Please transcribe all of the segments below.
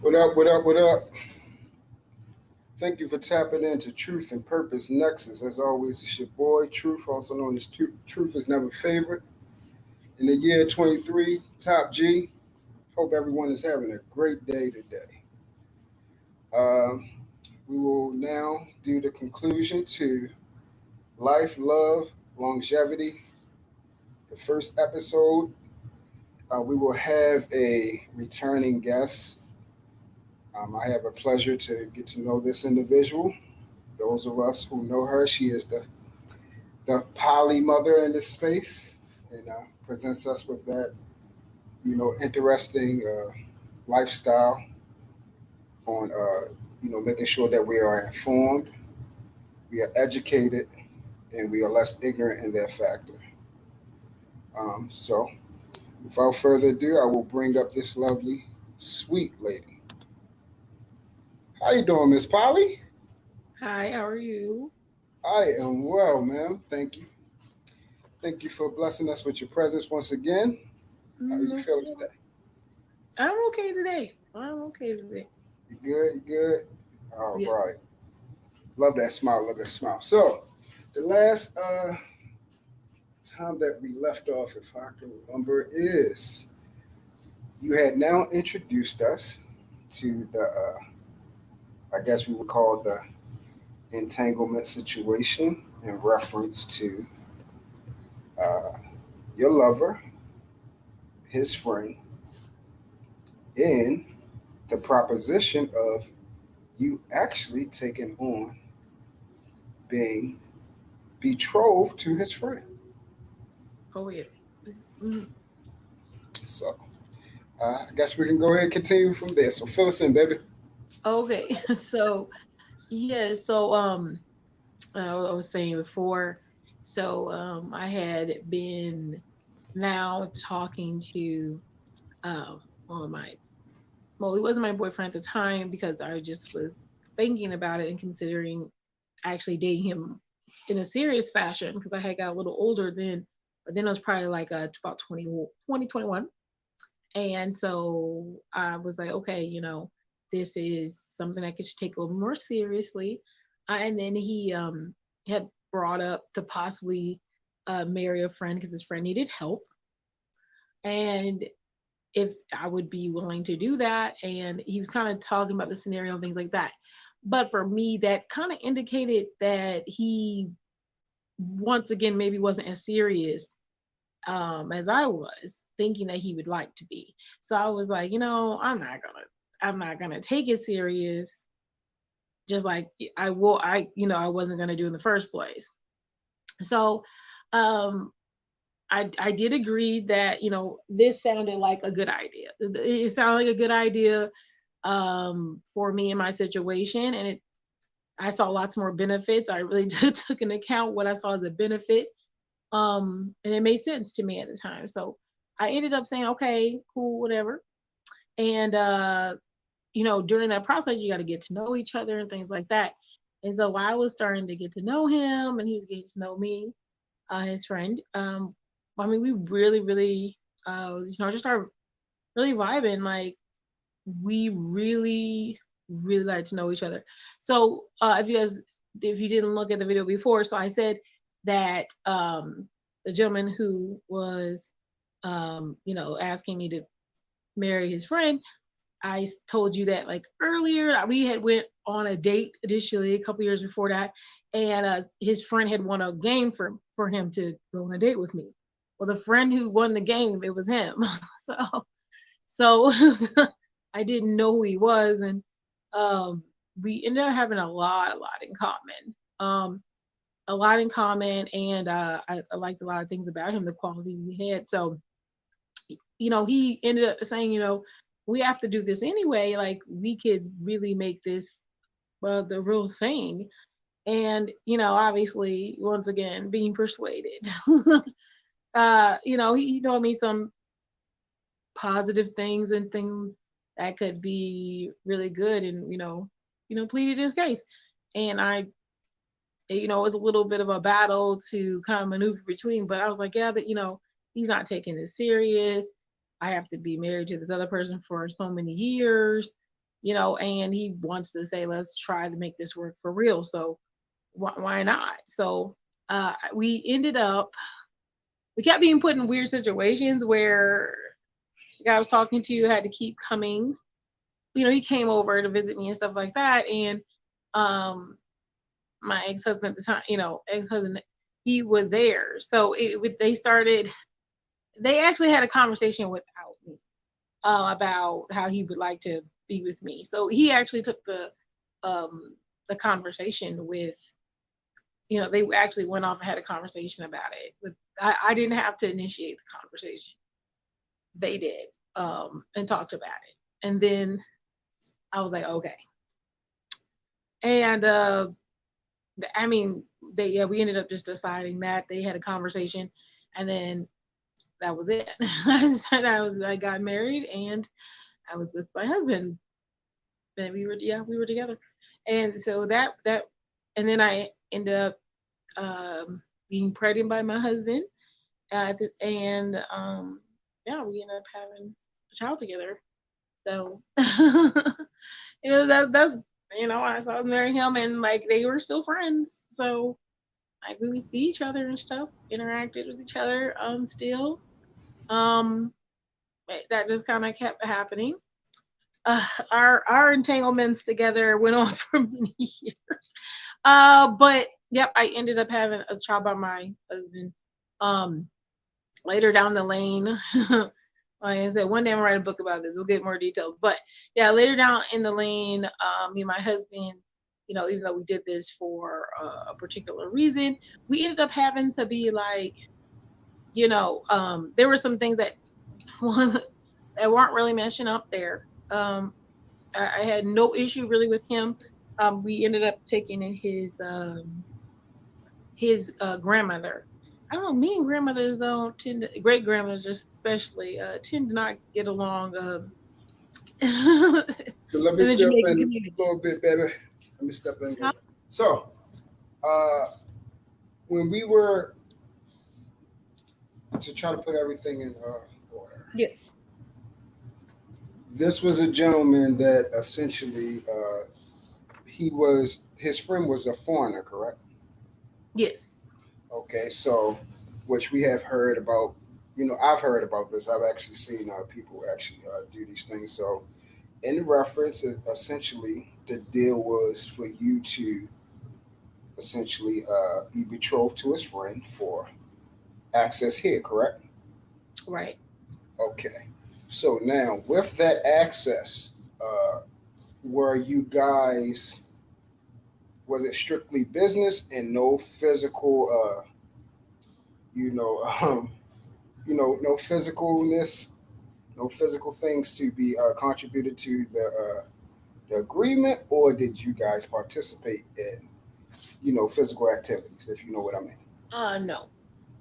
What up, what up, what up? Thank you for tapping into Truth and Purpose Nexus. As always, it's your boy, Truth, also known as Truth is Never Favorite. In the year 23, Top G. Hope everyone is having a great day today. Um, we will now do the conclusion to Life, Love, Longevity. The first episode, we will have a returning guest. I have a pleasure to get to know this individual. Those of us who know her, she is the poly mother in this space, and presents us with that interesting lifestyle on making sure that we are informed, we are educated, and we are less ignorant in their factor. So, without further ado, I will bring up this lovely, sweet lady. How you doing, Miss Polly? Hi, how are you? I am well, ma'am. Thank you. Thank you for blessing us with your presence once again. How are you No feeling problem. today? I'm okay today. I'm okay today. You good? You good? All Yeah. right. Love that smile. Love that smile. So, the last time that we left off, if I can remember, is you had now introduced us to I guess we would call the entanglement situation in reference to uh, your lover, his friend, and the proposition of you actually taking on being betrothed to his friend. Oh yes. Mhm. So, I guess we can go ahead and continue from there. So, fill us in, baby. Okay. So yeah, so I was saying before, I had been now talking to well my well he wasn't my boyfriend at the time because I just was thinking about it and considering actually dating him in a serious fashion because I had got a little older then, but then it was probably like about 2021. And so I was like, okay, this is something I could take a little more seriously. And then he had brought up to possibly marry a friend because his friend needed help. And if I would be willing to do that. And he was kind of talking about the scenario and things like that. But for me, that kind of indicated that he once again maybe wasn't as serious as I was thinking that he would like to be. So I was like, I'm not gonna take it serious, just like I wasn't gonna do in the first place. So um I did agree that, this sounded like a good idea. It sounded like a good idea for me in my situation, and I saw lots more benefits. I really took into account what I saw as a benefit, and it made sense to me at the time. So I ended up saying, okay, cool, whatever. And during that process, you got to get to know each other and things like that. And so I was starting to get to know him, and he was getting to know me, his friend. I mean, we really, really, just started really vibing. Like we really, really like to know each other. So if you didn't look at the video before, so I said that the gentleman who was, asking me to marry his friend, told you that like earlier we had went on a date initially a couple years before that, and his friend had won a game for him to go on a date with me. Well, the friend who won the game, it was him. So I didn't know who he was, and um, we ended up having a lot in common. A lot in common, and I liked a lot of things about him, the qualities he had. So he ended up saying, we have to do this anyway. Like we could really make this the real thing. And obviously, once again, being persuaded. He told me some positive things and things that could be really good, and pleaded his case. And it was a little bit of a battle to kind of maneuver between, but I was like, yeah, but he's not taking this serious. I have to be married to this other person for so many years. and he wants to say, let's try to make this work for real. So why not? So we ended up, we kept being put in weird situations where the guy I was talking to had to keep coming. He came over to visit me and stuff like that. And um, my ex-husband at the time, ex-husband, he was there. So they actually had a conversation without me about how he would like to be with me. So he actually took the conversation with, they actually went off and had a conversation about it. But I didn't have to initiate the conversation. They did, and talked about it. And then I was like, okay. And I mean, we ended up just deciding that they had a conversation, and then that was it. I got married, and I was with my husband, and we were together. And so and then I ended up being pregnant by my husband, and yeah, we ended up having a child together. So that's I saw marry him, and like they were still friends. So like we would see each other and stuff, interacted with each other still. Um that just kind of kept happening. Our entanglements together went on for many years. But yep, I ended up having a child by my husband. Um Later down the lane. Like I said, one day I'm gonna write a book about this. We'll get more details. But yeah, later down in the lane, me and my husband, even though we did this for a particular reason, we ended up having to be like, there were some things that that weren't really mentioned up there. I had no issue really with him. We ended up taking in his grandmother. I don't know. Me and grandmothers don't tend to, great grandmothers especially, tend to not get along. So let me In the step Jamaican in community. a little bit, baby. Let me step in. Huh? So, uh, when we were to try to put everything in order, Yes. this was a gentleman that essentially his friend was a foreigner, correct? Yes. Okay, so which we have heard about. I've heard about this. I've actually seen people actually do these things. So, in reference, essentially, the deal was for you to essentially be betrothed to his friend for access here, correct? Right. Okay. So now, with that access, were you guys? Was it strictly business and no physical? You know, no physicalness, no physical things to be contributed to the agreement, or did you guys participate in physical activities, if you know what I mean? No.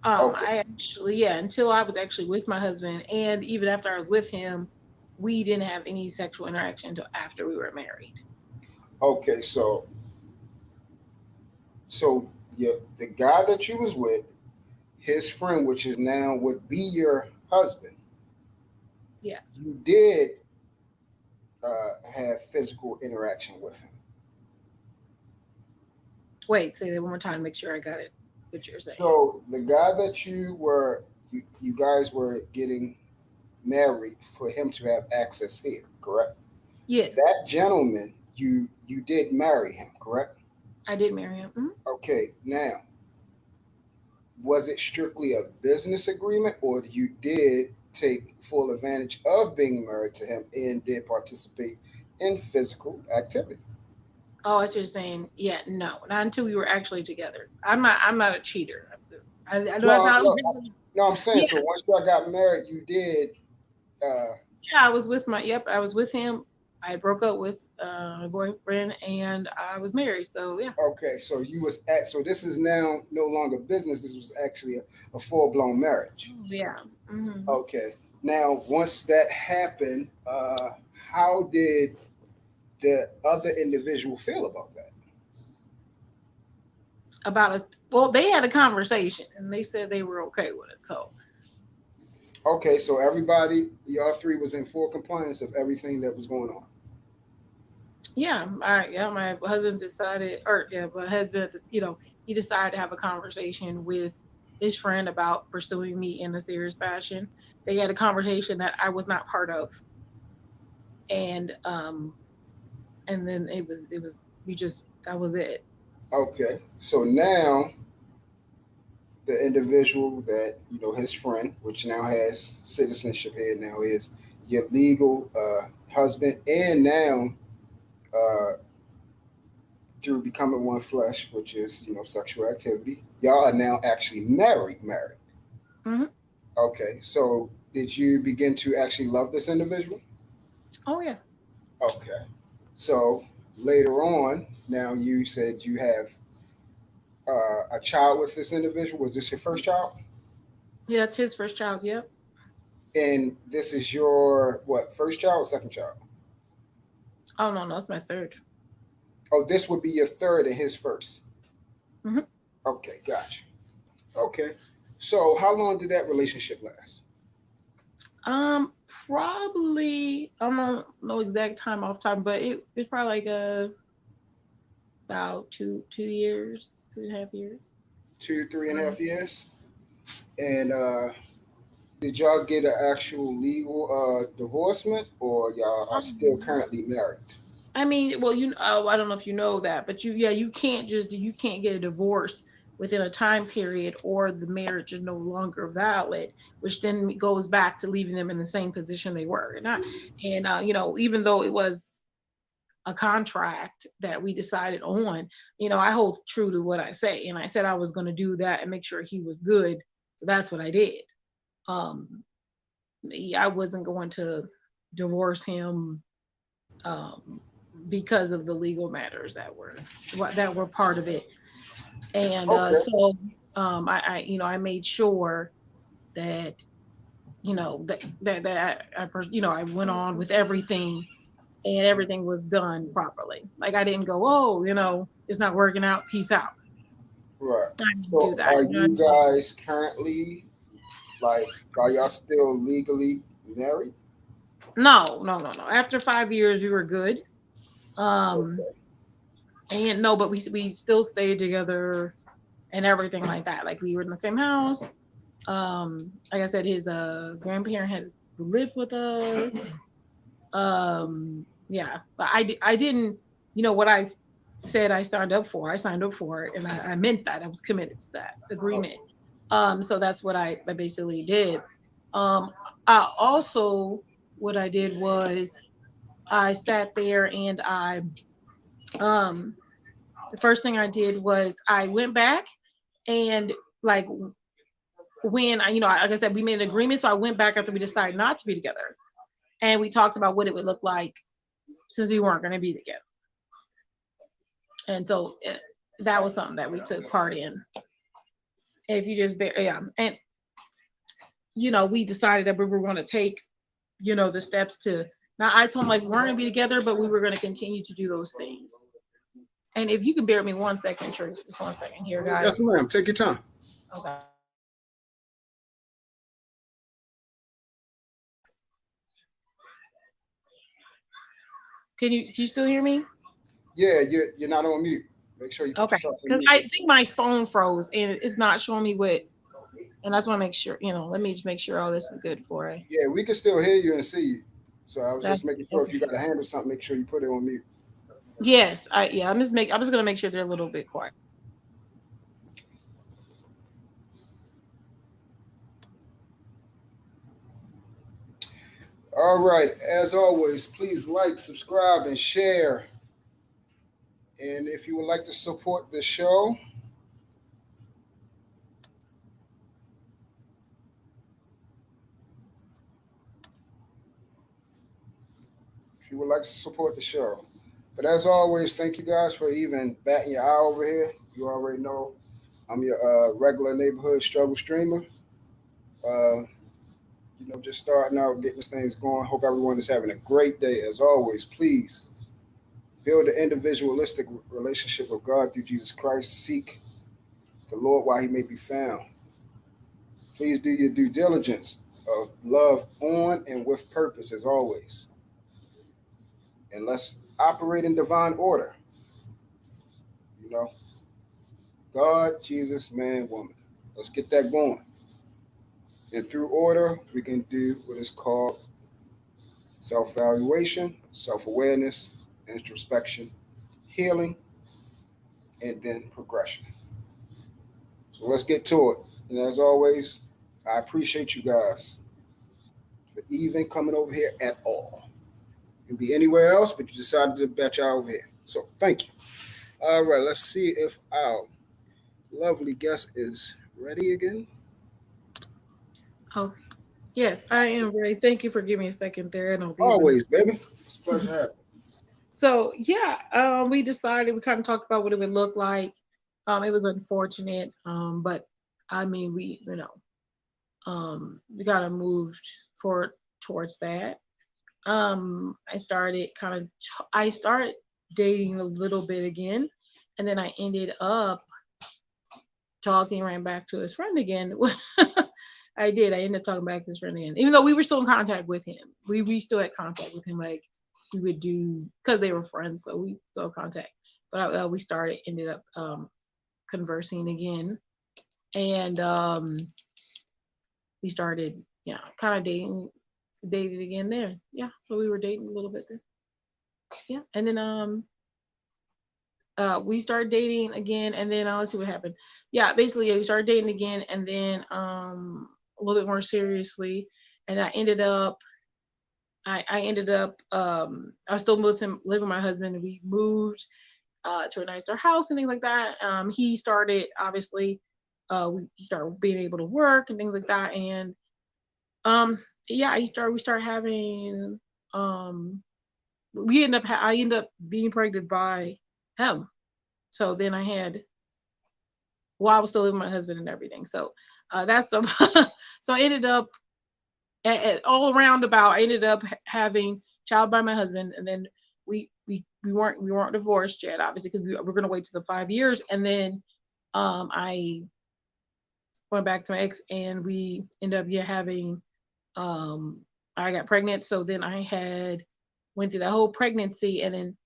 Okay. I actually, yeah, until I was actually with my husband, and even after I was with him, we didn't have any sexual interaction until after we were married. Okay. So the guy that you was with, his friend, which is now would be your husband, Yeah. you did have physical interaction with him. Wait, say that one more time to make sure I got it. What you're saying? So the guy that you guys were getting married for him to have access here, correct? Yes, That gentleman, you did marry him, correct? I did marry him. Mhm. Okay. Now, was it strictly a business agreement, or you did take full advantage of being married to him and did participate in physical activity? Oh, what you're saying? Yeah, no, not until we were actually together. I'm not a cheater. I know No, that sounds. no, I'm saying Yeah, so. Once y'all got married, you did. Uh, yeah. I was with my. Yep, I was with him. I broke up with my boyfriend, and I was married. So yeah. okay, so you was at. So this is now no longer business. This was actually a full blown marriage. Oh, yeah. Hmm. Okay. Now, once that happened, how did the other individual feel about that? About a well, they had a conversation, and they said they were okay with it. So Okay, so everybody, y'all three was in full compliance of everything that was going on. Yeah, my husband decided, or yeah, my husband, he decided to have a conversation with his friend about pursuing me in a serious fashion. They had a conversation that I was not part of, and then it was we just that was it. Okay, so now the individual that his friend, which now has citizenship here, now is your legal husband, and now uh, through becoming one flesh, which is sexual activity, y'all are now actually married. Married. Hmm. Okay, so did you begin to actually love this individual? Oh yeah, Okay, so later on, now you said you have a child with this individual. Was this your first child? yeah, that's his first child. Yep. And this is your what, first child or second child? Oh no, no, it's my third. Oh, this would be your third and his first. Hmm. Okay, gotcha. Okay. So how long did that relationship last? Probably I don't know exact time off time, but it's probably like about two years, 2.5 years. 2, three and a Um, half years. And did y'all get an actual legal divorcement, or y'all are still um, currently married? I mean, well, I don't know if you know that, but you can't get a divorce within a time period, or the marriage is no longer valid, which then goes back to leaving them in the same position they were. Even though it was a contract that we decided on, I hold true to what I say, and I said I was going to do that and make sure he was good, so that's what I did. Um, I wasn't going to divorce him um, because of the legal matters that were part of it. And Okay. I made sure that I went on with everything, and everything was done properly. Like I didn't go, oh, it's not working out. Peace out. Right. I didn't do So that. are you guys currently, like, are y'all still legally married? No, no, no, no. After 5 years, we were good. Um, Okay. and no, but we still stayed together and everything like that. Like we were in the same house. Like I said, his grandparent had lived with us. Yeah, but I didn't, what I said I signed up for. I signed up for it, and I meant that. I was committed to that Oh, agreement. So that's what I basically did. Um, I also what I did was I sat there and um the first thing I did was I went back and, like, when like I said, we made an agreement. So I went back after we decided not to be together, and we talked about what it would look like since we weren't going to be together. And so that was something that we took part in. If you just bear, yeah, and we decided that we were going to take the steps to. Now I told him, like, we weren't going to be together, but we were going to continue to do those things. And if you can bear with me 1 second, Trish, just 1 second here, yes, guys. ma'am. Take your time. Okay. Can you still hear me? Yeah, you're not on mute. Make sure you put Okay. yourself on Because mute. I think my phone froze and it's not showing me what, and I just want to make sure, let me just make sure all this is good for it. Yeah, we can still hear you and see you. So I was just That's making sure if okay. you got to handle something, make sure you put it on mute. Yes, I'm just gonna make sure they're a little bit quiet. All right. As always, please like, subscribe, and share. And if you would like to support the show, if you would like to support the show. But as always, thank you guys for even batting your eye over here. You already know I'm your regular neighborhood struggle streamer. Uh, just starting out, getting things going. Hope everyone is having a great day. As always, please build an individualistic relationship with God through Jesus Christ. Seek the Lord while he may be found. Please do your due diligence of love on and with purpose, as always. and let's operate in divine order. You know, God, Jesus, man, woman. Let's get that going. And through order, we can do what is called self evaluation, self awareness, introspection, healing, and then progression. So let's get to it. And as always, I appreciate you guys for even coming over here at all. You can be anywhere else, but you decided to bet y'all over here. So thank you. All right, let's see if our lovely guest is ready again. Oh, yes, I am ready. Thank you for giving me a second there. I don't even. Always, baby. It's a pleasure having So yeah, we decided we kind of talked about what it would look like. It was unfortunate, but I mean, we kind of moved forward towards that. I started I started dating a little bit again, and then I ended up talking right back to his friend again. I did. I ended up talking back to his friend again, even though we were still in contact with him. We still had contact with him, like we would do because they were friends, so we still had contact. But we ended up conversing again, and we started, yeah, kind of dated again there. Yeah, so we were dating a little bit there. Yeah, and then we started dating again, and then let's see what happened. Yeah, basically, yeah, we started dating again, and then a little bit more seriously, and I ended up I was still with him, living with my husband, and we moved to a nicer house and things like that. He started obviously he started being able to work and things like that, and um yeah, we started having um I ended up being pregnant by him. So then I had, well, I was still living with my husband and everything. So that's the so I ended up all around about. I ended up having child by my husband, and then we weren't divorced yet, obviously, because we were going to wait till the 5 years, and then I went back to my ex, and we ended up, yeah, having um I got pregnant. So then I had went through that whole pregnancy, and then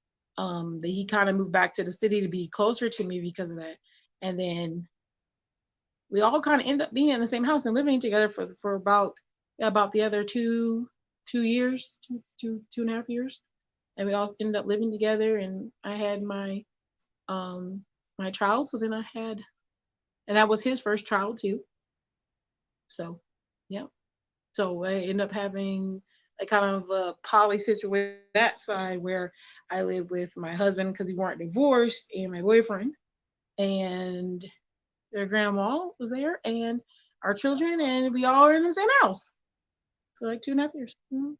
he kind of moved back to the city to be closer to me because of that, and then we all kind of ended up being in the same house and living together for about, yeah, about the other 2 years, 2.5 years, and we all ended up living together. And I had um my child. So then I had, and that was his first child too. So yeah, so I ended up having a kind of a poly situation that side where I lived with my husband because we weren't divorced, and my boyfriend, and their grandma was there, and our children, and we all were in the same house for like 2.5 years. Mhm.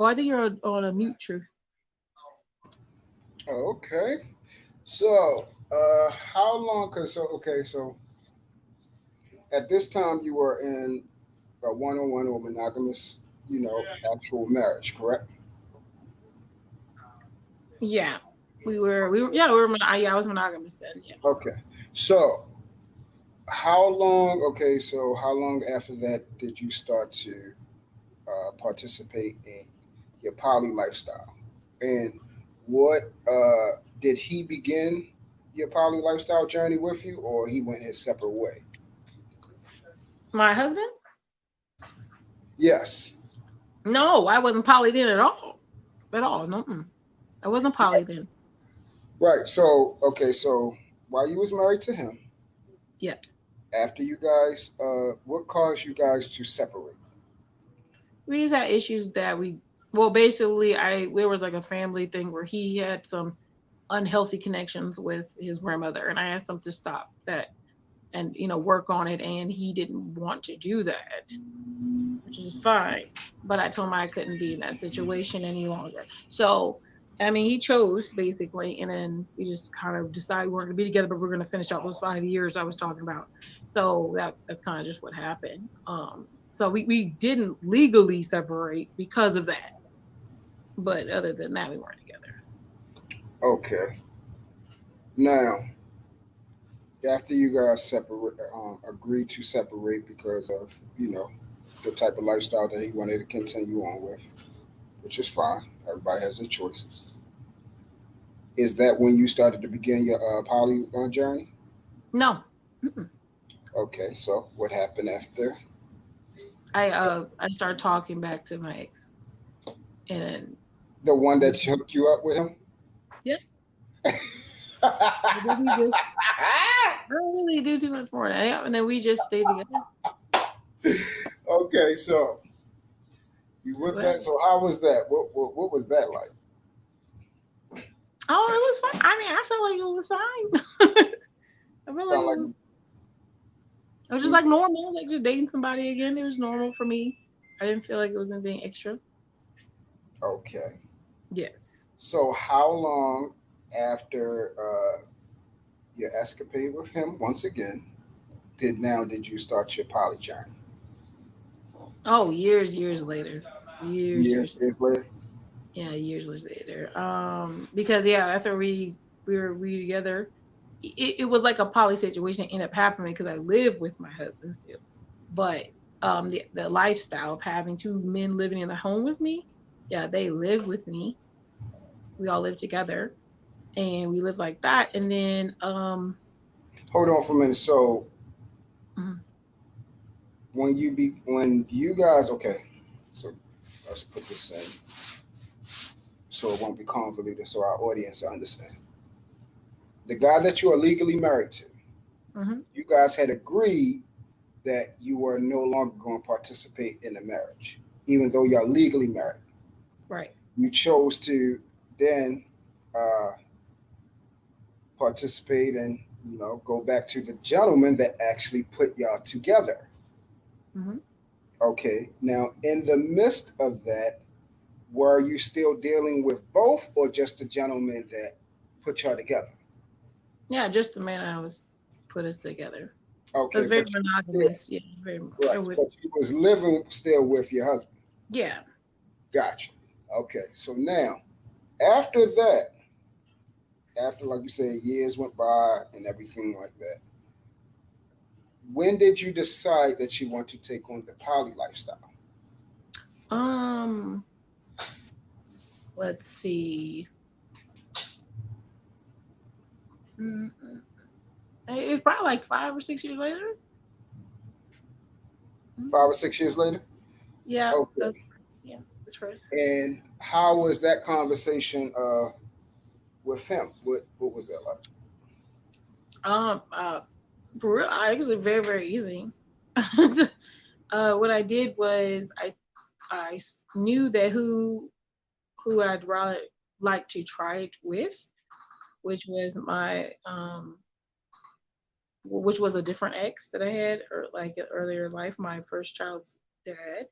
Oh, I think you're on a mute, Truth. you. Okay. So, how long? Cause so okay, so at this time you were in a one-on-one or monogamous, actual marriage, correct? Yeah, yeah, yeah, I was monogamous then. Yes. Okay. So, how long? Okay, so how long after that did you start to participate in your poly lifestyle? And what did he begin your poly lifestyle journey with you, or he went his separate way? My husband? Yes. No, I wasn't poly then at all. At all. No, I wasn't poly then. Right. So, okay. So, while you was married to him, Yeah. after you guys, what caused you guys to separate? We just had issues that well, basically, there was like a family thing where he had some unhealthy connections with his grandmother, and I asked him to stop that and work on it, and he didn't want to do that, which is fine. But I told him I couldn't be in that situation any longer. So, I mean, he chose basically, and then we just kind of decided we're going to be together, but we're going to finish out those 5 years I was talking about. So that's kind of just what happened. So we didn't legally separate because of that, but other than that, we weren't together. Okay. Now, after you guys separate, agreed to separate because of the type of lifestyle that he wanted to continue on with, which is fine. Everybody has their choices. Is that when you started to begin your poly journey? No. Mm-mm. Okay, so what happened after? I started talking back to my ex, and The one we, that hooked you up with him? yeah, and then we just I don't really do too much more than that. Yeah, and then we just stayed together. Okay, so you went Well, back. So how was that? What was that like? oh, it was fine. I mean, I felt like it was fine. I felt like Sound like it was just you, like normal, like just dating somebody again. It was normal for me. I didn't feel like it was anything extra. okay. Yes. So how long after your escapade with him once again did you start your poly journey? Oh, years later. Years. Years later. Yeah, years later. Because yeah, after we were together, it was like a poly situation that ended up happening because I live with my husband still. But the lifestyle of having two men living in a home with me, yeah, they live with me. We all live together and we live like that. And then Hold on for a minute. So mhm, when you guys okay, so let's put this in so it won't be convoluted so our audience understand. The guy that you are legally married to, mhm, you guys had agreed that you were no longer going to participate in the marriage, even though you're legally married. right. You chose to then uh, participate and go back to the gentleman that actually put y'all together. Mhm. Okay, now in the midst of that, were you still dealing with both, or just the gentleman that put y'all together? Yeah, just the man I was put us together. It Okay, was very but you still monogamous. Yeah, very. It right, would. but you was living still with your husband. Yeah. Gotcha. Okay, so now after that, after like you said, years went by and everything like that, when did you decide that you want to take on the poly lifestyle? Um. Let's see. Mm, it's probably like 5 or 6 years later. Mhm. 5 or 6 years later? Yeah. Okay. Yeah. That's right. And how was that conversation with him? What was that like? Um. Uh. For real, actually, very easy. What I did was knew that who I'd rather like to try it with, which was my which was a different ex that I had or like earlier in life, my first child's dad,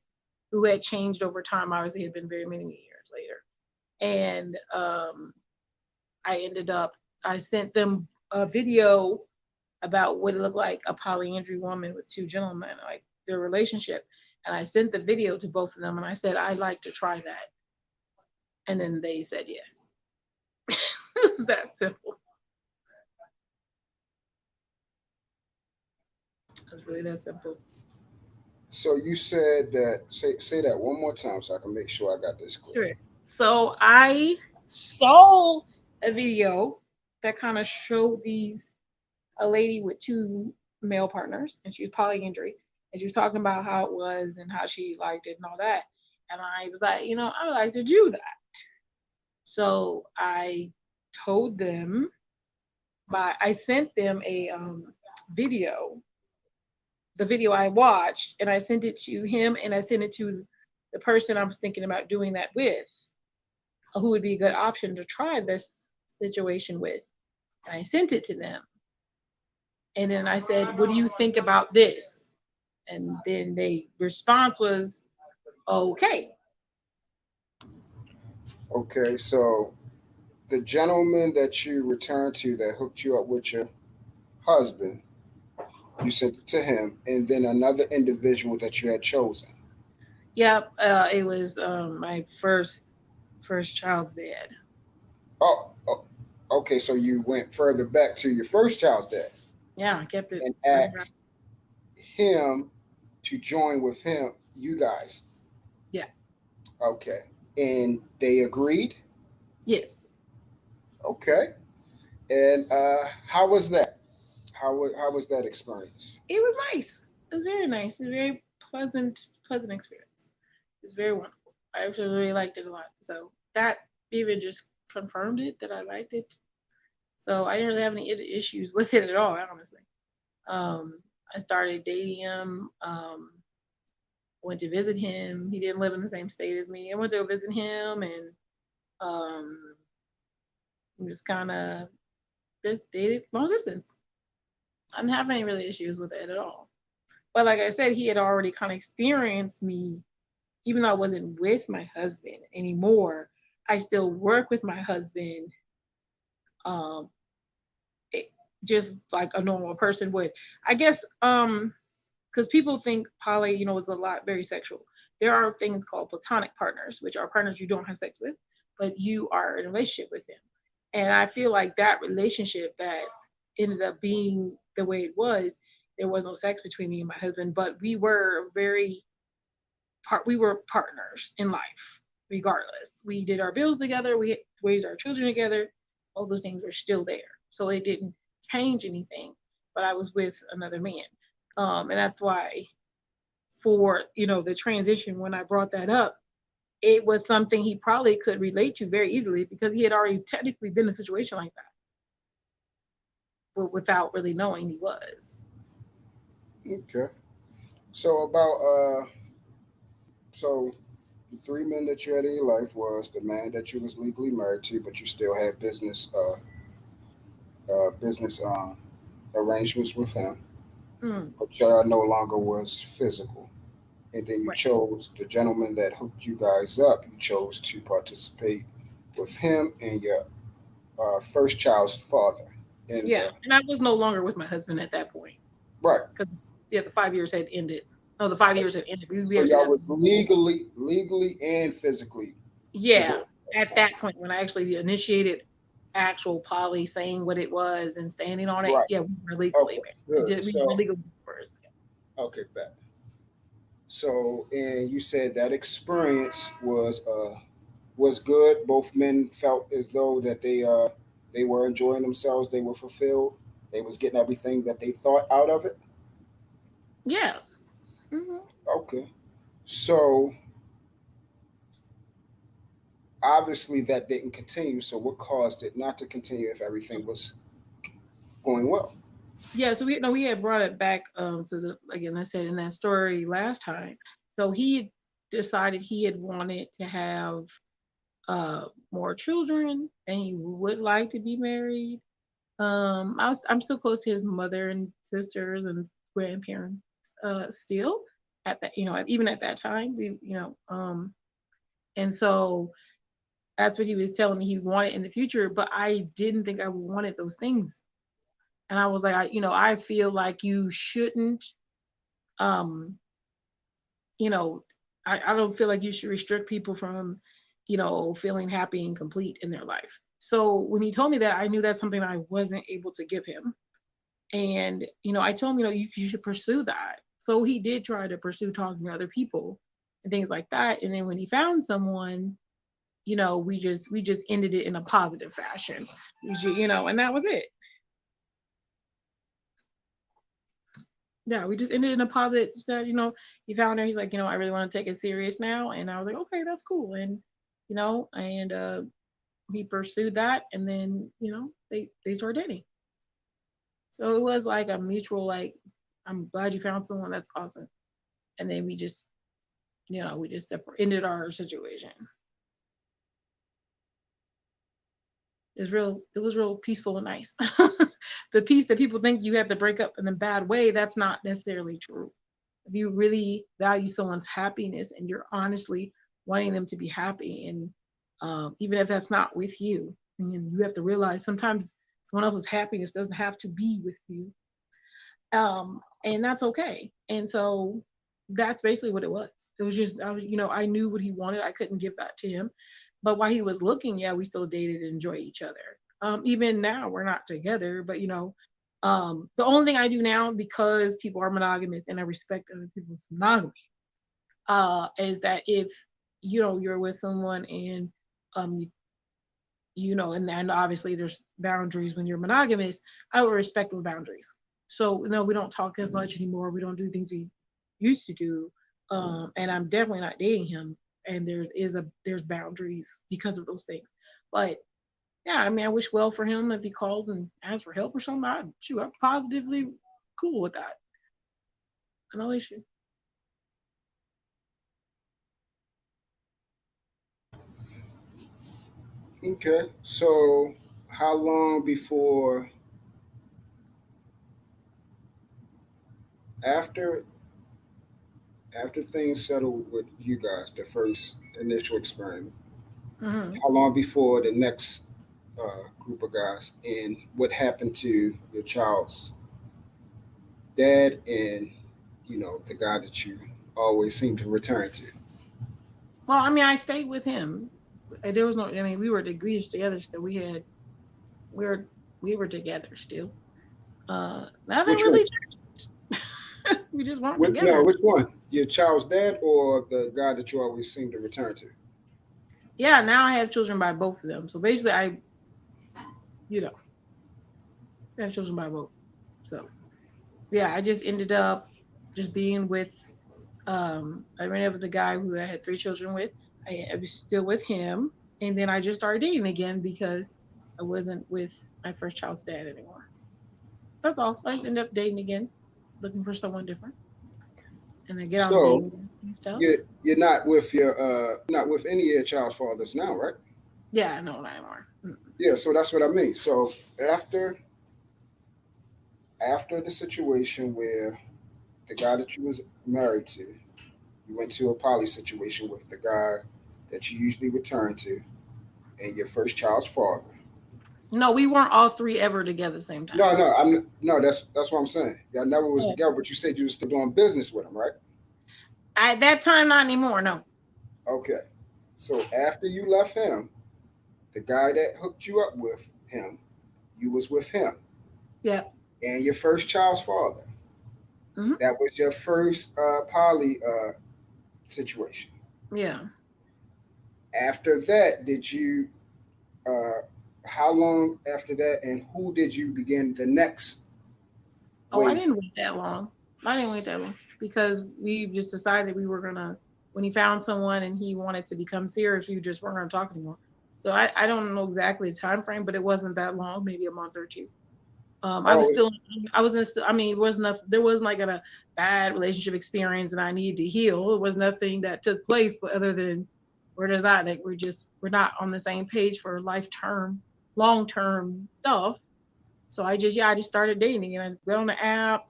who had changed over time. Obviously, had been very many years later, and I ended up I sent them a video about what it looked like a polyandry woman with two gentlemen, like their relationship. And I sent the video to both of them and I said, I'd like to try that. And then they said yes. It's that simple. It's really that simple. So you said that say that one more time so I can make sure I got this clear. Sure. So I saw a video that kind of showed a lady with two male partners and she was polyandry and she was talking about how it was and how she liked it and all that. And I was like, I would like to do that. So I told them I sent them a video, the video I watched, and I sent it to him and I sent it to the person I was thinking about doing that with, who would be a good option to try this situation with. And I sent it to them. And then I said, what do you think about this? And then the response was, okay. Okay, so the gentleman that you returned to that hooked you up with your husband, you sent it to him, and then another individual that you had chosen. Yep, it was my first child's dad. Oh, okay. So you went further back to your first child's dad Yeah, I kept it and right around. asked him to join with him. You guys. Yeah. Okay. And they agreed? Yes. Okay. And how was that? How was that experience? It was nice. It was very nice. It was a very pleasant experience. It was very wonderful. I actually really liked it a lot. So that even just confirmed it that I liked it. So I didn't really have any issues with it at all, honestly. I started dating him. Went to visit him. He didn't live in the same state as me. I went to go visit him, and um, just kind of just dated long distance. I didn't have any really issues with it at all. But like I said, he had already kind of experienced me, even though I wasn't with my husband anymore. I still work with my husband, um, it, just like a normal person would. I guess because people think poly, is a lot very sexual. There are things called platonic partners, which are partners you don't have sex with, but you are in a relationship with them. And I feel like that relationship that ended up being the way it was, there was no sex between me and my husband, but we were partners in life, regardless. We did our bills together, we raised our children together, all those things were still there. So it didn't change anything, but I was with another man. And that's why for the transition when I brought that up, it was something he probably could relate to very easily because he had already technically been in a situation like that, but without really knowing he was. Okay. So about so the three men that you had in your life was the man that you was legally married to, but you still had business arrangements with him, Mm, but y'all no longer was physical. And then you right. chose the gentleman that hooked you guys up. You chose to participate with him and your first child's father. And Yeah, and I was no longer with my husband at that point right, because yeah, the 5 years had ended. No, the 5 years had ended. We so actually y'all got was legally and physically yeah. divorced at At the time. that point, when I actually initiated actual poly, saying what it was and standing on it, Right. yeah, we were legally Okay. married. We Good. did. We were So legal divorced. okay, bet. So and you said that experience was good. Both men felt as though that they were enjoying themselves. They were fulfilled. They was getting everything that they thought out of it. Yes. Hmm. Okay. So obviously that didn't continue. So what caused it not to continue if everything was going well? Yeah. So we had brought it back to the again. I said in that story last time. So he decided he had wanted to have more children and he would like to be married. I'm still close to his mother and sisters and grandparents still at that, even at that time. And so that's what he was telling me he wanted in the future, but I didn't think I wanted those things. And I was like, I feel like you shouldn't, um, you know, I don't feel like you should restrict people from, feeling happy and complete in their life. So when he told me that, I knew that's something I wasn't able to give him. And, I told him, you should pursue that. So he did try to pursue talking to other people and things like that. And then when he found someone, we just ended it in a positive fashion. And that was it. Yeah, we just ended in a positive. Said, he found her. He's like, I really want to take it serious now. And I was like, okay, that's cool. And he pursued that, and then they started dating. So it was like a mutual like, I'm glad you found someone. That's awesome. And then we just ended our situation. It was real peaceful and nice. The peace that people think you have to break up in a bad way, that's not necessarily true. If you really value someone's happiness and you're honestly wanting them to be happy, and even if that's not with you, and you have to realize sometimes someone else's happiness doesn't have to be with you, and that's okay. And so that's basically what it was. It was just I knew what he wanted. I couldn't give that to him, but while he was looking, yeah, we still dated and enjoy each other. Even now we're not together, but the only thing I do now, because people are monogamous and I respect other people's monogamy, is that if you're with someone and you, and obviously there's boundaries when you're monogamous, I would respect those boundaries. So no, we don't talk as much anymore. We don't do things we used to do. And I'm definitely not dating him. And there's boundaries because of those things. But yeah, I mean, I wish well for him if he called and asked for help or something. I'm positively cool with that. No issue. Okay. So how long before after after things settled with you guys, the first initial experiment, Hmm. how long before the next group of guys, and what happened to your child's dad and the guy that you always seem to return to? Well, I mean, I stayed with him. There was no. I mean, we were degrees together still. We were we were together still. Nothing Which one? really changed. We just weren't No, together. which one? Your child's dad or the guy that you always seem to return to? Yeah, now I have children by both of them. So basically, you know, I have children by both. So yeah, I just ended up just being with. I ran up with the guy who I had three children with. I was still with him, and then I just started dating again because I wasn't with my first child's dad anymore. That's all. I just ended up dating again, looking for someone different, and I get on So dating apps and stuff. you're not with you're not with any of your child's fathers now, right? Yeah, no, not anymore. Yeah, so that's what I mean. So after after the situation where the guy that you was married to, you went to a poly situation with the guy that you usually return to, and your first child's father. No, we weren't all three ever together at the same time. No. That's what I'm saying. Y'all never was Oh. together, but you said you was still doing business with him, right? At that time, not anymore. No. Okay. So after you left him, the guy that hooked you up with him, you was with him, Yeah. and your first child's father. Hmm. That was your first poly situation. Yeah. After that, did you? Uh, how long after that, and who did you begin the next Oh, I wave? didn't wait that long. I didn't wait that long because we just decided we were gonna. When he found someone and he wanted to become serious, we just weren't gonna talk anymore. So I don't know exactly the time frame, but it wasn't that long, maybe a month or two. I was Oh, still, I was in, still, I mean, it wasn't, there wasn't like a bad relationship experience and I needed to heal. It was nothing that took place, but other than we're just not, like, we're not on the same page for long term stuff. So I just started dating and I went on the app.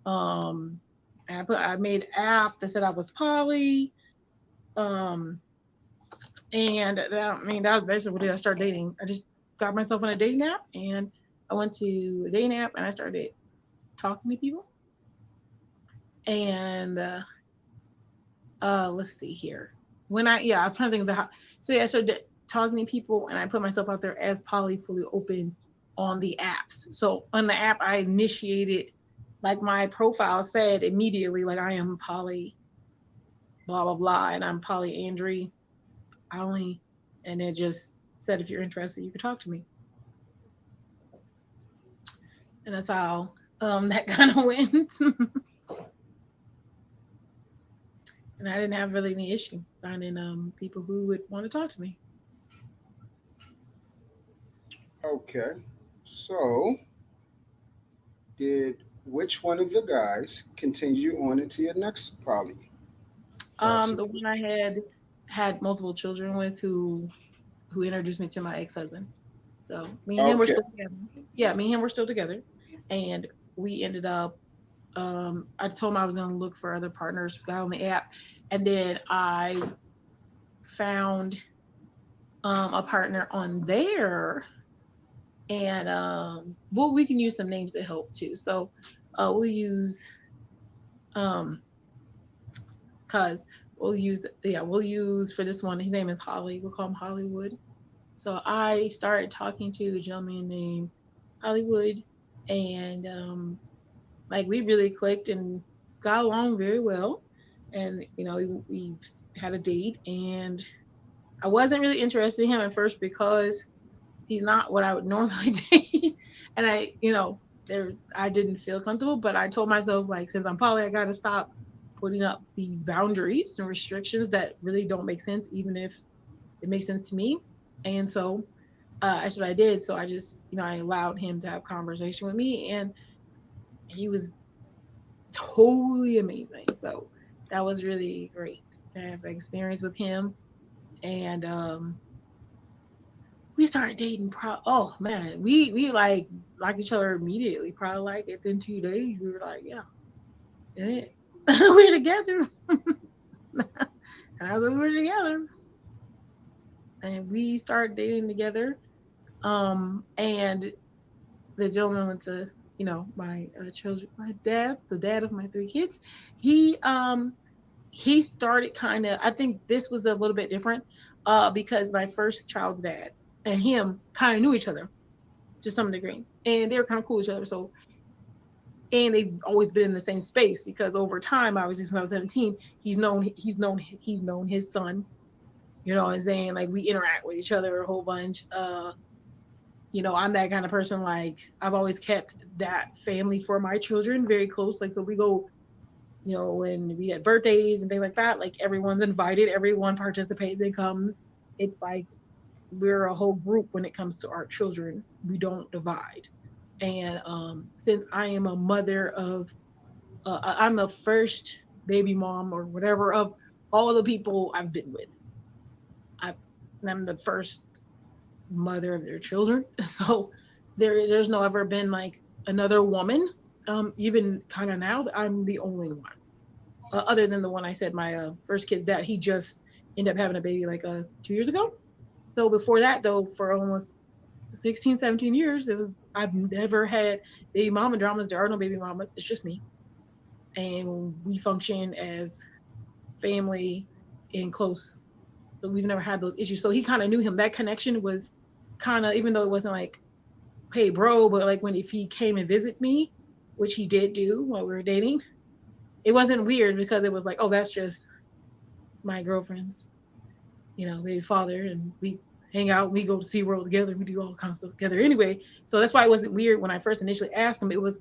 Um, and I made an app that said I was poly. Um, and that, I mean, that was basically what I started dating. I just got myself on a dating app and I went to a dating app and I started talking to people. And let's see here. I'm trying to think of the how. So yeah, I started talking to people and I put myself out there as poly fully open on the apps. So on the app, I initiated, like my profile said immediately, like I am poly, blah blah blah, and I'm polyandry only, and it just said if you're interested, you could talk to me, and that's how that kind of went. And I didn't have really any issue finding people who would want to talk to me. okay. So did which one of the guys continue on into your next poly The one I situation? had multiple children with who introduced me to my ex husband. So me and him were Okay. still together. Yeah, me and him were still together, and we ended up. I told him I was going to look for other partners out on the app, and then I found a partner on there, and well, we can use some names that help too. So we'll use um cause we'll use for this one. His name is Holly. We'll call him Hollywood. So I started talking to a gentleman named Hollywood, and like we really clicked and got along very well. and we had a date, and I wasn't really interested in him at first because he's not what I would normally date, and I didn't feel comfortable. But I told myself, like, since I'm poly, I got to stop putting up these boundaries and restrictions that really don't make sense, even if it makes sense to me. And so that's what I did. So I just, I allowed him to have conversation with me, and he was totally amazing. So that was really great to have experience with him. And we started dating. Oh man, we like liked each other immediately. Probably like within 2 days, we were like, yeah, yeah. We're together. And we were together, and we started dating together. And the gentleman went to, my children, my dad, the dad of my three kids. He he started kind of, I think this was a little bit different because my first child's dad and him kind of knew each other to some degree, and they were kind of cool with each other. So, and they've always been in the same space because over time, obviously since I was 17, he's known his son. You know what I'm saying? Like, we interact with each other a whole bunch. I'm that kind of person. Like, I've always kept that family for my children very close. Like, so we go, when we had birthdays and things like that, like, everyone's invited, everyone participates and comes. It's like we're a whole group when it comes to our children. We don't divide. And since I am a mother of, I'm the first baby mom or whatever of all the people I've been with. I, I'm the first mother of their children. So there's no ever been like another woman. Even kind of now, I'm the only one. Other than the one I said, my first kid's dad, he just ended up having a baby like 2 years ago. So before that, though, for almost 16, 17 years, I've never had baby mama dramas. There are no baby mamas. It's just me, and we function as family and close. So we've never had those issues. So he kind of knew him. That connection was kind of, even though it wasn't like, hey, bro, but like when if he came and visit me, which he did do while we were dating, it wasn't weird because it was like, oh, that's just my girlfriend's, baby father, and we hang out, we go to SeaWorld together, we do all kinds of stuff together anyway. So that's why it wasn't weird when I first initially asked him. It was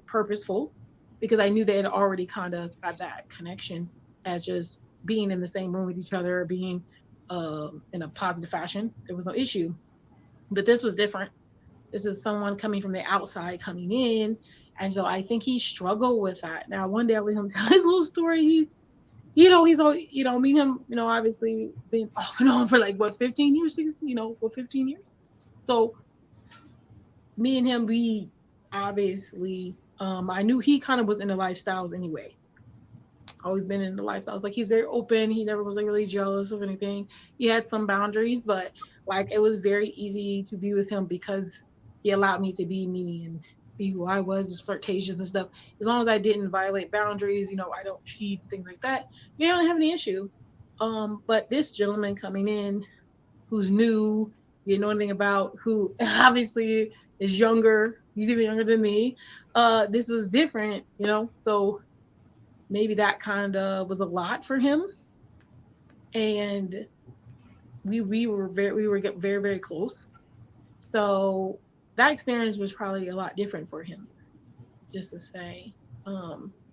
purposeful because I knew they had already kind of had that connection as just being in the same room with each other, being in a positive fashion. There was no issue. But this was different. This is someone coming from the outside coming in. And so I think he struggled with that. Now, one day I let him tell his little story. He's all, me and him, obviously been off and on for like what, 15 years, 16, 15 years. So me and him, we obviously, I knew he kind of was into lifestyles anyway. Always been in the lifestyles. Like, he's very open. He never was like really jealous of anything. He had some boundaries, but like it was very easy to be with him because he allowed me to be me and be who I was, just flirtatious and stuff. As long as I didn't violate boundaries, I don't cheat, things like that. You don't have any issue. But this gentleman coming in who's new, you know anything about, who obviously is younger, he's even younger than me. This was different, so maybe that kind of was a lot for him. And we were get very, very close. So that experience was probably a lot different for him, just to say.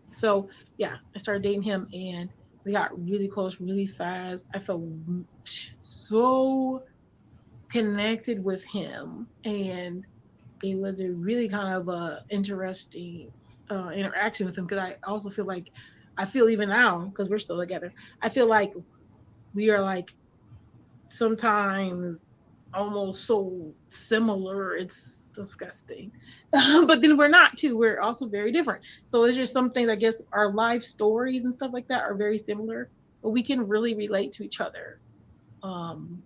So yeah, I started dating him, and we got really close really fast. I felt so connected with him, and it was a really kind of interesting interaction with him, because I also feel like, I feel even now, because we're still together, I feel like we are like sometimes almost so similar, it's disgusting. But then we're not too, we're also very different. So it's just some things, I guess our life stories and stuff like that are very similar, but we can really relate to each other um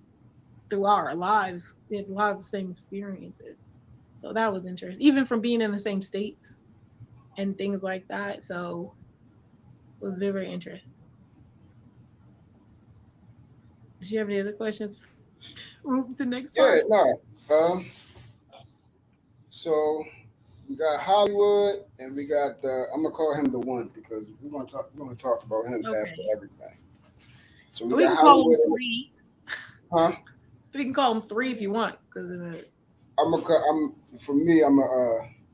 through our lives. We had a lot of the same experiences. So that was interesting, even from being in the same states and things like that. So it was very, very interesting. Do you have any other questions? Move to the next Yeah, part. no. So We got Hollywood, and we got I'm gonna call him the one because we're gonna talk about him after Okay. everything. So we We got can call him Hollywood, three. huh? We can call him three if you want. Cause I'm for me. I'm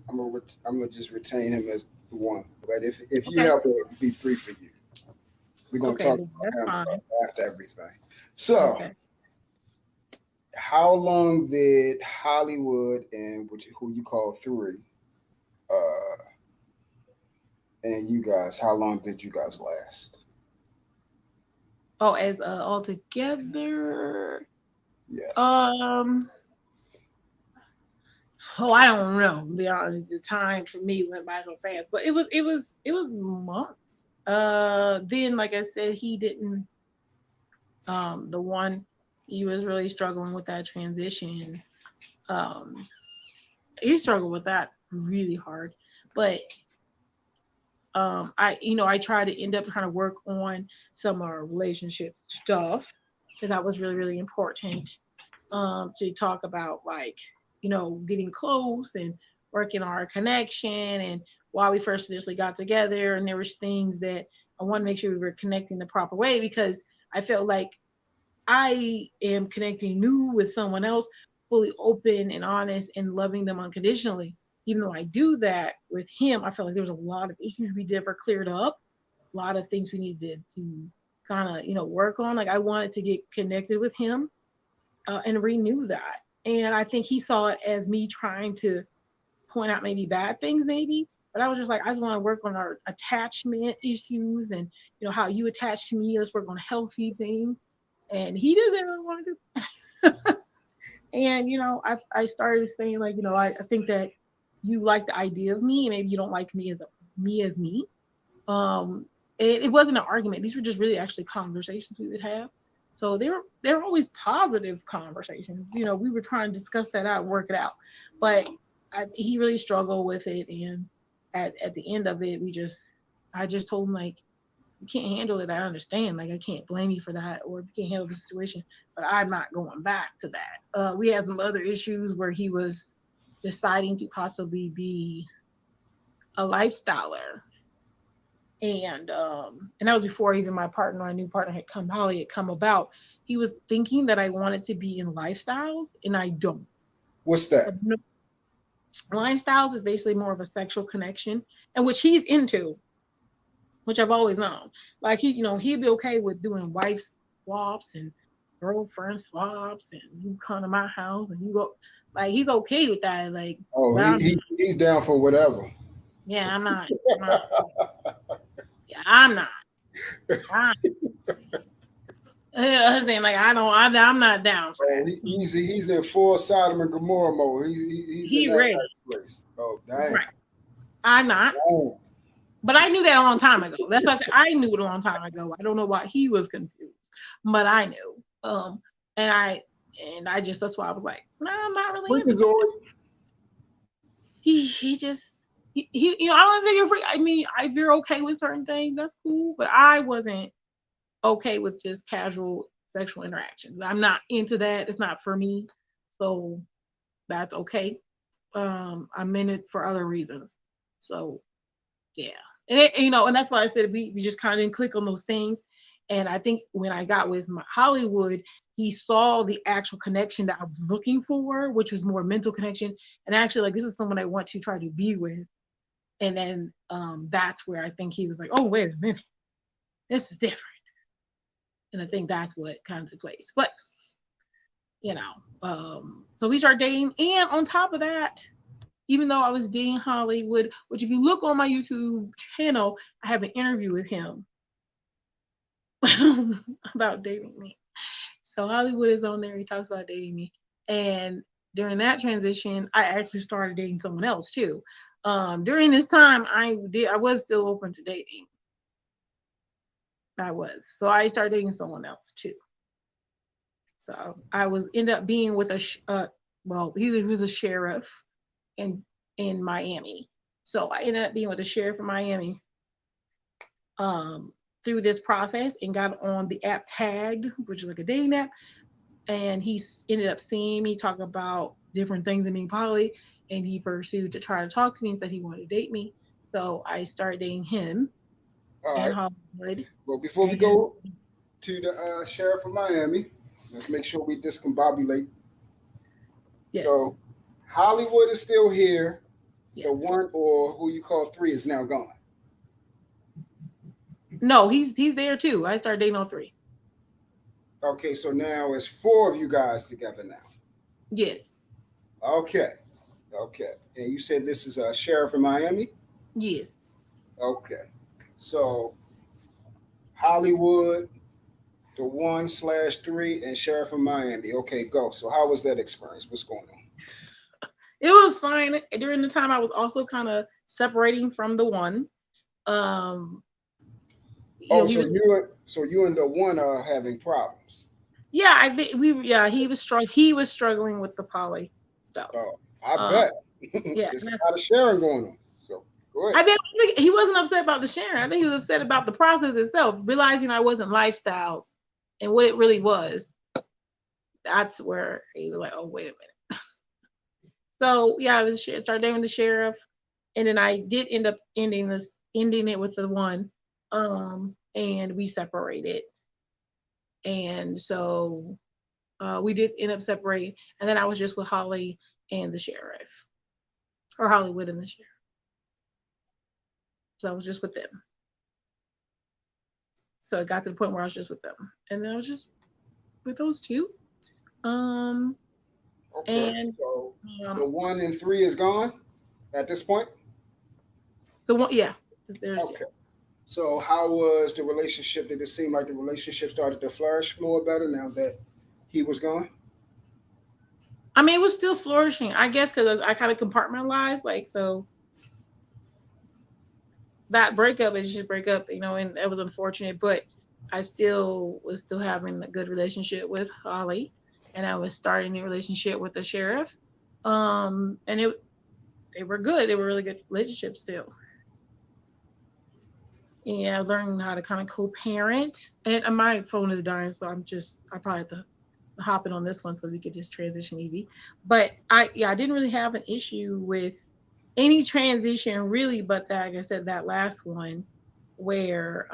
gonna just retain him as the one. But if you okay. help it be three for you, we're gonna Okay. talk Well, that's about him fine. after everything. So, Okay. how long did Hollywood and who you call three, uh, and you guys? How long did you guys last? Oh, as all together. Yes. Um. Oh, I don't know. To be honest, the time for me went by so fast, but it was months. Then, like I said, he didn't. The one he was really struggling with that transition. Um, he struggled with that really hard, but I try to end up trying to work on some relationship stuff because that was really really important to talk about, like, getting close and working on our connection and why we first initially got together, and there was things that I want to make sure we were connecting the proper way because I felt like I am connecting new with someone else, fully open and honest and loving them unconditionally. Even though I do that with him, I felt like there was a lot of issues we never cleared up, a lot of things we needed to kind of, work on. Like I wanted to get connected with him and renew that. And I think he saw it as me trying to point out maybe bad things, maybe. But I was just like, I just want to work on our attachment issues and how you attach to me. Let's work on healthy things. And he doesn't really want to do. And I started saying, like, I think that you like the idea of me, and maybe you don't like me as me. Um, it wasn't an argument. These were just really actually conversations we would have. So they were always positive conversations. We were trying to discuss that out and work it out. But he really struggled with it, and at the end of it, I just told him, like, you can't handle it. I understand. Like, I can't blame you for that, or if you can't handle the situation, but I'm not going back to that. We had some other issues where he was deciding to possibly be a lifestyler, and that was before even my new partner had come, Holly had come about. He was thinking that I wanted to be in lifestyles, and I don't. What's that? No, lifestyles is basically more of a sexual connection, and which he's into, which I've always known. Like he'd be okay with doing wife swaps and girlfriend swaps, and you come to my house and you go. Like, he's okay with that. Like, Oh, but he's down for whatever. yeah, I'm not. I'm not. Yeah, I'm not. I'm, his name, like, I'm not down for Oh, that. So he's in full Sodom and Gomorrah mode. He's in he that ready, type of place. Oh, dang. right? I'm not. Oh, But I knew that a long time ago. That's why I said I knew it a long time ago. I don't know why he was confused, but I knew. And I just, that's why I was like, no, I'm not really into that. freakazoid. He just I don't think you're free. I mean, if you're okay with certain things, that's cool. But I wasn't okay with just casual sexual interactions. I'm not into that. It's not for me. So that's okay. I'm in it for other reasons. So yeah. And that's why I said we just kind of didn't click on those things. And I think when I got with my Hollywood, he saw the actual connection that I was looking for, which was more mental connection. And actually, like, this is someone I want to try to be with. And then that's where I think he was like, oh, wait a minute, this is different. And I think that's what kind of took place. But so we started dating, and on top of that, even though I was dating Hollywood, which if you look on my YouTube channel, I have an interview with him about dating me. So Hollywood is on there. He talks about dating me. And during that transition, I actually started dating someone else too. During this time, I was still open to dating. I was. So I started dating someone else too. So I was end up being with he was a sheriff in Miami. So I ended up being with a sheriff in Miami through this process, and got on the app Tagged, which is like a dating app. And he ended up seeing me talk about different things and being poly. and he pursued to try to talk to me and said he wanted to date me. So I started dating him All in right. Hollywood. Well, before we And go to the sheriff of Miami, let's make sure we discombobulate. yes, So Hollywood is still here. The yes. one or who you call three is now gone. No, he's there too. I started dating all three. Okay, so now it's four of you guys together now. Yes, Okay, okay. And you said this is a sheriff in Miami? yes. Okay. So Hollywood, the 1/3, and sheriff of Miami. Okay, go. So how was that experience? What's going on? It was fine. During the time I was also kind of separating from the one. Um, Oh, he so was, you and the one are having problems. yeah, I think he was struggling with the poly stuff. Oh, I Um, bet. yeah, There's and a lot that's of sharing going on. So go ahead. I think he wasn't upset about the sharing. I think he was upset about the process itself, realizing I wasn't lifestyles and what it really was. That's where he was like, oh, wait a minute. So yeah, I was started dating the sheriff, and then I did end up ending it with the one, and we separated, and so we did end up separating, and then I was just with Holly and the sheriff, or Hollywood and the sheriff. So I was just with them. So it got to the point where I was just with them, and then I was just with those two. Um, Okay. and So the um, 1 and 3 is gone at this point. the one, yeah, there's yeah. Okay. So how was the relationship? Did it seem like the relationship started to flourish more better now that he was gone? I mean, it was still flourishing, I guess, because I kind of compartmentalized, like so. That breakup is just breakup, and it was unfortunate, but I still was still having a good relationship with Holly, and I was starting a relationship with the sheriff. And they were good. They were really good relationships still. Yeah, learning how to kind of co-parent. And my phone is dying, so I probably have to hop in on this one so we could just transition easy. But I didn't really have an issue with any transition really, but that, like I said, that last one where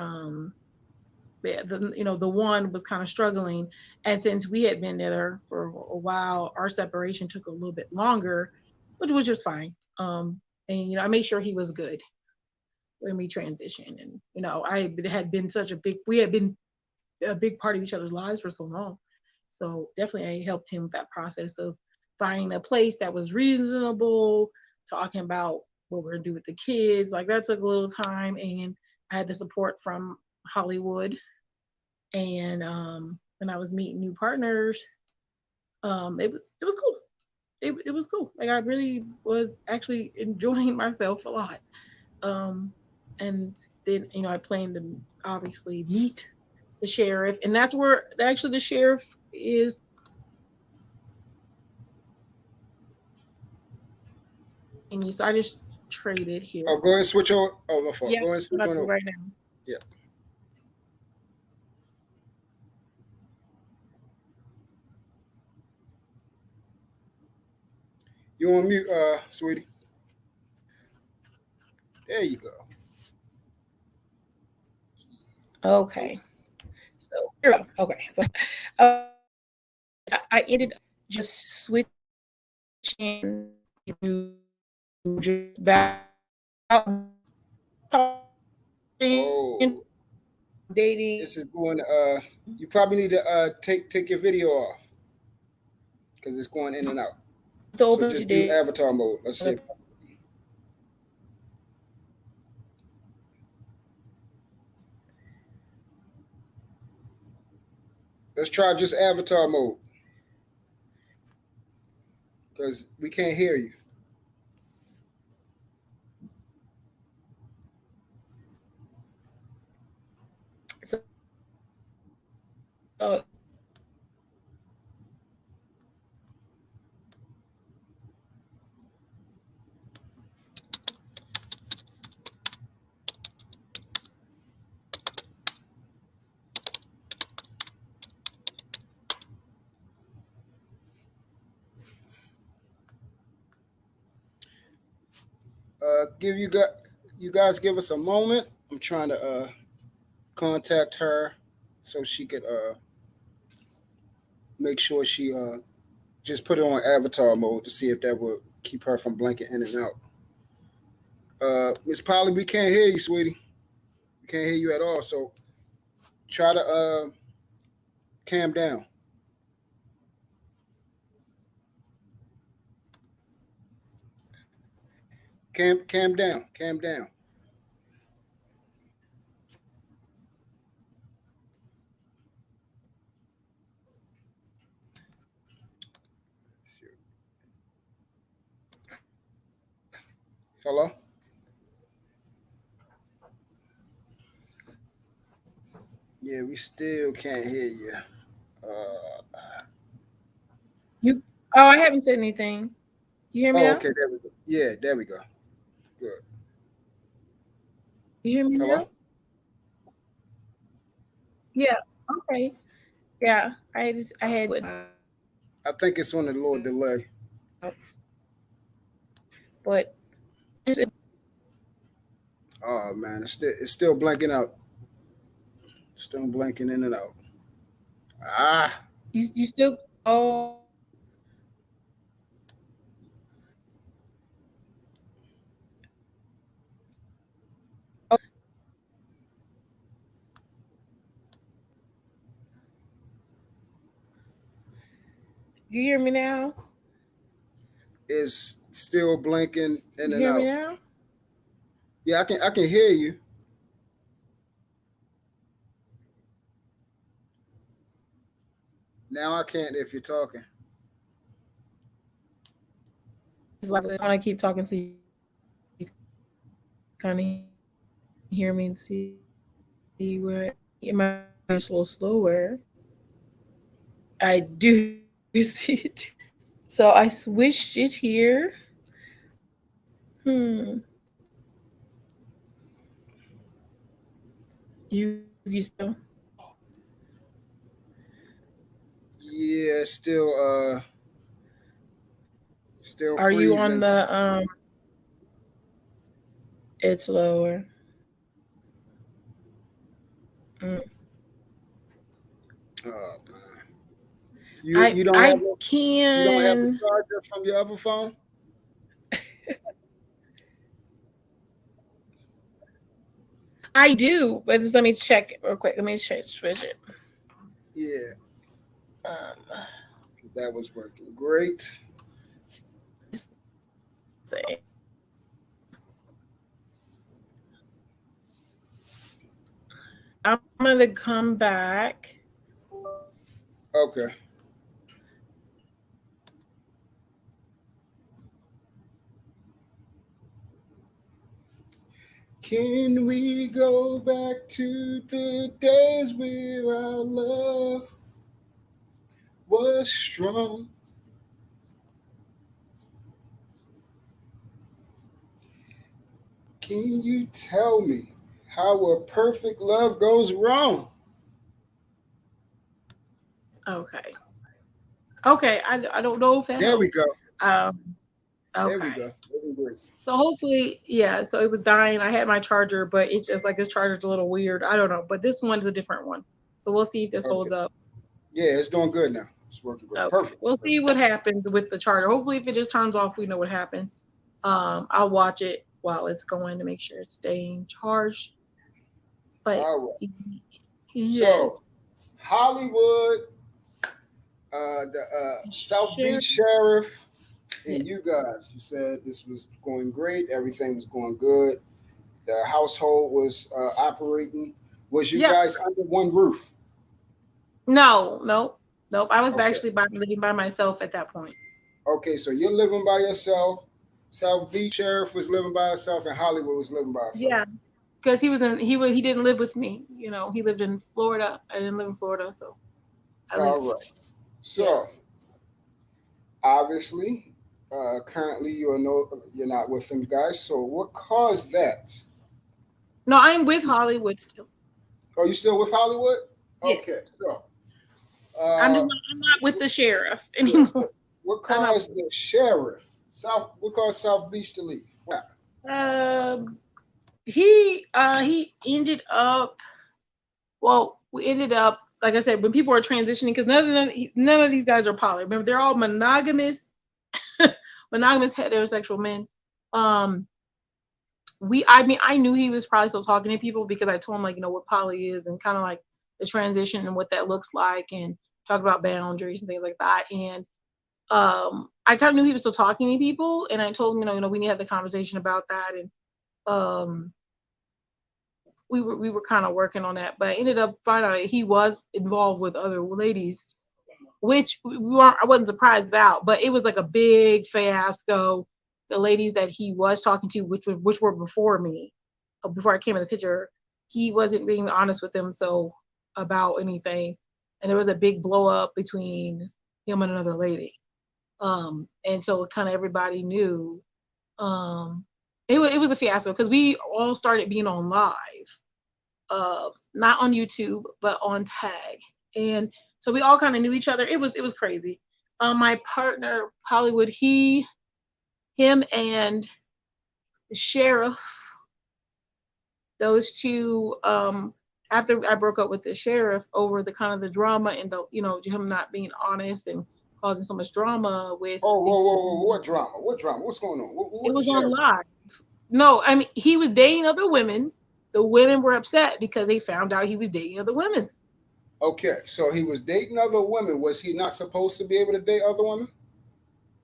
the one was kind of struggling, and since we had been there for a while, our separation took a little bit longer, which was just fine. And I made sure he was good when we transitioned, and I had been we had been a big part of each other's lives for so long. So definitely I helped him with that process of finding a place that was reasonable, talking about what we're gonna do with the kids. Like that took a little time, and I had the support from Hollywood. And when I was meeting new partners, it was cool. It was cool. Like I really was actually enjoying myself a lot. Um, and then I plan to obviously meet the sheriff, and that's where actually the sheriff is. And so I just traded here. Oh, go ahead and switch on. Oh, my fault. Yeah, Go ahead and I'm switch about on to over. right now. Yeah. You on mute, sweetie? There you go. Okay. So here we go. Okay. So uh, I ended up just switching to just back Oh, dating. this is going. You probably need to take your video off because it's going in and out. Still So open just do today. avatar mode. Let's see. Let's try just avatar mode because we can't hear you. So, uh, Give you guys give us a moment. I'm trying to contact her so she could make sure she just put it on avatar mode to see if that would keep her from blinking in and out. Miss Polly, we can't hear you, sweetie. We can't hear you at all. So try to calm down. Calm down. Calm down. Hello? Yeah, we still can't hear you. You oh, I haven't said anything. You hear me now? Okay, there we go. Yeah, there we go. Good. You hear me Hello? now? Yeah. Okay. Yeah. I had I think it's on a little delay. but Oh man, it's still blanking out. Still blanking in and out. Ah, you still you hear me now? it's still blanking in You and hear me out. now? Yeah, I can hear you. Now I can't if you're talking. It's like I want to keep talking so you kind of hear me and see where it might be a little slower. I do see it. So I switched it here. You still? Yeah, still Are you on freezing. the It's lower. Oh man. I You don't I have you don't have the can charger from your other phone? I do, but just let me check it real quick. Let me switch it. Yeah, Um, that was working great. see. I'm gonna come back. Okay. Can we go back to the days where our love was strong? Can you tell me how a perfect love goes wrong? Okay. Okay. I don't know if that There we helped. go. Um, There we okay. go. Looking great. So hopefully, yeah. So it was dying. I had my charger, but it's just like this charger's a little weird. I don't know, but this one's a different one. So we'll see if this Okay. holds up. Yeah, it's doing good now. It's working great. Okay. Perfect. We'll see what happens with the charger. Hopefully, if it just turns off, we know what happened. I'll watch it while it's going to make sure it's staying charged. But All right. yes, So Hollywood, the South Beach share. Sheriff, and Yes. you guys, you said this was going great. Everything was going good. The household was operating. Was you Yep. guys under one roof? No, nope, nope. I was Okay. actually living by myself at that point. Okay, so you're living by yourself. South Beach Sheriff was living by herself, and Hollywood was living by herself. Yeah, because he didn't live with me. You know, he lived in Florida. I didn't live in Florida, so I All lived. right. So Yeah. obviously, currently you're not with them guys. So what caused that? No, I'm with Hollywood still. Are you still with Hollywood? Okay. Yes. So I'm uh, just not. I'm not with the sheriff yeah, anymore. so what I'm not. caused the sheriff What caused South Beach to leave? What happened? He ended up. Well, we ended up, like I said, when people are transitioning, because none of these guys are poly. Remember, they're all monogamous, monogamous heterosexual men. I knew he was probably still talking to people because I told him, like, what poly is and kind of like the transition and what that looks like, and talk about boundaries and things like that. And I kind of knew he was still talking to people, and I told him, we need to have the conversation about that. And we were kind of working on that, but I ended up finding out he was involved with other ladies, which I wasn't surprised about, but it was like a big fiasco. The ladies that he was talking to, which were before me, before I came in the picture, he wasn't being honest with them about anything, and there was a big blow up between him and another lady. And so kind of everybody knew. It was a fiasco because we all started being on live, not on YouTube but on Tag, and so we all kind of knew each other. It was crazy. My partner Hollywood, him and the sheriff, those two. After I broke up with the sheriff over the kind of the drama and him not being honest and causing so much drama with. Oh, whoa! What drama? What drama? What's going on? What it was on live. No, I mean, he was dating other women. The women were upset because they found out he was dating other women. Okay, so he was dating other women. Was he not supposed to be able to date other women?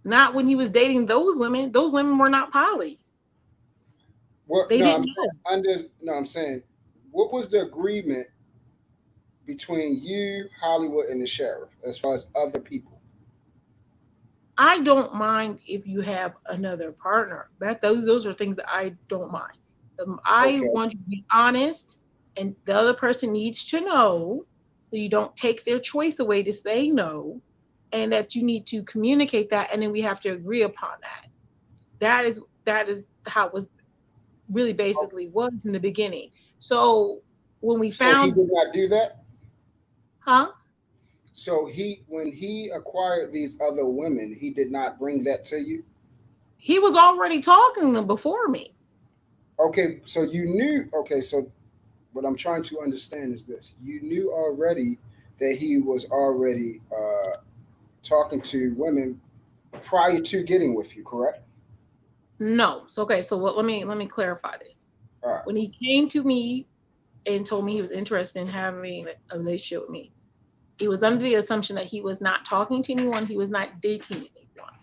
Not when he was dating those women. Those women were not poly. What? They didn't know. I'm saying, what was the agreement between you, Hollywood, and the sheriff as far as other people? I don't mind if you have another partner. Those are things that I don't mind. I want you to be honest, and the other person needs to know, so you don't take their choice away to say no, and that you need to communicate that, and then we have to agree upon that. That is how it was really basically was in the beginning. So when we found, he did not do that, huh? So when he acquired these other women, he did not bring that to you? He was already talking to them before me. Okay, so you knew. Okay, so what I'm trying to understand is this: you knew already that he was already talking to women prior to getting with you, correct? No. So let me clarify this. All right. When he came to me and told me he was interested in having a relationship with me, he was under the assumption that he was not talking to anyone. He was not dating anyone.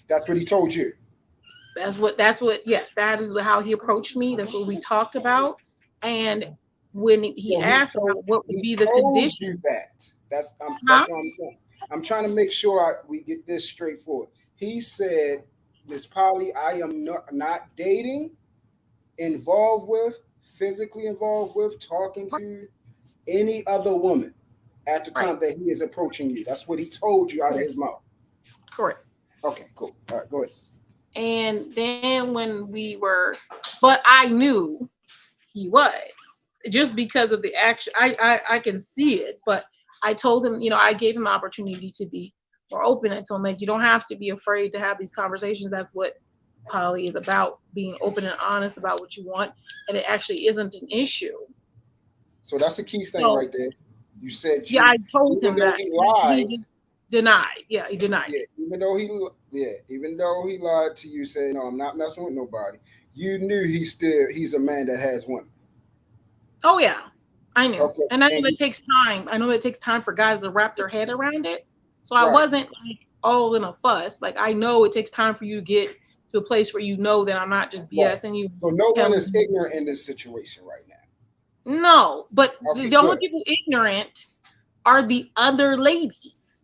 That's what he told you. Yes, that is how he approached me. That's what we talked about. And when he asked about what would be the condition, that's what I'm saying. I'm trying to make sure we get this straightforward. He said, Miss Polly, I am not dating, involved with, physically involved with, talking to any other woman at the time that he is approaching you. That's what he told you out of his mouth. Correct. Okay, cool. All right, go ahead. And then but I knew he was, just because of the action. I can see it, but I told him, I gave him an opportunity to be more open. I told him that you don't have to be afraid to have these conversations. That's what poly is about, being open and honest about what you want, and it actually isn't an issue. So that's the key thing right there. You said I told him that. He lied. He denied. Yeah, he denied. Yeah, even though he lied to you, saying, "No, I'm not messing with nobody." You knew he's a man that has women. Oh yeah, I knew, and I know it takes time. I know it takes time for guys to wrap their head around it. So I wasn't like all in a fuss. Like, I know it takes time for you to get to a place where you know that I'm not just BSing you. So no one is ignorant in this situation right now. No, but the only people ignorant are the other ladies.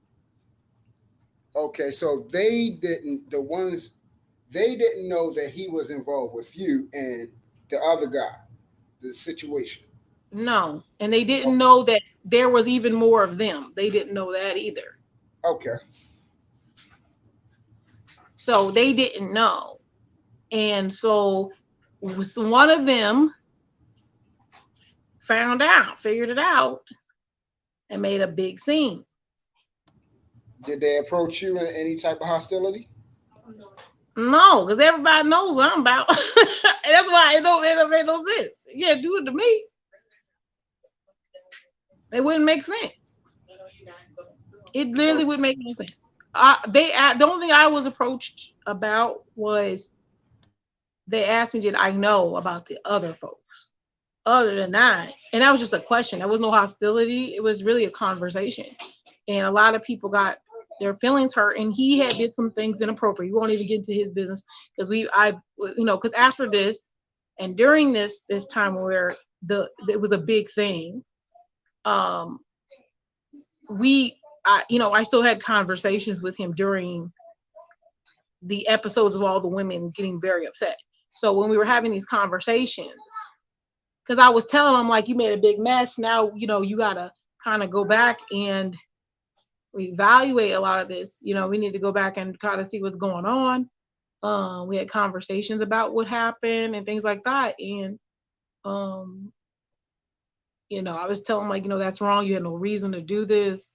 Okay, so they didn't know that he was involved with you and the other guy, the situation. No, and they didn't know that there was even more of them. They didn't know that either. Okay. So they didn't know. And so one of them figured it out, and made a big scene. Did they approach you in any type of hostility? No, because everybody knows what I'm about. That's why it don't make no sense. Yeah, do it to me. It wouldn't make sense. It literally would make no sense. The only thing I was approached about was they asked me, did I know about the other folks? Other than that, and that was just a question. There was no hostility. It was really a conversation. And a lot of people got their feelings hurt, and he had did some things inappropriate. We won't even get into his business because because after this and during this time where it was a big thing, I still had conversations with him during the episodes of all the women getting very upset. So when we were having these conversations, because I was telling him, like, you made a big mess. Now, you got to kind of go back and reevaluate a lot of this. We need to go back and kind of see what's going on. We had conversations about what happened and things like that. And, I was telling him, like, that's wrong. You had no reason to do this.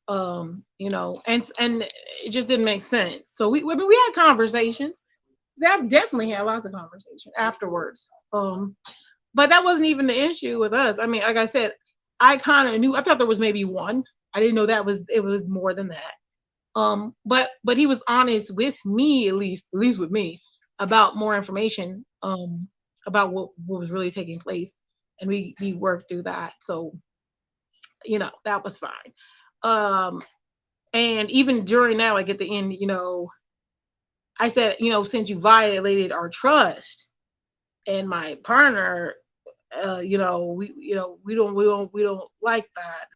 And it just didn't make sense. So we had conversations. That definitely had lots of conversation afterwards. But that wasn't even the issue with us. I mean, like I said, I kind of knew. I thought there was maybe one. I didn't know it was more than that. But he was honest with me, at least with me, about more information about what was really taking place, and we worked through that. So, that was fine. And even during that, like at the end, I said, since you violated our trust, and my partner, we don't like that.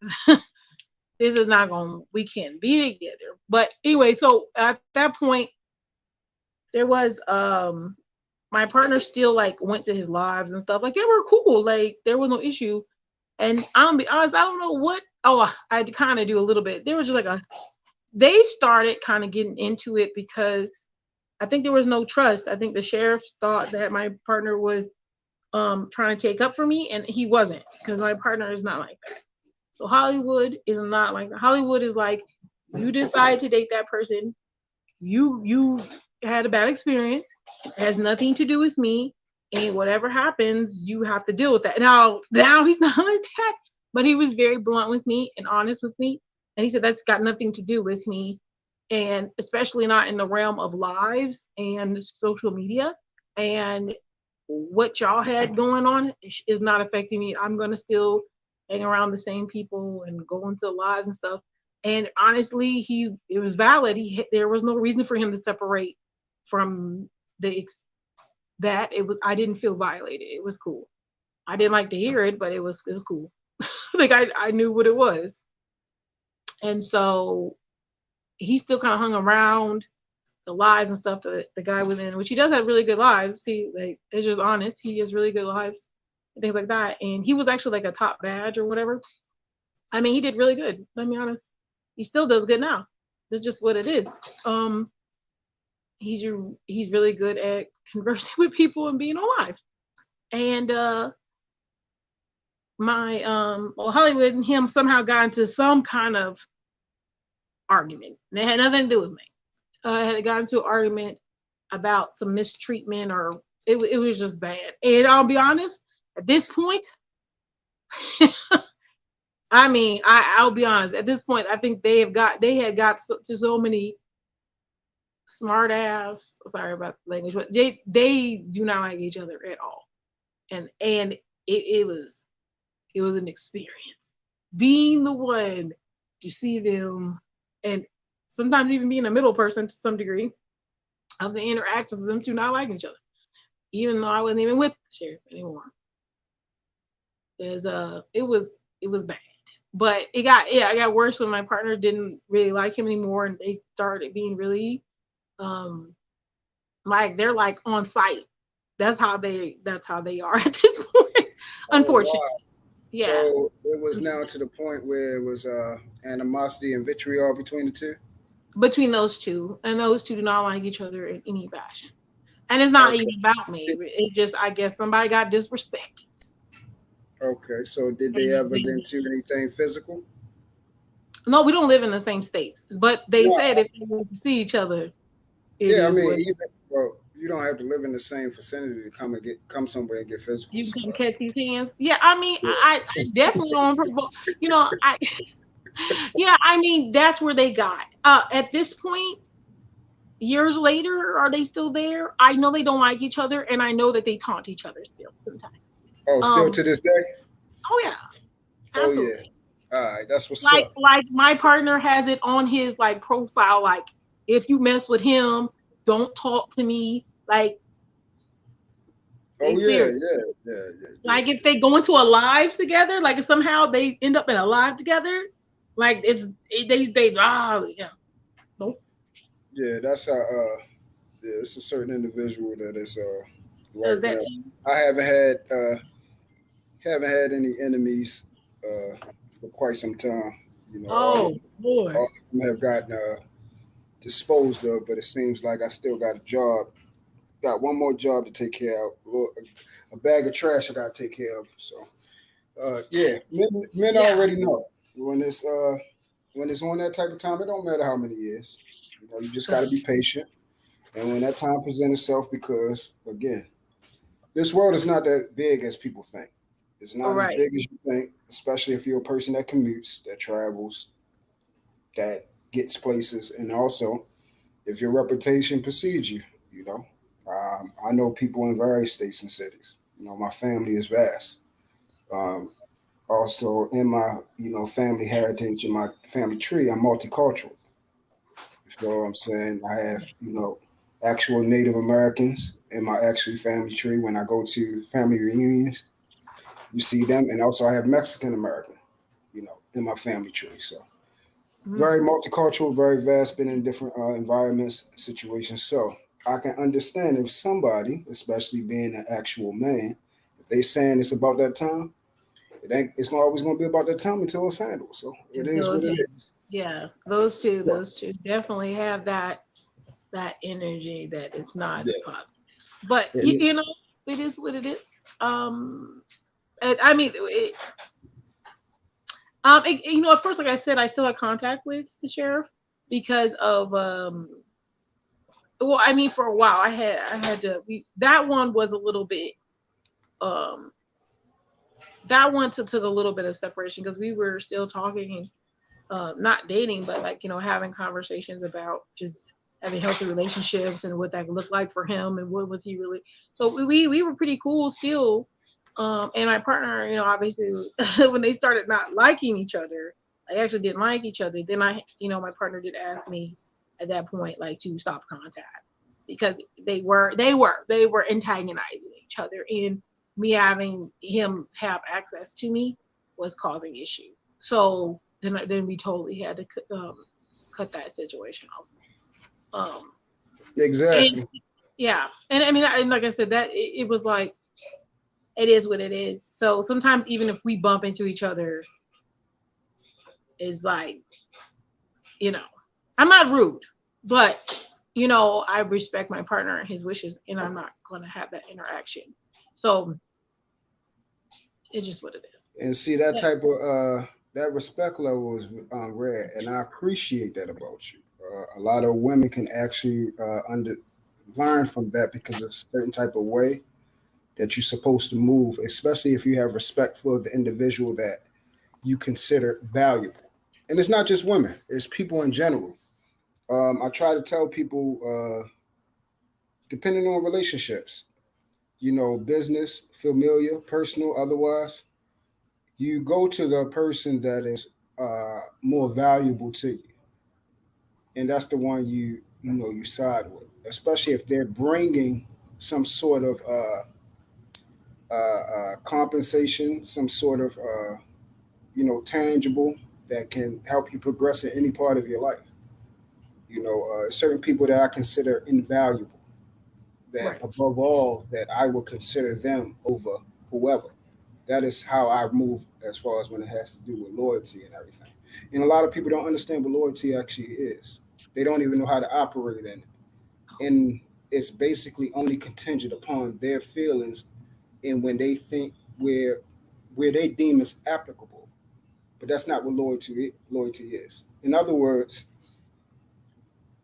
This is not we can't be together. But anyway, so at that point, there was my partner still like went to his lives and stuff. Like they were cool. Like there was no issue. And I'll be honest, I don't know what. Oh, I kind of do a little bit. There was just like they started kind of getting into it because I think there was no trust. I think the sheriff thought that my partner was trying to take up for me, and he wasn't, because my partner is not like that. So Hollywood is not like that. Hollywood is like, you decide to date that person, you had a bad experience, it has nothing to do with me, and whatever happens, you have to deal with that. Now he's not like that, but he was very blunt with me and honest with me, and he said that's got nothing to do with me, and especially not in the realm of lives and social media, and what y'all had going on is not affecting me. I'm going to still hang around the same people and go into lives and stuff. And honestly, it was valid. There was no reason for him to separate from I didn't feel violated. It was cool. I didn't like to hear it, but it was cool. Like I knew what it was. And so he still kind of hung around the lives and stuff that the guy was in, which he does have really good lives. See, like, it's just honest. He has really good lives and things like that. And he was actually like a top badge or whatever. I mean, he did really good. Let me be honest. He still does good now. That's just what it is. He's really good at conversing with people and being alive. And Hollywood and him somehow got into some kind of argument. And it had nothing to do with me. Had gotten into an argument about some mistreatment, or it was just bad. And I'll be honest, at this point, I mean, I'll be honest. At this point, I think they had got so many smart ass. Sorry about the language, but they do not like each other at all. And it was an experience being the one to see them, and sometimes even being a middle person to some degree of the interactions of them two not liking each other, even though I wasn't even with the sheriff anymore. It was bad, but it got worse when my partner didn't really like him anymore, and they started being really, like they're like on site. That's how they are at this point, unfortunately. Wow. Yeah. So it was now to the point where it was animosity and vitriol between the two. Between those two, and those two do not like each other in any fashion. And it's not even about me. It's just, I guess somebody got disrespected. Okay, so did they ever get into anything physical? No, we don't live in the same states, but they said if they want to see each other, It Yeah, I is mean, what even, well, you don't have to live in the same vicinity to come somewhere and get physical with you can somebody. catch these hands. Yeah, I mean, Yeah. I definitely don't provoke. You know, I yeah, I mean, that's where they got. At this point, years later, are they still there? I know they don't like each other, and I know that they taunt each other still sometimes. Oh, still Um, to this day? oh yeah, Oh yeah. absolutely. All right, that's what's Like up. like my partner has it on his like profile, like if you mess with him, don't talk to me. Like they Oh yeah, serious. yeah, yeah, yeah, yeah, Like if they go into a live together, like if somehow they end up in a live together, like they yeah. Nope. yeah. That's how. Yeah, it's a certain individual that is Does right that now. to you? I haven't had any enemies uh for quite some time. You know, Oh all Lord. of them have gotten disposed of, but it seems like I still got a job. Got one more job to take care of. A bag of trash I got to take care of. So, yeah, men Yeah. already know when it's on that type of time. It don't matter how many years. You know, you just got to be patient. And when that time presents itself, because again, this world is not that big as people think. It's All not as right. big as you think, especially if you're a person that commutes, that travels, that gets places, and also if your reputation precedes you. You know, I know people in various states and cities. You know, my family is vast. Um, Also, in my family heritage, in my family tree, I'm multicultural. You feel what I'm saying? I have actual Native Americans in my actual family tree. When I go to family reunions, you see them, and also I have Mexican American, in my family tree. So Mm. very multicultural, very vast, been in different environments, situations. So I can understand if somebody, especially being an actual man, if they saying it's about that time, it ain't. It's always gonna be about that time until it's handled. So it is what Those it is. yeah, So, those two definitely have that energy that it's not yeah, positive. But and you know, it is what it is. And, I mean, you know, at first, like I said, I still had contact with the sheriff because of well, I mean, for a while, I had to. That one was a little bit um that one took a little bit of separation because we were still talking, not dating, but like having conversations about just having healthy relationships and what that could look like for him and what was he really. So we were pretty cool still. And my partner, obviously, when they started not liking each other, I actually didn't like each other. Then my partner did ask me at that point, like, to stop contact because they were antagonizing each other, and me having him have access to me was causing issues. So then we totally had to cut that situation off. Um, and exactly, yeah, and I mean, and like I said, that it was like it is what it is. So sometimes even if we bump into each other, it's like you know, I'm not rude, but I respect my partner and his wishes, and I'm not going to have that interaction. So it's just what it is. and see that Yeah. type of that respect level is rare, and I appreciate that about you. A lot of women can actually learn from that because it's a certain type of way that you're supposed to move, especially if you have respect for the individual that you consider valuable. And it's not just women; it's people in general. I try to tell people, depending on relationships, business, familiar, personal, otherwise, you go to the person that is more valuable to you, and that's the one you side with, especially if they're bringing some sort of compensation, some sort of tangible that can help you progress in any part of your life. Certain people that I consider invaluable, that Right. above all, that I will consider them over whoever. That is how I move as far as when it has to do with loyalty and everything. And a lot of people don't understand what loyalty actually is. They don't even know how to operate in it. And it's basically only contingent upon their feelings and when they think where they deem is applicable. But that's not what loyalty is. In other words,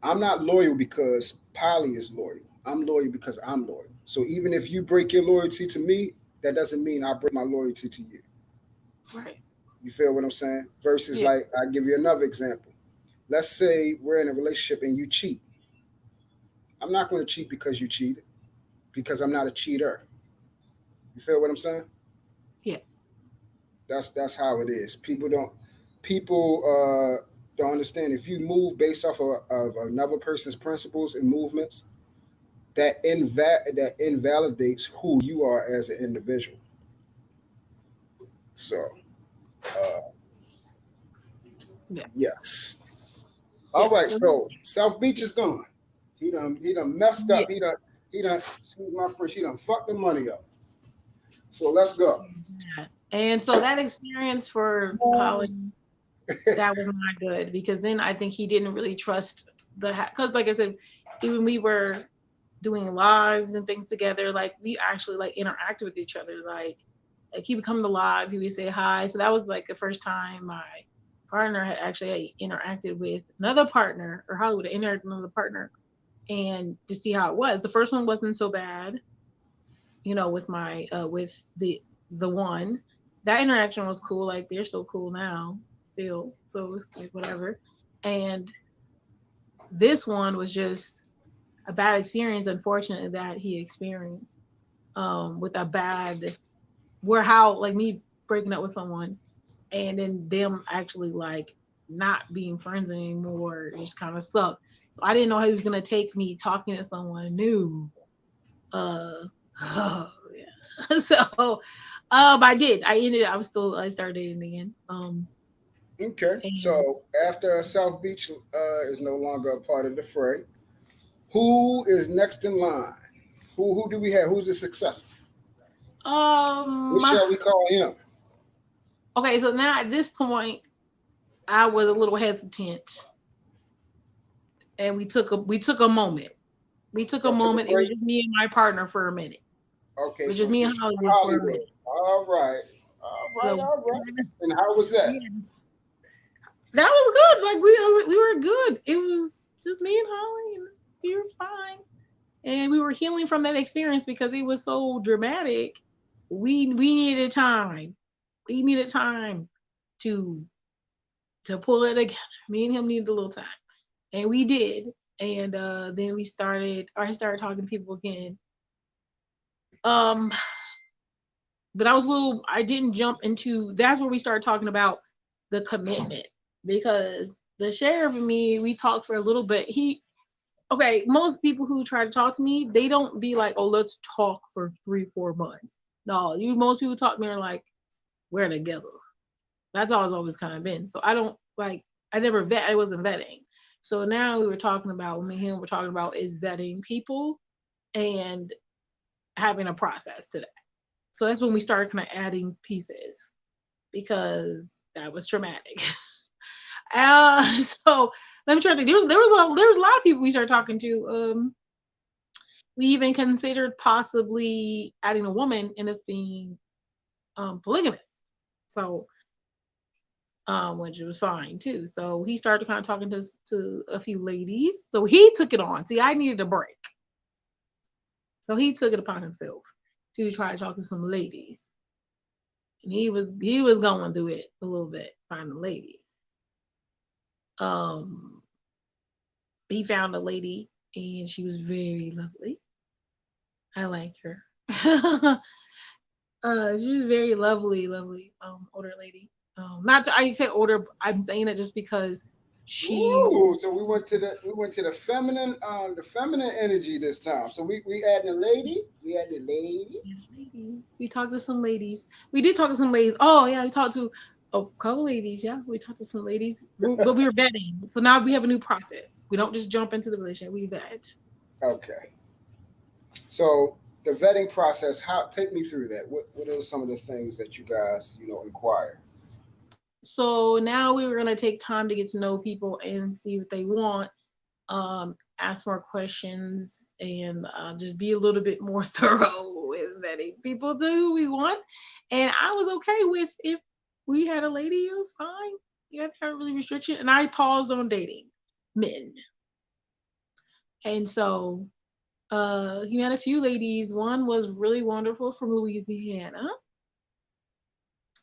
I'm not loyal because Polly is loyal. I'm loyal because I'm loyal. So even if you break your loyalty to me, that doesn't mean I break my loyalty to you. Right. You feel what I'm saying? Versus, Yeah. like, I give you another example. Let's say we're in a relationship and you cheat. I'm not going to cheat because you cheated, because I'm not a cheater. You feel what I'm saying? Yeah. That's how it is. People don't understand. If you move based off of another person's principles and movements, that invalidates who you are as an individual. So, uh, Yeah. yes. All Yeah. right. So So South Beach is gone. He done messed yeah. up. He done excuse my French. He done fucked the money up. So let's go. And so that experience for Holly, that was not good because then I think he didn't really trust because like I said, even we were doing lives and things together, like we actually like interacted with each other. Like he would come to live, he would say hi. So that was like the first time my partner had actually interacted with another partner, or Hollywood had interacted with another partner, and to see how it was. The first one wasn't so bad, with my with the one. That interaction was cool. Like they're so cool now, still. So it's like whatever. And this one was just a bad experience, unfortunately, that he experienced. With a bad where how like me breaking up with someone and then them actually like not being friends anymore just kind of sucked. So I didn't know how he was gonna take me talking to someone new. Oh yeah. So I did. I started dating again. Okay. And So after South Beach is no longer a part of the fray, who is next in line? Who do we have? Who's the successor? What um shall we call him? okay, so now at this point I was a little hesitant and we took a moment. We took a Y'all took a moment. It was break. just me and my partner for a minute. It Okay, was so just it's me and just Hollywood for a Hollywood. minute. All right. All right. So All right. And how was that? yeah, that was good. Like we were good. It was just me and Holly, and we were fine. And we were healing from that experience because it was so dramatic. We needed time. We needed time to pull it together. Me and him needed a little time, and we did. And then I started talking to people again. Um, but I didn't jump into. That's where we started talking about the commitment because the sheriff and me, we talked for a little bit. Okay, most people who try to talk to me, they don't be like, oh, let's talk for 3-4 months. No, most people talk to me are like, we're together. That's all it's always kind of been. So I don't like, I never vet, I wasn't vetting. So now we were talking about, me and him were talking about is vetting people and having a process to that. So that's when we started kind of adding pieces because that was traumatic. So let me try to think. There was a lot of people we started talking to. We even considered possibly adding a woman and us being polygamous. So which was fine too. So he started kind of talking to a few ladies. So he took it on. See, I needed a break. So he took it upon himself to try to talk to some ladies. And he was going through it a little bit, finding ladies. Um he found a lady and she was very lovely. I like her. She was very lovely, lovely, older lady. Not to, I say older. I'm saying it just because she. Ooh, so we went to the feminine energy this time. So we adding a lady. We added a lady. We talked to some ladies. We did talk to some ladies. Oh yeah, we talked to a couple ladies. Yeah, we talked to some ladies, but we were vetting. So now we have a new process. We don't just jump into the relationship. We vet. Okay. So the vetting process. How take me through that? What are some of the things that you guys inquire? So now we were gonna take time to get to know people and see what they want. Ask more questions and just be a little bit more thorough with vetting people to who we want. And I was okay with if we had a lady, it was fine. You have to have really restriction. And I paused on dating men. And so he met a few ladies. One was really wonderful from Louisiana.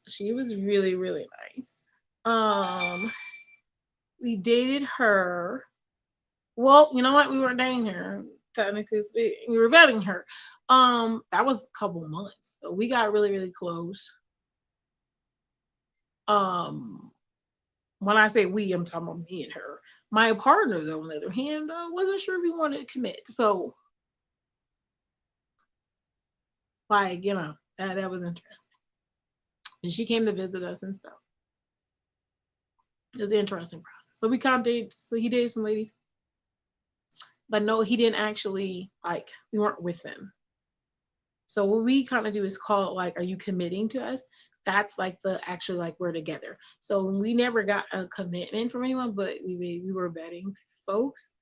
She was really, really nice. We dated her. Well, you know what? We weren't dating her. Technically speaking, we were vetting her. That was a couple months. So we got really, really close. When I say we, I'm talking about me and her. My partner, though, on the other hand, wasn't sure if he wanted to commit. So, like, you know, that was interesting. And she came to visit us and stuff. It was an interesting process. So we kind of dated. So he dated some ladies, but no, he didn't actually like. We weren't with them. So what we kind of do is call it like, are you committing to us? That's like the actually like we're together. So we never got a commitment from anyone, but we were vetting folks.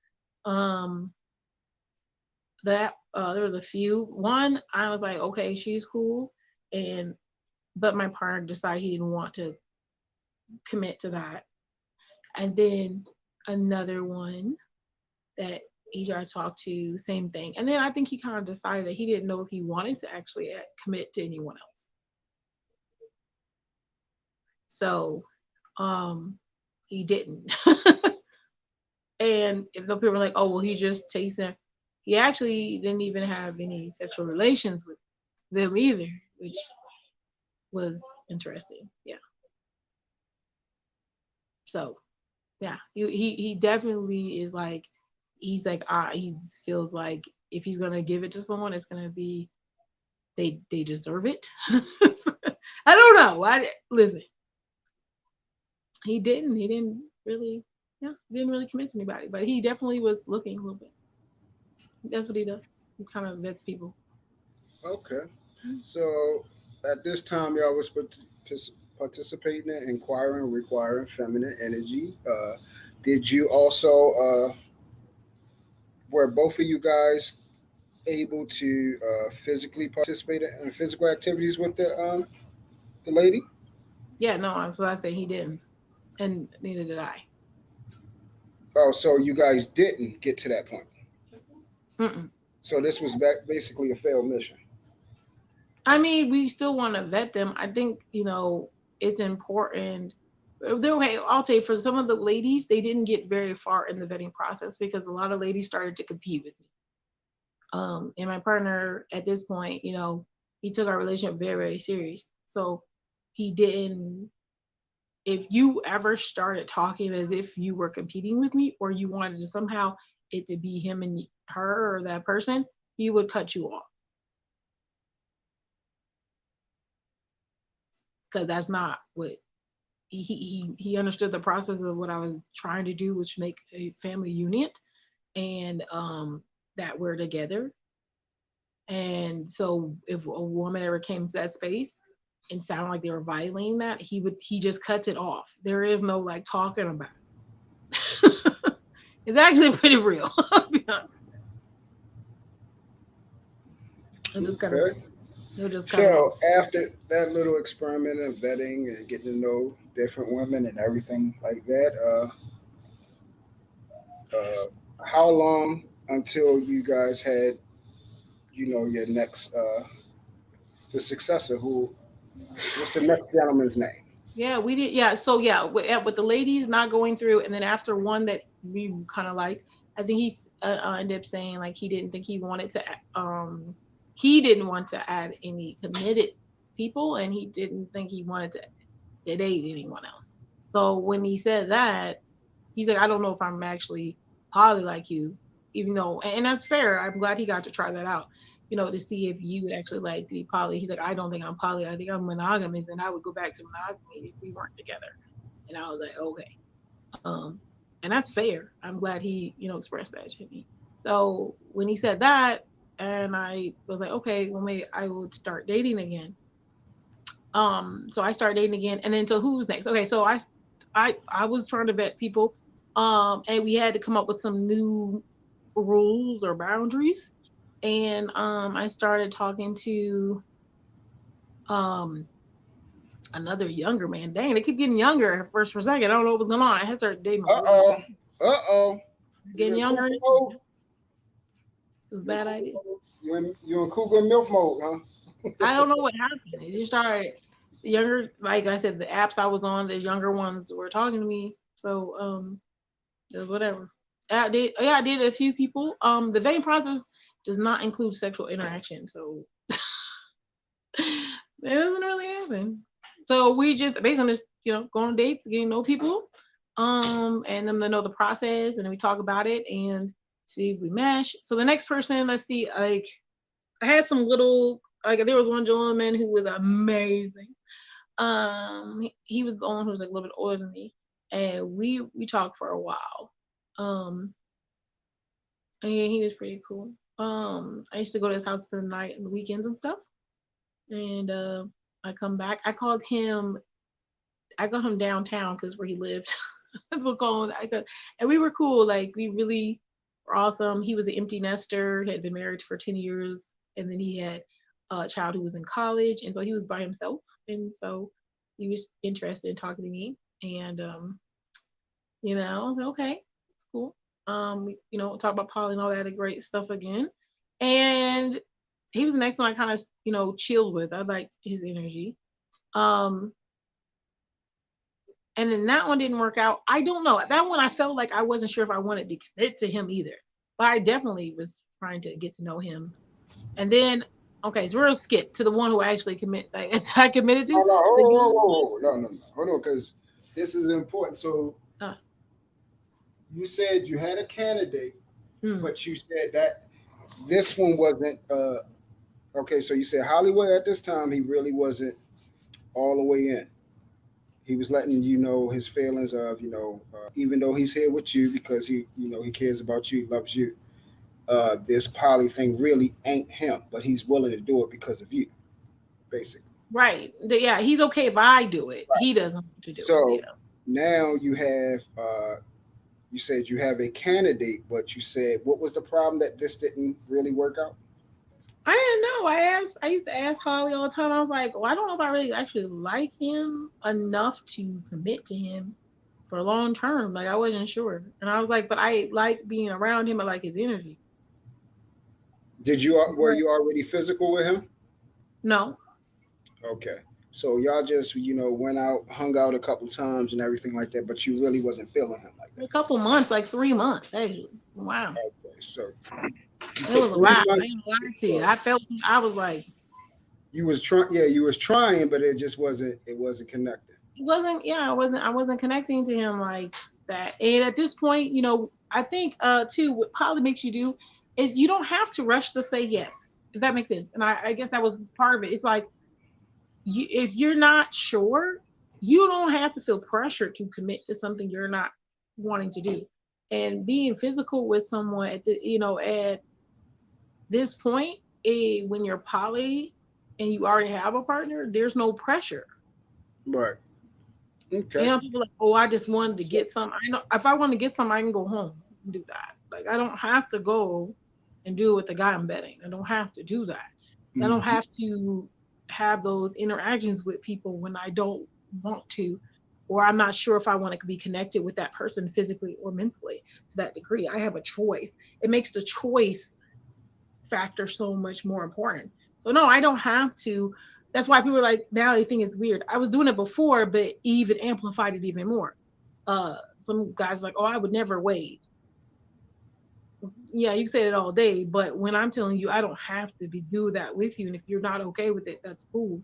That there was a few. One, I was like, okay, she's cool, but my partner decided he didn't want to commit to that. And then another one that EJ talked to, same thing. And then I think he kind of decided that he didn't know if he wanted to actually commit to anyone else. So he didn't. And if the people were like, oh, well, he's just chasing. He actually didn't even have any sexual relations with them either, which was interesting. Yeah. So, yeah, he definitely is like, he's like, he feels like if he's gonna give it to someone, it's gonna be they deserve it. I don't know. Listen. He didn't really commit to anybody, but he definitely was looking a little bit. That's what he does. He kind of vets people. Okay. So at this time, y'all was participating in inquiring, requiring feminine energy. Did you also, were both of you guys able to physically participate in physical activities with the lady? Yeah, no, so I say he didn't, and neither did I. Oh, so you guys didn't get to that point. Mm-mm. So this was basically a failed mission. I mean, we still want to vet them. I think, it's important. Okay, I'll tell you, for some of the ladies, they didn't get very far in the vetting process because a lot of ladies started to compete with me. And my partner at this point, he took our relationship very, very serious. So he didn't, if you ever started talking as if you were competing with me or you wanted to somehow it to be him and her or that person, he would cut you off. Because that's not what he understood. The process of what I was trying to do was make a family unit and that we're together. And so if a woman ever came to that space and sounded like they were violating that, he just cuts it off. There is no like talking about it. It's actually pretty real. Okay. So after that little experiment of vetting and getting to know different women and everything like that, how long until you guys had, your next, the successor? What's the next gentleman's name? Yeah, we did. Yeah, so yeah, with the ladies not going through, and then after one that we kind of liked, I think he ended up saying like he didn't think he wanted to. He didn't want to add any committed people, and he didn't think he wanted to date anyone else. So when he said that, he's like, I don't know if I'm actually poly like you, even though, and that's fair. I'm glad he got to try that out, to see if you would actually like to be poly. He's like, I don't think I'm poly. I think I'm monogamous, and I would go back to monogamy if we weren't together. And I was like, okay. And that's fair. I'm glad he, expressed that to me. So when he said that, and I was like, okay, well, maybe I would start dating again. So I started dating again, and then so who's next? Okay, so I was trying to vet people, and we had to come up with some new rules or boundaries, and I started talking to another younger man. Dang, they keep getting younger for a second. I don't know what was going on. I had started dating. Uh-oh. Getting younger. It was a bad idea. You in cougar and milf mode, huh? I don't know what happened. It just started younger, like I said, the apps I was on, the younger ones were talking to me. So it was whatever. I did a few people. The vetting process does not include sexual interaction, so it doesn't really happen. So we just based on this, go on dates, getting to know people, and them to know the process, and then we talk about it and see if we mesh. So the next person, let's see, like I had some little, like there was one gentleman who was amazing. He was the one who was like a little bit older than me, and we talked for a while. And yeah, he was pretty cool. I used to go to his house for the night and the weekends and stuff. And I come back. I got him downtown because where he lived. We'll call him. And we were cool. Like we really were awesome. He was an empty nester. He had been married for 10 years, and then he had a child who was in college, and so he was by himself. And so he was interested in talking to me. And okay, cool. Talk about poly and all that great stuff again. And he was the next one I kind of, chilled with. I liked his energy. And then that one didn't work out. I don't know. That one I felt like I wasn't sure if I wanted to commit to him either. But I definitely was trying to get to know him. And then, okay, so we'll skip to the one who I actually I committed to. No. Hold on, because this is important. So you said you had a candidate, but you said that this one wasn't okay. So you said Hollywood at this time, he really wasn't all the way in. He was letting you know his feelings of, even though he's here with you because he cares about you, loves you. This poly thing really ain't him, but he's willing to do it because of you, basically. Right. Yeah, he's okay if I do it. Right. He doesn't want to do it. So now you have you said you have a candidate, but you said what was the problem that this didn't really work out? I didn't know. I used to ask Holly all the time. I was like, well, I don't know if I really actually like him enough to commit to him for a long term. Like I wasn't sure. And I was like, but I like being around him. I like his energy. Were you already physical with him? No. Okay. So y'all just, went out, hung out a couple times and everything like that, but you really wasn't feeling him like that. A couple months, like 3 months, actually. Wow. Okay, so it was a lot. I ain't lying to you. I was like, you was trying, but it just wasn't connected. I wasn't connecting to him like that. And at this point, I think too, what poly makes you do is you don't have to rush to say yes, if that makes sense. And I guess that was part of it. It's like, if you're not sure, you don't have to feel pressure to commit to something you're not wanting to do. And being physical with someone at this point, when you're poly and you already have a partner, there's no pressure. Right. Okay. People are like, oh, I just wanted to get some. I know if I want to get some, I can go home and do that. Like I don't have to go and do it with the guy I'm betting. I don't have to do that. Mm-hmm. I don't have to have those interactions with people when I don't want to, or I'm not sure if I want to be connected with that person physically or mentally to that degree. I have a choice. It makes the choice factor so much more important. So no, I don't have to. That's why people are like, now they think it's weird. I was doing it before, but even amplified it even more. Some guys are like, oh, I would never wait. Yeah, you say it all day, but when I'm telling you, I don't have to do that with you, and if you're not okay with it, that's cool.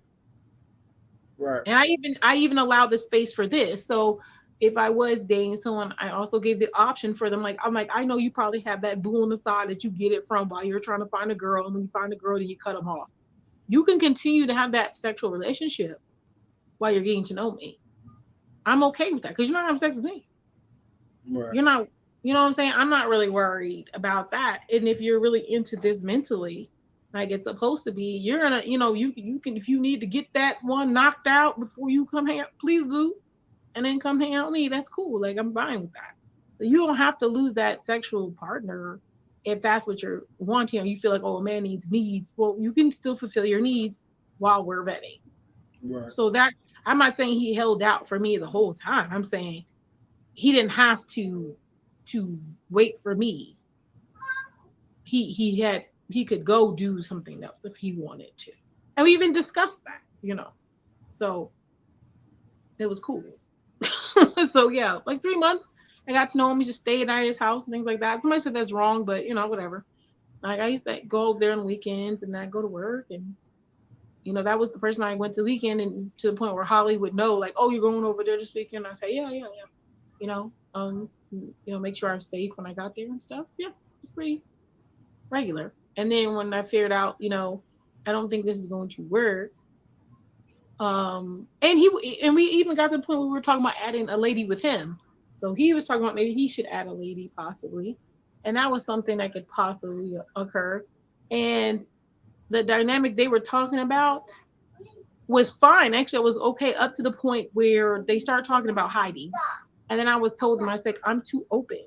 Right. And I even allow the space for this. So if I was dating someone, I also gave the option for them. Like I'm like, I know you probably have that boo on the side that you get it from while you're trying to find a girl, and when you find a girl, then you cut them off. You can continue to have that sexual relationship while you're getting to know me. I'm okay with that because you're not having sex with me. Right. You're not. You know what I'm saying? I'm not really worried about that. And if you're really into this mentally, like it's supposed to be, you're gonna, you can, if you need to get that one knocked out before you come hang out, please do, and then come hang out with me. That's cool. Like I'm fine with that. But you don't have to lose that sexual partner if that's what you're wanting, or you feel like, oh, a man needs. Well, you can still fulfill your needs while we're vetting. Right. So that I'm not saying he held out for me the whole time. I'm saying he didn't have to wait for me. he could go do something else if he wanted to. And we even discussed that, So it was cool. So yeah, like 3 months, I got to know him. He just stayed at his house and things like that. Somebody said that's wrong, but whatever. Like I used to go over there on weekends and I go to work, and that was the person I went to the weekend, and to the point where Holly would know, like, oh, you're going over there this weekend. I say, yeah. Make sure I'm safe when I got there and stuff. Yeah, it's pretty regular. And then when I figured out, I don't think this is going to work. And we even got to the point where we were talking about adding a lady with him. So he was talking about maybe he should add a lady possibly. And that was something that could possibly occur. And the dynamic they were talking about was fine. Actually, it was okay up to the point where they started talking about hiding. And then I was told them, I said, I'm too open.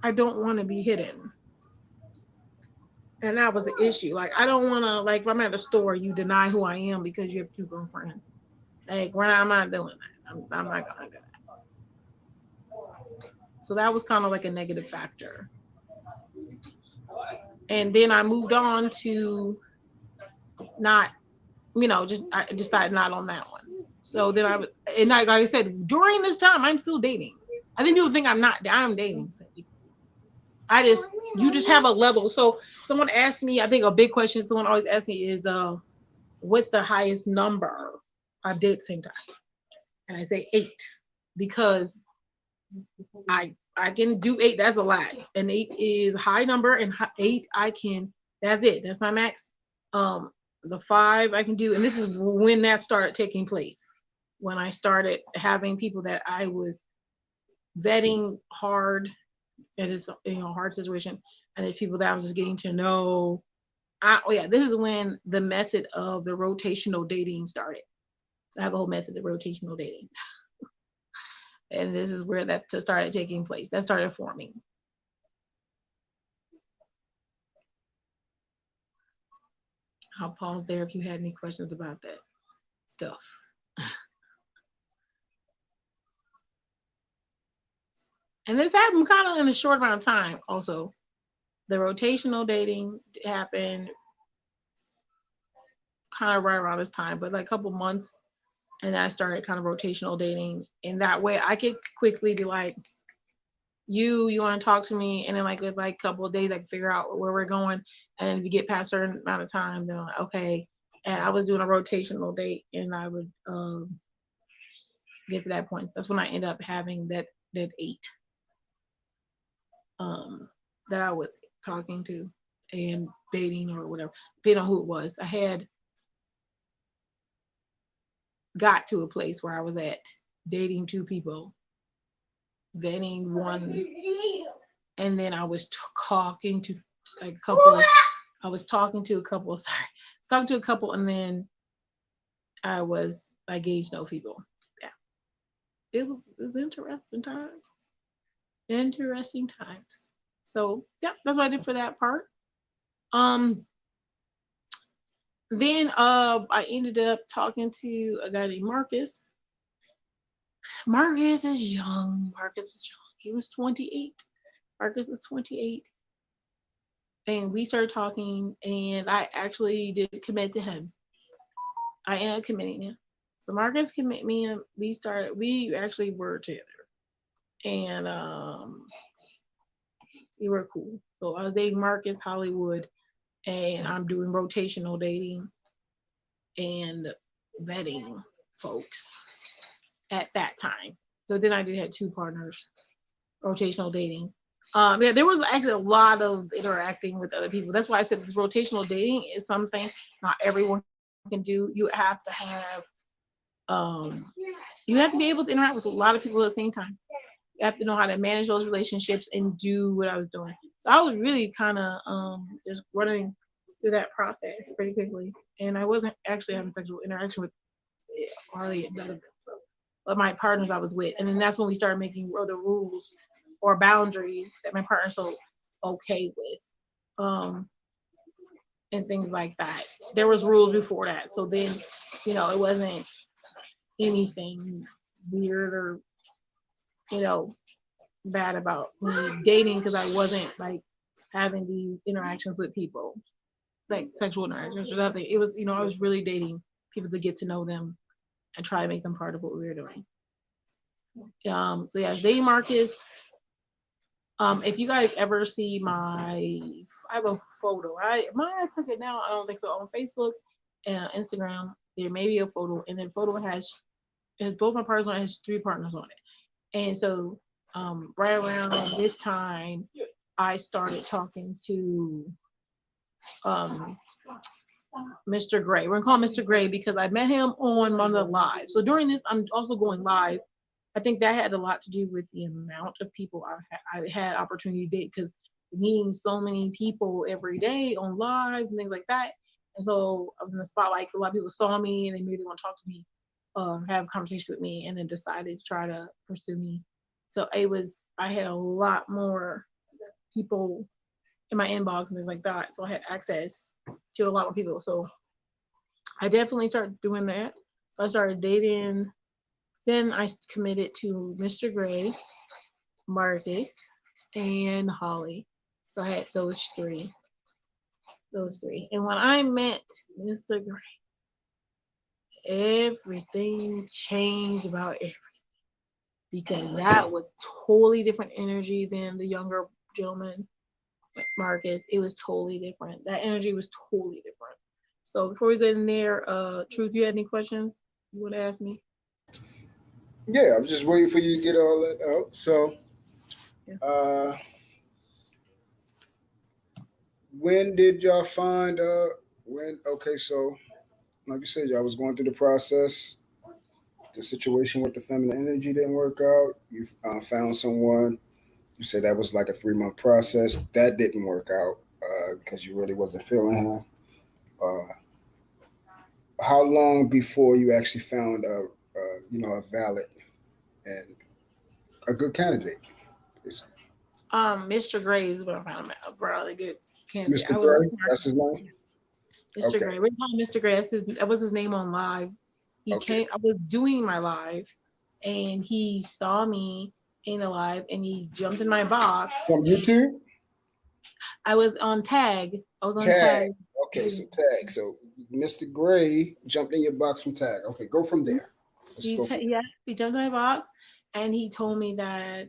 I don't want to be hidden. And that was an issue. Like, I don't want to, like, if I'm at a store, you deny who I am because you have 2 girlfriends. Like, I'm not doing that. I'm not going to do that. So that was kind of like a negative factor. And then I moved on to not, I decided not on that one. So then like I said, during this time, I'm still dating. I think people think I'm dating. You just have a level. So someone asked me, I think a big question someone always asks me is, what's the highest number I've dated at the same time? And I say 8, because I can do 8. That's a lot. And 8 is a high number, and 8 that's it. That's my max. The 5 I can do, and this is when that started taking place. When I started having people that I was vetting hard, it is a hard situation, and there's people that I was just getting to know. This is when the method of the rotational dating started. So I have a whole method of rotational dating. And this is where that started taking place. That started forming. I'll pause there if you had any questions about that stuff. And this happened kind of in a short amount of time also. The rotational dating happened kind of right around this time, but like a couple months. And then I started kind of rotational dating. And that way I could quickly be like, you want to talk to me? And then like with like a couple of days, I can figure out where we're going. And then if you get past a certain amount of time, then I'm like, okay. And I was doing a rotational date, and I would get to that point. So that's when I ended up having that 8 that I was talking to and dating or whatever, depending on who it was. I had got to a place where I was at dating 2 people, vetting 1, and then I was talking to like a couple. I was talking to a couple. Talking to a couple, and then I engaged no people. Yeah, it was interesting times. Interesting times. So yeah, that's what I did for that part. Then I ended up talking to a guy named Marcus. Marcus is young. Marcus was young. He was 28. Marcus is 28. And we started talking, and I actually did commit to him. I ended up committing him. So Marcus committed me, and we actually were together. And we were cool. So I was dating Marcus Hollywood, and I'm doing rotational dating and vetting folks at that time. So then I did have 2 partners, rotational dating. There was actually a lot of interacting with other people. That's why I said this rotational dating is something not everyone can do. You have to have, you have to be able to interact with a lot of people at the same time. You have to know how to manage those relationships and do what I was doing. So I was really kind of just running through that process pretty quickly. And I wasn't actually having sexual interaction with hardly none of them. So, but my partners I was with. And then that's when we started making other rules or boundaries that my partner's so okay with. And things like that. There was rules before that. So then, it wasn't anything weird or, bad about me dating, because I wasn't like having these interactions with people, like sexual interactions or nothing. It was, I was really dating people to get to know them and try to make them part of what we were doing. So yeah, dating Marcus. If you guys ever see I have a photo. I took it now. I don't think so. On Facebook and Instagram, there may be a photo, and the photo has both my partners on it, has 3 partners on it. And so, right around this time, I started talking to Mr. Gray. We're gonna call him Mr. Gray because I met him on one of the live. So during this, I'm also going live. I think that had a lot to do with the amount of people I had opportunity to date, because meeting so many people every day on lives and things like that. And so I was in the spotlight. So a lot of people saw me and they maybe want to talk to me, have a conversation with me, and then decided to try to pursue me. So I had a lot more people in my inbox and things like that. So I had access to a lot more people. So I definitely started doing that. So I started dating. Then I committed to Mr. Gray, Marcus, and Holly. So I had those three. And when I met Mr. Gray, everything changed about everything, because that was totally different energy than the younger gentleman, Marcus. It was totally different. That energy was totally different. So before we get in there, Truth, you had any questions you want to ask me? Yeah, I was just waiting for you to get all that out. So, when did y'all find when? Okay, so like you said, y'all was going through the process. The situation with the feminine energy didn't work out. You found someone. You said that was like a 3-month process. That didn't work out because you really wasn't feeling him. Uh, how long before you actually found a valid and a good candidate? Mr. Gray is what I found a really good candidate. Mr. Gray, that's his name. Mr. Okay. Gray. We're calling Mr. Gray. That was his name on live. He came. I was doing my live, and he saw me in the live, and he jumped in my box. From YouTube? I was on Tag. Tag. Okay, so Tag. So Mr. Gray jumped in your box from Tag. Okay, go from there. He jumped in my box, and he told me that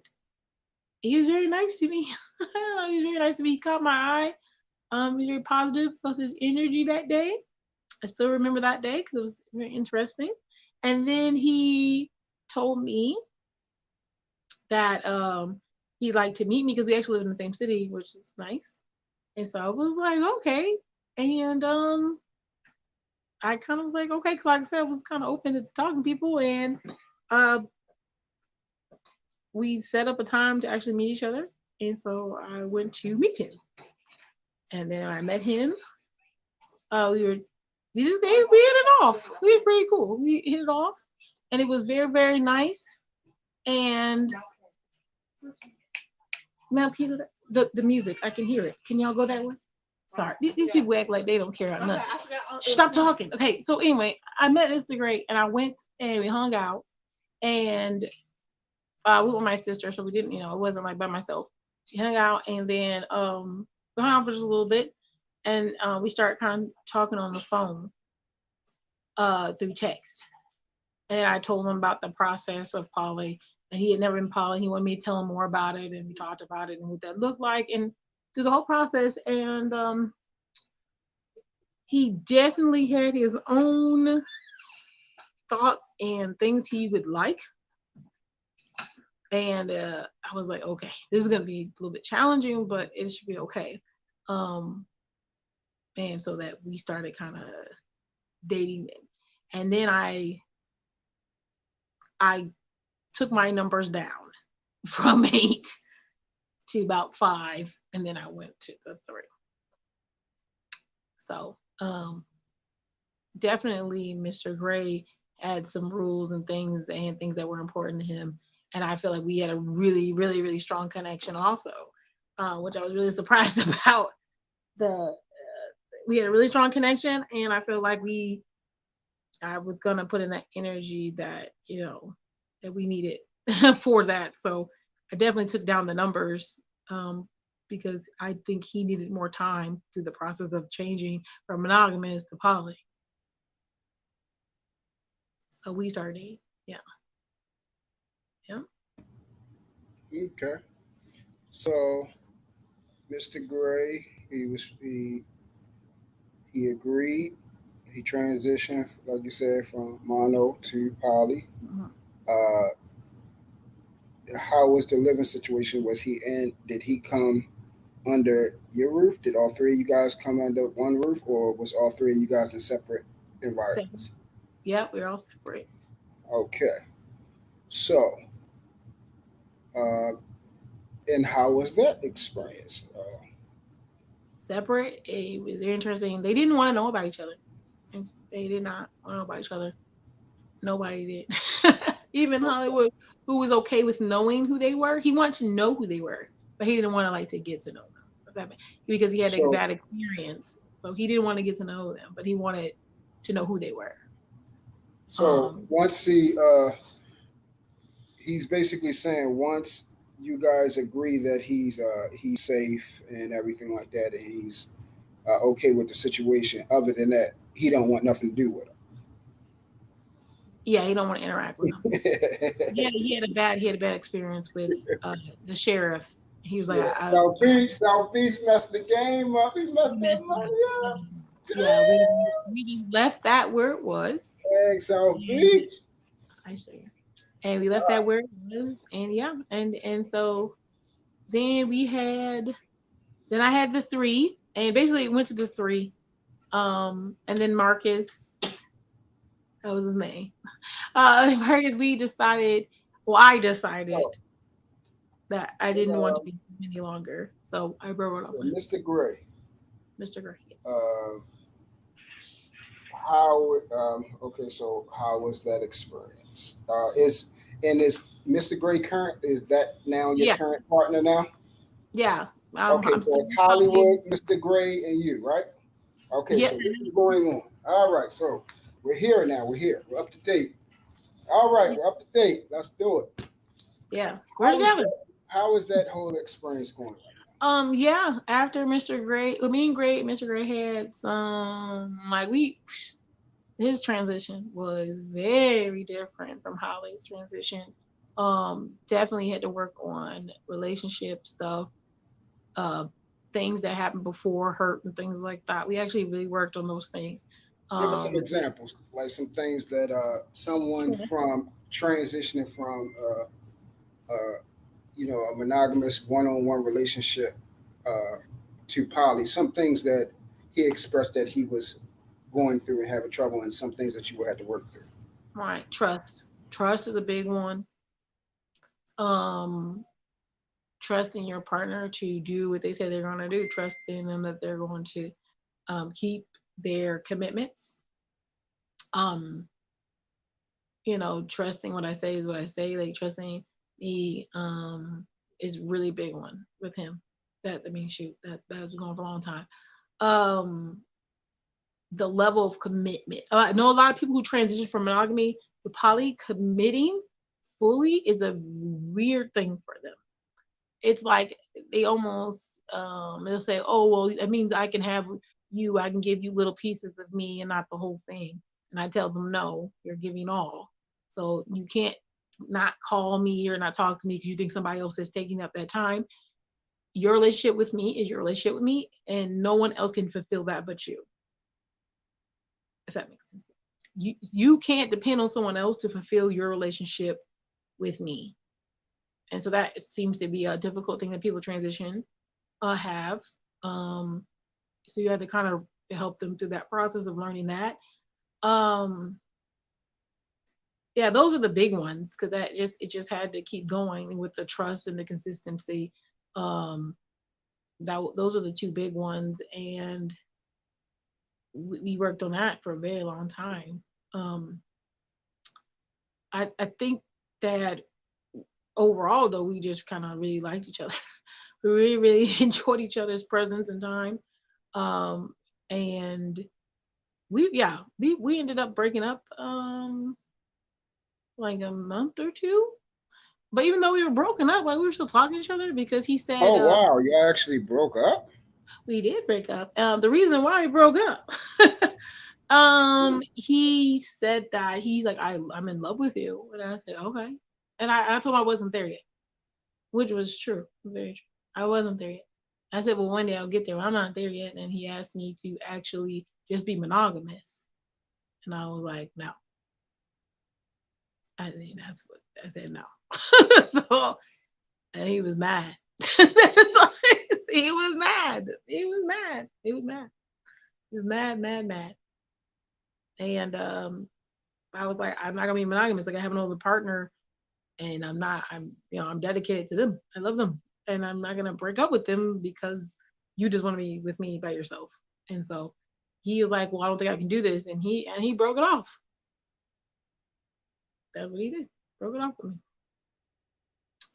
he was very nice to me. I don't know, he was very nice to me. He caught my eye. He was very positive of his energy that day. I still remember that day because it was very interesting. And then he told me that he'd like to meet me because we actually live in the same city, which is nice. And so I was like, okay. And I kind of was like, okay, because like I said, I was kind of open to talking to people. And we set up a time to actually meet each other. And so I went to meet him. And then I met him. We hit it off. We were pretty cool. We hit it off. And it was very, very nice. And now, Peter, the music, I can hear it. Can y'all go that way? Sorry. These people act like they don't care about nothing. Stop talking. Okay, so anyway, I met Mr. Gray, and I went and we hung out. And we went with my sister, so we didn't, it wasn't like by myself. She hung out, and then we hung out for just a little bit. And we started kind of talking on the phone through text. And I told him about the process of poly. And he had never been poly. He wanted me to tell him more about it. And we talked about it and what that looked like and through the whole process. And he definitely had his own thoughts and things he would like. And I was like, okay, this is going to be a little bit challenging, but it should be okay. And so that we started kind of dating them. And then I took my numbers down from 8 to about 5, and then I went to the 3. So definitely Mr. Gray had some rules and things that were important to him. And I feel like we had a really, really, really strong connection also, which I was really surprised about. We had a really strong connection, and I feel like I was gonna put in that energy that that we needed for that. So I definitely took down the numbers because I think he needed more time through the process of changing from monogamous to poly. So we started dating. Yeah. Yeah. Okay. So Mr. Gray, he agreed. He transitioned, like you said, from mono to poly. Mhm. Uh, how was the living situation? Was he in? Did he come under your roof? Did all three of you guys come under one roof, or was all three of you guys in separate Same. environments? Yeah, we're all separate. Okay. So, uh, and how was that experience? Separate. It was very interesting. They didn't want to know about each other. They did not want to know about each other. Nobody did. Even Hollywood, who was okay with knowing who they were, he wanted to know who they were, but he didn't want to like to get to know them. Because he had a So, bad experience, so he didn't want to get to know them, but he wanted to know who they were. so once he's basically saying once you guys agree that he's safe and everything like that, and he's okay with the situation. Other than that, he don't want nothing to do with Yeah, he don't want to interact with them. him. Yeah, he had a bad experience with the sheriff. He was like, Yeah, I South Beach messed the game up. He messed that messed money it up. up. Yeah, we just left that where it was. Dang, South And Beach. I show you. And we left that where it was. And yeah, and so then I had the three, and basically it went to the three. And then Marcus, that was his name. Marcus, I decided Oh, that I didn't want to um, be any longer. So I broke it off so with him, Mr. Gray, Mr. Gray. uh, okay, so how was that experience? Is Mr. Gray current? Is that now your Yeah, current partner now? yeah. Okay, I'm so still it's talking. Hollywood, Mr. Gray, and you, right? Okay, Yeah, so this is going on. All right, so we're here now. We're here. We're up to date. All right, we're up to date. Let's do it. yeah. We're How is together. that? How is that whole experience going right Yeah, after Mr. Gray, me and Mr. Gray had some like his transition was very different from Holly's transition. Definitely had to work on relationship stuff, uh, things that happened before hurt and things like that. We actually really worked on those things. now? Give us some Um, examples, like some things that someone yes. from transitioning from a monogamous one-on-one relationship uh, to poly. Some things that he expressed that he was going through and having trouble, and some things that you will have to work through. Right, trust. Trust is a big one. Um, Trusting your partner to do what they say they're going to do, trusting them that they're going to keep their commitments. Um, Trusting what I say is what I say. Like trusting me is really big one with him. That I mean, shoot, that's going for a long time. Um, the level of commitment. I know a lot of people who transition from monogamy to poly, committing fully is a weird thing for them. It's like they almost they'll say, "Oh, well, that means I can have you. I can give you little pieces of me and not the whole thing." And I tell them, "No, you're giving all. So you can't not call me or not talk to me because you think somebody else is taking up that time. Your relationship with me is your relationship with me, and no one else can fulfill that but you." If that makes sense. You can't depend on someone else to fulfill your relationship with me. And so that seems to be a difficult thing that people transition have. Um, so you have to kind of help them through that process of learning that. Um, yeah, those are the big ones because it just had to keep going with the trust and the consistency. Um, those are the two big ones, and we worked on that for a very long time. Um, I think that overall though we just kind of really liked each other. We really enjoyed each other's presence and time. Um, and we ended up breaking up like a month or two But even though we were broken up, like we were still talking to each other because he said Oh wow, you actually broke up? we did break up. The reason why we broke up, he said that he's like, I'm in love with you, and I said okay, and I told him I wasn't there yet, which was true, very true. I wasn't there yet. I said, well, one day I'll get there. I'm not there yet, and he asked me to actually just be monogamous, and I was like, no. I think that's what I said, no. So, and he was mad. He was mad. He was mad. He was mad. He was mad, mad, mad. And I was like, I'm not gonna be monogamous. Like I have another partner, and I'm dedicated to them. I love them, and I'm not gonna break up with them because you just want to be with me by yourself. And so he was like, well, I don't think I can do this, and he broke it off. That's what he did. Broke it off with me.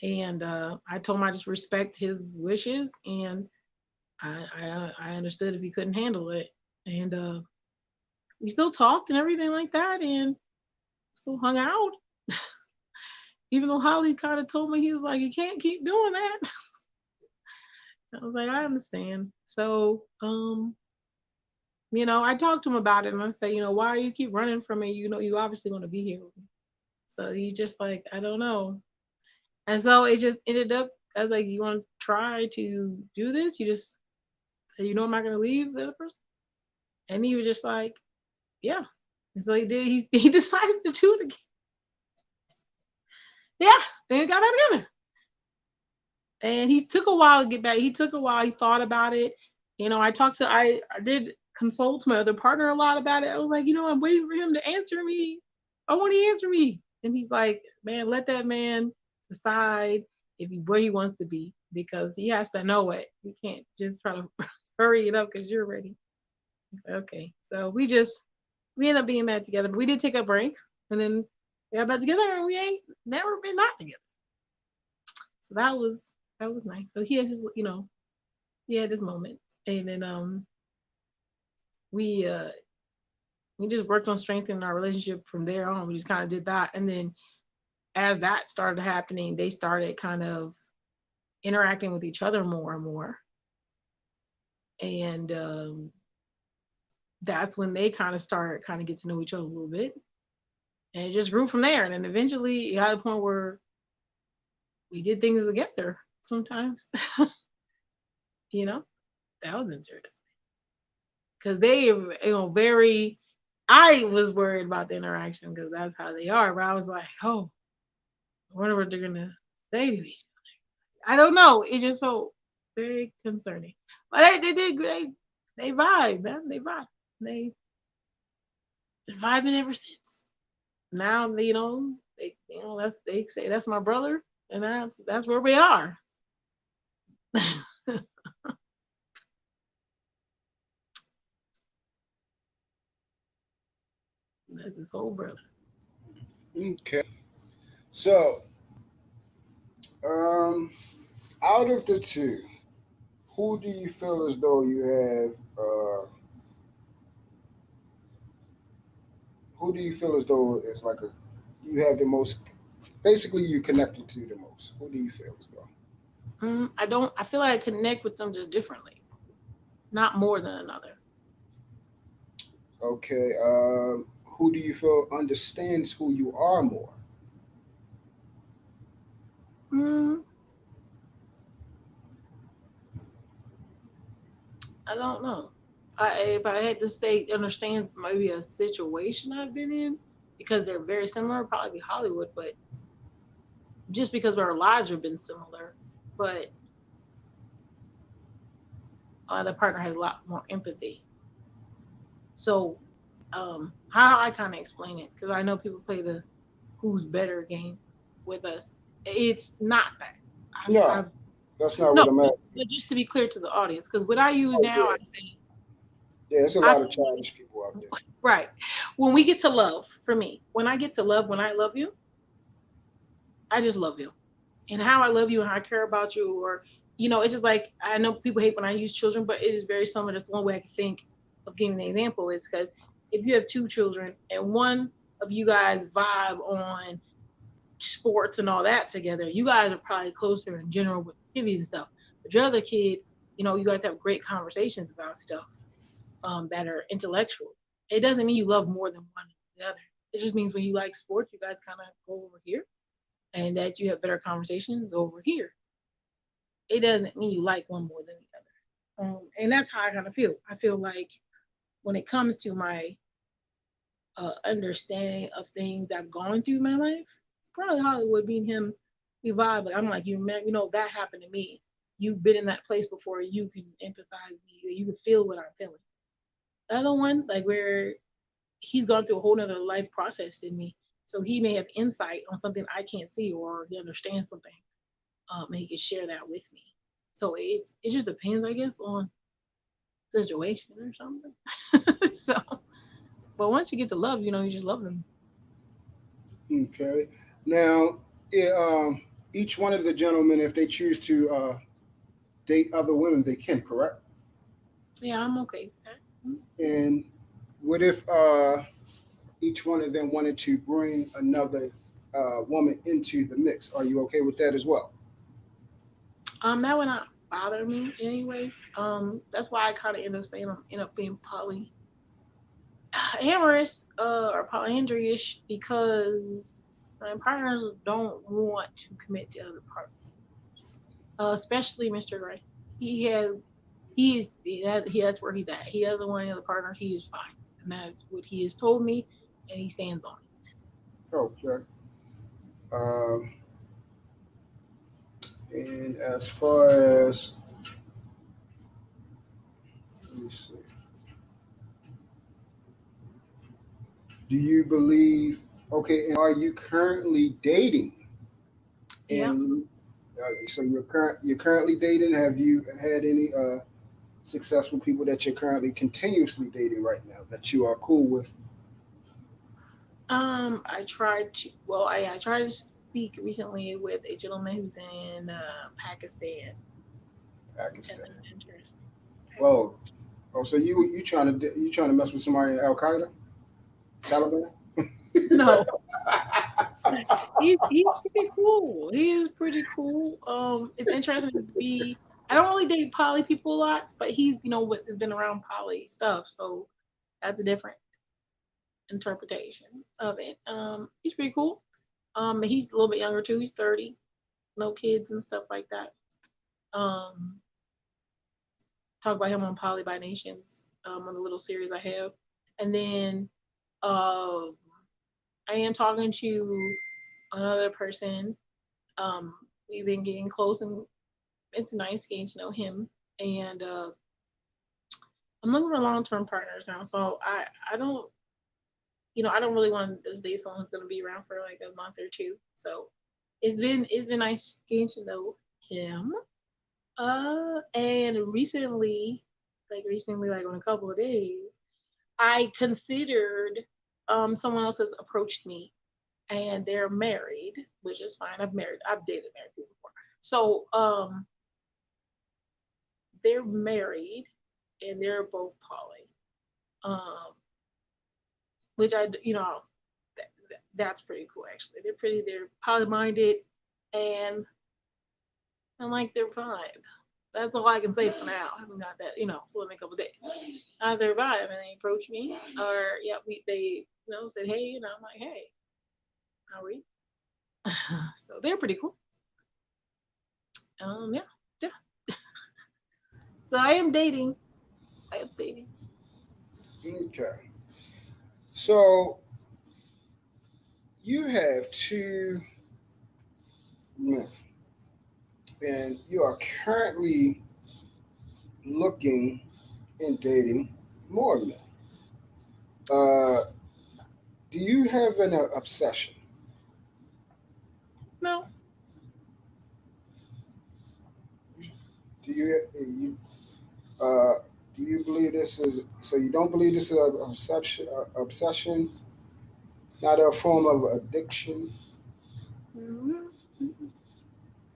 And I told him I just respect his wishes, and I understood if he couldn't handle it. And we still talked and everything like that, and still hung out. Even though Holly kind of told me, he was like, you can't keep doing that. I was like, I understand. So, I talked to him about it, and I said, why do you keep running from me? You obviously want to be here with me. So he's just like, I don't know. And so it just ended up, I was like, you want to try to do this? You just, I'm not going to leave the other person. And he was just like, yeah. And so he did. He decided to do it again. Yeah. Then we got back together. And he took a while to get back. He took a while. He thought about it. I did consult my other partner a lot about it. I was like, I'm waiting for him to answer me. I want to answer me. And he's like, man, let that man decide where he wants to be, because he has to know it. You can't just try to hurry it up because you're ready. Said, okay. So we ended up being mad together, but we did take a break, and then we got back together, and we ain't never been not together. So that was nice. So he has his, he had his moments, and then we just worked on strengthening our relationship from there on. We just kind of did that, and then as that started happening, they started kind of interacting with each other more and more, and that's when they kind of get to know each other a little bit, and it just grew from there. And then eventually, it got to the point where we did things together sometimes. That was interesting because they, very. I was worried about the interaction because that's how they are, but I was like, oh, I wonder what they're gonna say to each other. I don't know. It just felt very concerning. But they did great. They vibe, man. They vibe. They've been vibing ever since. Now they say that's my brother, and that's where we are. That's his whole brother. Okay. So, um, out of the two, who do you feel as though you have? Who do you feel as though is like you have the most? Basically, you connected to the most. Who do you feel as though? I don't. I feel like I connect with them just differently, not more than another. Okay. Who do you feel understands who you are more? Mm, I don't know. If I had to say, understands maybe a situation I've been in, because they're very similar, probably be Hollywood, but just because our lives have been similar. But my other partner has a lot more empathy. So, how I kind of explain it, because I know people play the who's better game with us. It's not that. No, I've that's not no, what I'm at. but just to be clear to the audience, because what I use Oh now, yeah, I say, yeah. There's a I lot of childish people out there. right. When we get to love, for me, when I get to love, when I love you, I just love you. And how I love you and how I care about you, or it's just like, I know people hate when I use children, but it is very similar. That's the only way I can think of giving the example is because if you have two children and one of you guys vibe on sports and all that together. You guys are probably closer in general with activities and stuff. But your other kid, you guys have great conversations about stuff that are intellectual. It doesn't mean you love more than one or the other. It just means when you like sports, you guys kind of go over here, and that you have better conversations over here. It doesn't mean you like one more than the other. And that's how I kind of feel. I feel like when it comes to my understanding of things that I've gone through in my life, probably Hollywood being him, we vibe. But I'm like, that happened to me. You've been in that place before. You can empathize with me. You can feel what I'm feeling. The other one, like where he's gone through a whole nother life process in me. So he may have insight on something I can't see, or he understands something, and he can share that with me. So it just depends, I guess, on situation or something. So, but once you get to love, you just love them. Okay. Now, each one of the gentlemen, if they choose to date other women, they can, correct? Yeah, I'm okay with that. And what if each one of them wanted to bring another woman into the mix? Are you okay with that as well? That would not bother me anyway. That's why I kind of end up being polyamorous or polyandrous, because my partners don't want to commit to other partners, especially Mr. Gray. He has that's where he's at. He doesn't want any other partner. He is fine, and that's what he has told me, and he stands on it. Okay. Um, and as far as, let me see, do you believe, okay, and are you currently dating? Yeah. And so you're currently dating. Have you had any successful people that you're currently continuously dating right now that you are cool with? I tried to. Well, I tried to speak recently with a gentleman who's in Pakistan, and Pakistan. that's interesting. Whoa. Oh, so you trying to mess with somebody in Al Qaeda, Taliban? No, he's pretty cool. He is pretty cool. It's interesting to be. I don't really date poly people lots, but he's what has been around poly stuff, so that's a different interpretation of it. He's pretty cool. He's a little bit younger too. He's 30, no kids and stuff like that. Um, talk about him on Poly by Nations, on the little series I have, and then um, I am talking to another person. Um, we've been getting close, and it's nice getting to know him. And I'm looking for long-term partners now, so I don't really want to date someone who's going to be around for like a month or two. So it's been nice getting to know him. And recently, like on a couple of days, I considered someone else has approached me, and they're married, which is fine. I've dated married people before. So they're married, and they're both poly. Um, which that's pretty cool actually. They're poly minded, and I like their vibe. That's all I can say for now. I haven't got that, for a couple of days. I have their vibe, and they approached me, or yeah, they said hey, and I'm like, hey, how are you? So they're pretty cool. Yeah, yeah. So I am dating. I am dating. Okay. So you have two men, and you are currently looking and dating more men. Uh, do you have an obsession? No, Do uh, do you believe this is so? You don't believe this is an obsession, not a form of addiction mhm.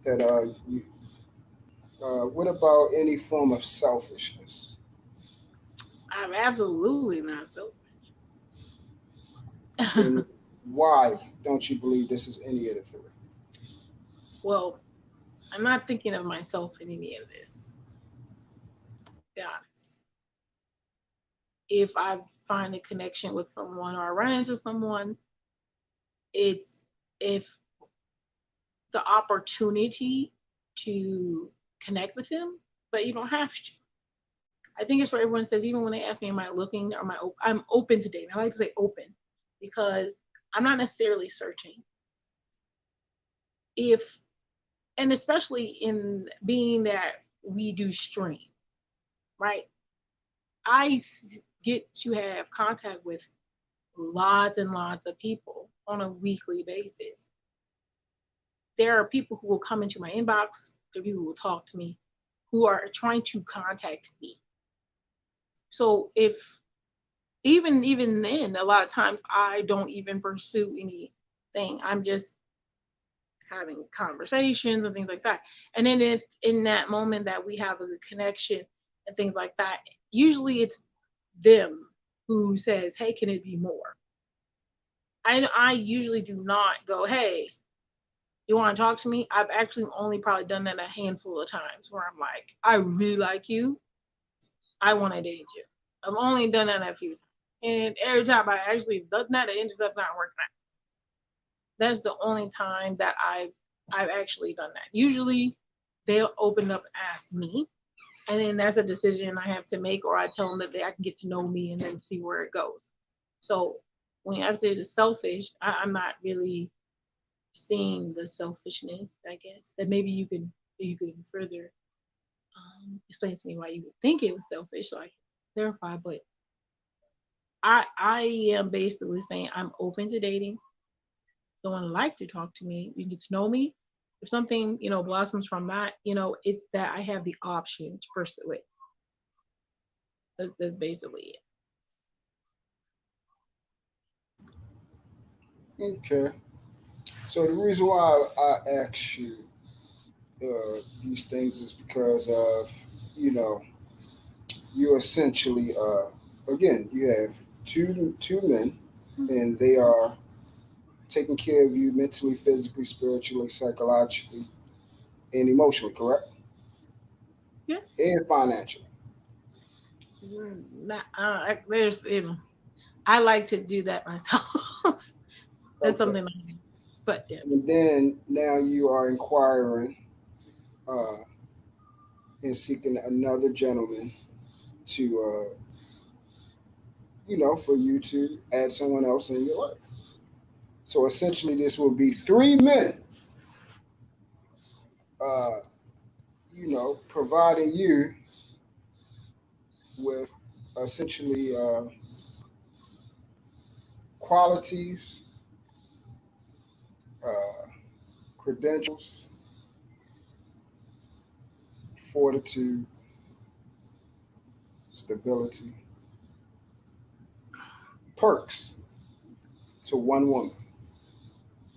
that what about any form of selfishness? I'm absolutely not so. And Why don't you believe this is any of the three? Well, I'm not thinking of myself in any of this. To be honest, if I find a connection with someone or I run into someone, it's if the opportunity to connect with them, but you don't have to. I think it's what everyone says, even when they ask me, am I looking or I'm open to dating. I like to say open because I'm not necessarily searching. If, and especially in being that we do stream, right? Get to have contact with lots and lots of people on a weekly basis. There are people who will come into my inbox, there are people who will talk to me, who are trying to contact me. So if even then, a lot of times I don't even pursue anything. I'm just having conversations and things like that. And then if in that moment that we have a good connection and things like that, usually it's them who says, "Hey, can it be more?" I usually do not go, "Hey, you want to talk to me?" I've actually only probably done that a handful of times where I'm like, "I really like you. I want to date you." I've only done that a few times. And every time I actually done that, it ended up not working out. That's the only time that I've actually done that. Usually they'll open up and ask me, and then that's a decision I have to make, or I tell them that I can get to know me and then see where it goes. So when you say the selfish, I'm not really seeing the selfishness. I guess that maybe you could further explain to me why you would think it was selfish, so I can clarify. But I am basically saying I'm open to dating. Someone would like to talk to me, you get to know me. If something, blossoms from that, it's that I have the option to pursue it. That's basically Okay. So the reason why I ask you these things is because of, you know, you essentially, again, you have two men, it. and they are taking care of you mentally, physically, spiritually, psychologically, and emotionally, correct? Yeah. And financially. Not, there's, I like to do that myself. That's Okay. something I do. But yes. And then now you are inquiring uh, and seeking another gentleman to, for you to add someone else in your life. So essentially, this will be three men, uh, providing you with essentially qualities, uh, credentials, fortitude, stability, perks to one woman.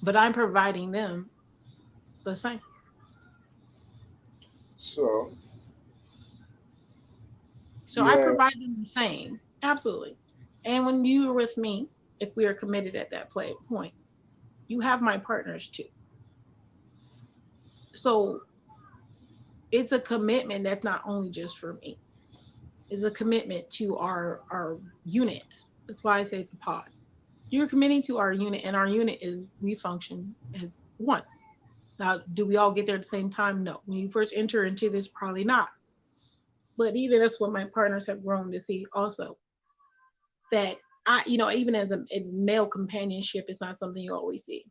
But I'm providing them the same. So So you I have, provide them the same. Absolutely. And when you are with me, if we are committed at that point, you have my partners too. So it's a commitment that's not only just for me. It's a commitment to our unit. That's why I say it's a pod. You're committing to our unit, and our unit is we function as one. Now, do we all get there at the same time? No. When you first enter into this, probably not. But even that's what my partners have grown to see also. That even as a male companionship is not something you always see.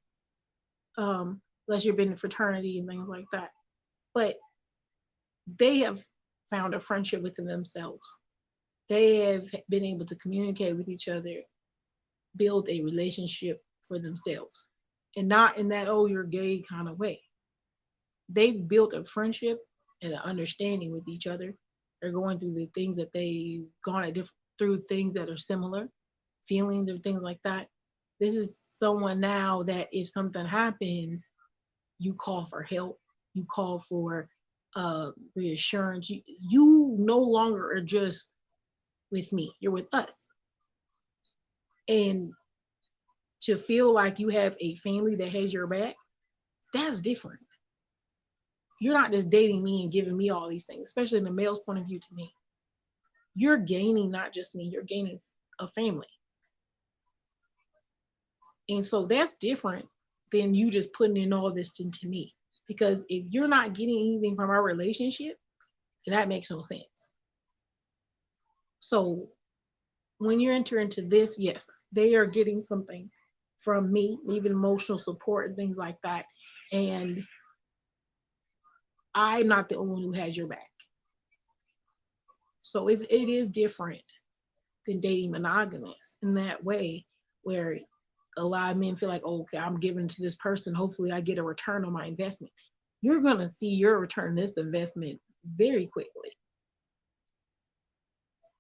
Unless you've been in fraternity and things like that. But they have found a friendship within themselves. They have been able to communicate with each other, build a relationship for themselves. And not in that, oh, you're gay kind of way. They've built a friendship and an understanding with each other. They're going through the things that they've gone at through things that are similar, feelings or things like that. This is someone now that if something happens, you call for help, you call for reassurance. You no longer are just with me, you're with us. And to feel like you have a family that has your back, that's different. You're not just dating me and giving me all these things, especially in the male's point of view to me. You're gaining not just me, you're gaining a family. And so that's different than you just putting in all this into me. Because if you're not getting anything from our relationship, then that makes no sense. So when you enter into this, yes, they are getting something from me, even emotional support and things like that. And I'm not the only one who has your back. So it is different than dating monogamous in that way, where a lot of men feel like, oh, okay, I'm giving to this person. Hopefully I get a return on my investment. You're going to see your return on this investment very quickly.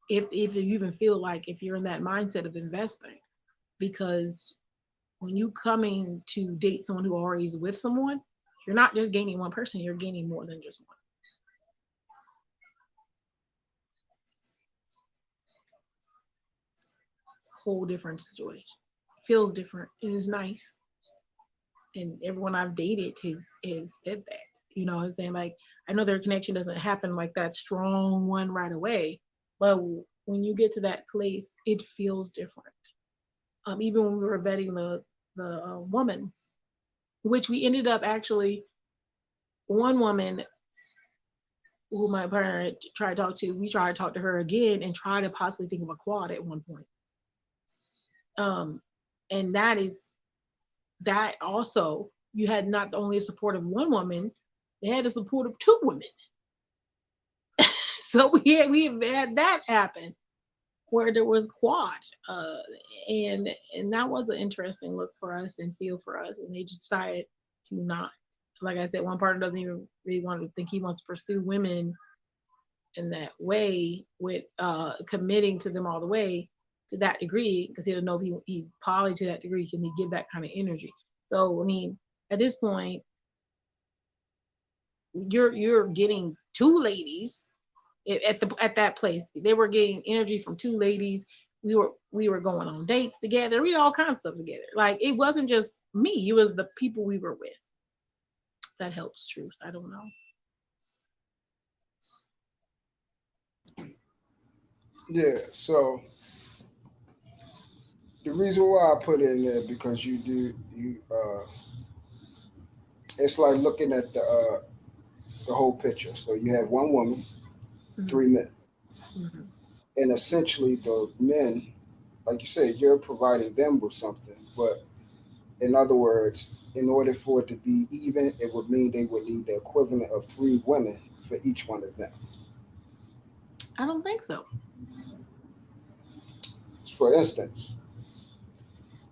If you even feel like if you're in that mindset of investing, because when you coming to date someone who already is with someone, you're not just gaining one person, you're gaining more than just one. It's a whole different situation. It feels different. It is nice. And everyone I've dated has said that. You know what I'm saying? Like, I know their connection doesn't happen like that strong one right away, but when you get to that place, it feels different. Even when we were vetting the woman, which we ended up actually, one woman who my partner tried to talk to, we tried to talk to her again and try to possibly think of a quad at one point. And that also, you had not only the support of one woman, they had the support of two women. So we had that happen where there was quad, and that was an interesting look for us and feel for us, and they just decided to not. Like I said, one partner doesn't even really want to think he wants to pursue women in that way with committing to them all the way to that degree, because he doesn't know if he's poly to that degree, can he give that kind of energy? So I mean, at this point, you're getting two ladies at that place. They were getting energy from two ladies. We were going on dates together. We did all kinds of stuff together. Like, it wasn't just me, it was the people we were with. That helps, truth. I don't know. Yeah, so the reason why I put it in there, because it's like looking at the whole picture. So you have one woman, Mhm. three men, Mhm. and essentially the men, like you said, you're providing them with something. But in other words, in order for it to be even, it would mean they would need the equivalent of three women for each one of them. I don't think so. For instance,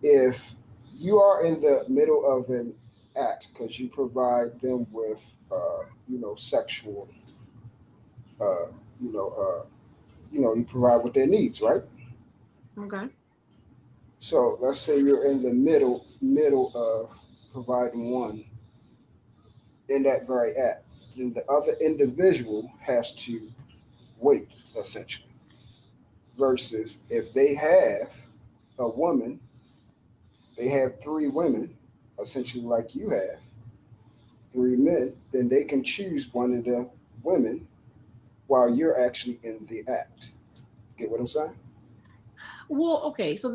if you are in the middle of an act because you provide them with, sexual, uh, you know, you provide with their needs, right? Okay. So let's say you're in the middle of providing one in that very act, then the other individual has to wait, essentially. Versus if they have a woman, they have three women, essentially like you have three men, then they can choose one of the women while you're actually in the act. Get what I'm saying? Well, okay, so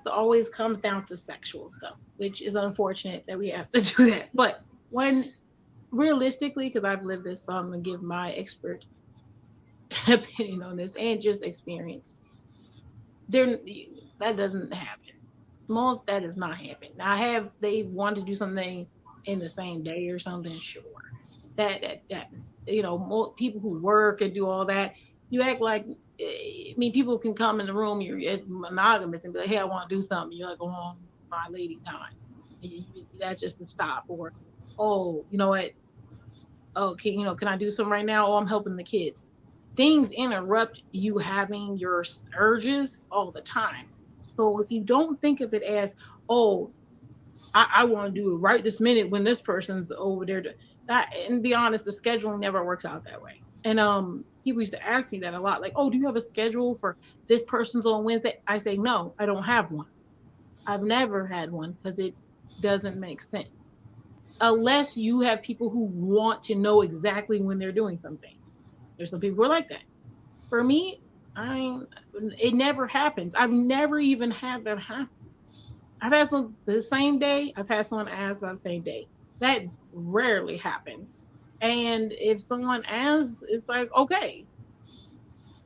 always comes down to sexual stuff, which is unfortunate that we have to do that. But when realistically, because I've lived this, so I'm gonna give my expert opinion on this and just experience. There, that doesn't happen. Most that does not happen. Now, have they want to do something in the same day or something? Sure, that most people who work and do all that, you act like, I mean, people can come in the room, you're monogamous, and be like, hey, I want to do something. You're like, oh, my lady time. That's just a stop. Or, oh, you know what? Oh, can I do something right now? Oh, I'm helping the kids. Things interrupt you having your urges all the time. So if you don't think of it as, oh, I want to do it right this minute when this person's over there, that, and be honest, the scheduling never works out that way. And people used to ask me that a lot, like, oh, do you have a schedule for this person's on Wednesday? I say, no, I don't have one. I've never had one because it doesn't make sense. Unless you have people who want to know exactly when they're doing something. There's some people who are like that. For me, it never happens. I've never even had that happen. I've had some the same day. I've had someone ask on the same day. That rarely happens. And if someone asks, it's like, okay.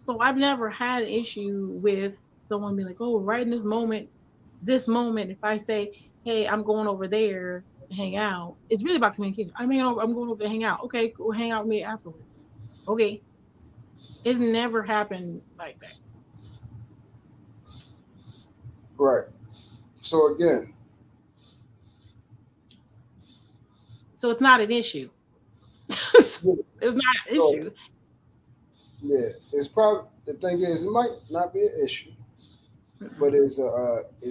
So I've never had an issue with someone being like, oh, right in this moment, if I say, hey, I'm going over there to hang out, it's really about communication. I mean, I'm going over to hang out. Okay, cool, hang out with me afterwards. Okay. It's never happened like that. Right. So again, So it's not an issue. It's not an issue. yeah, it's probably the thing is it might not be an issue, but it's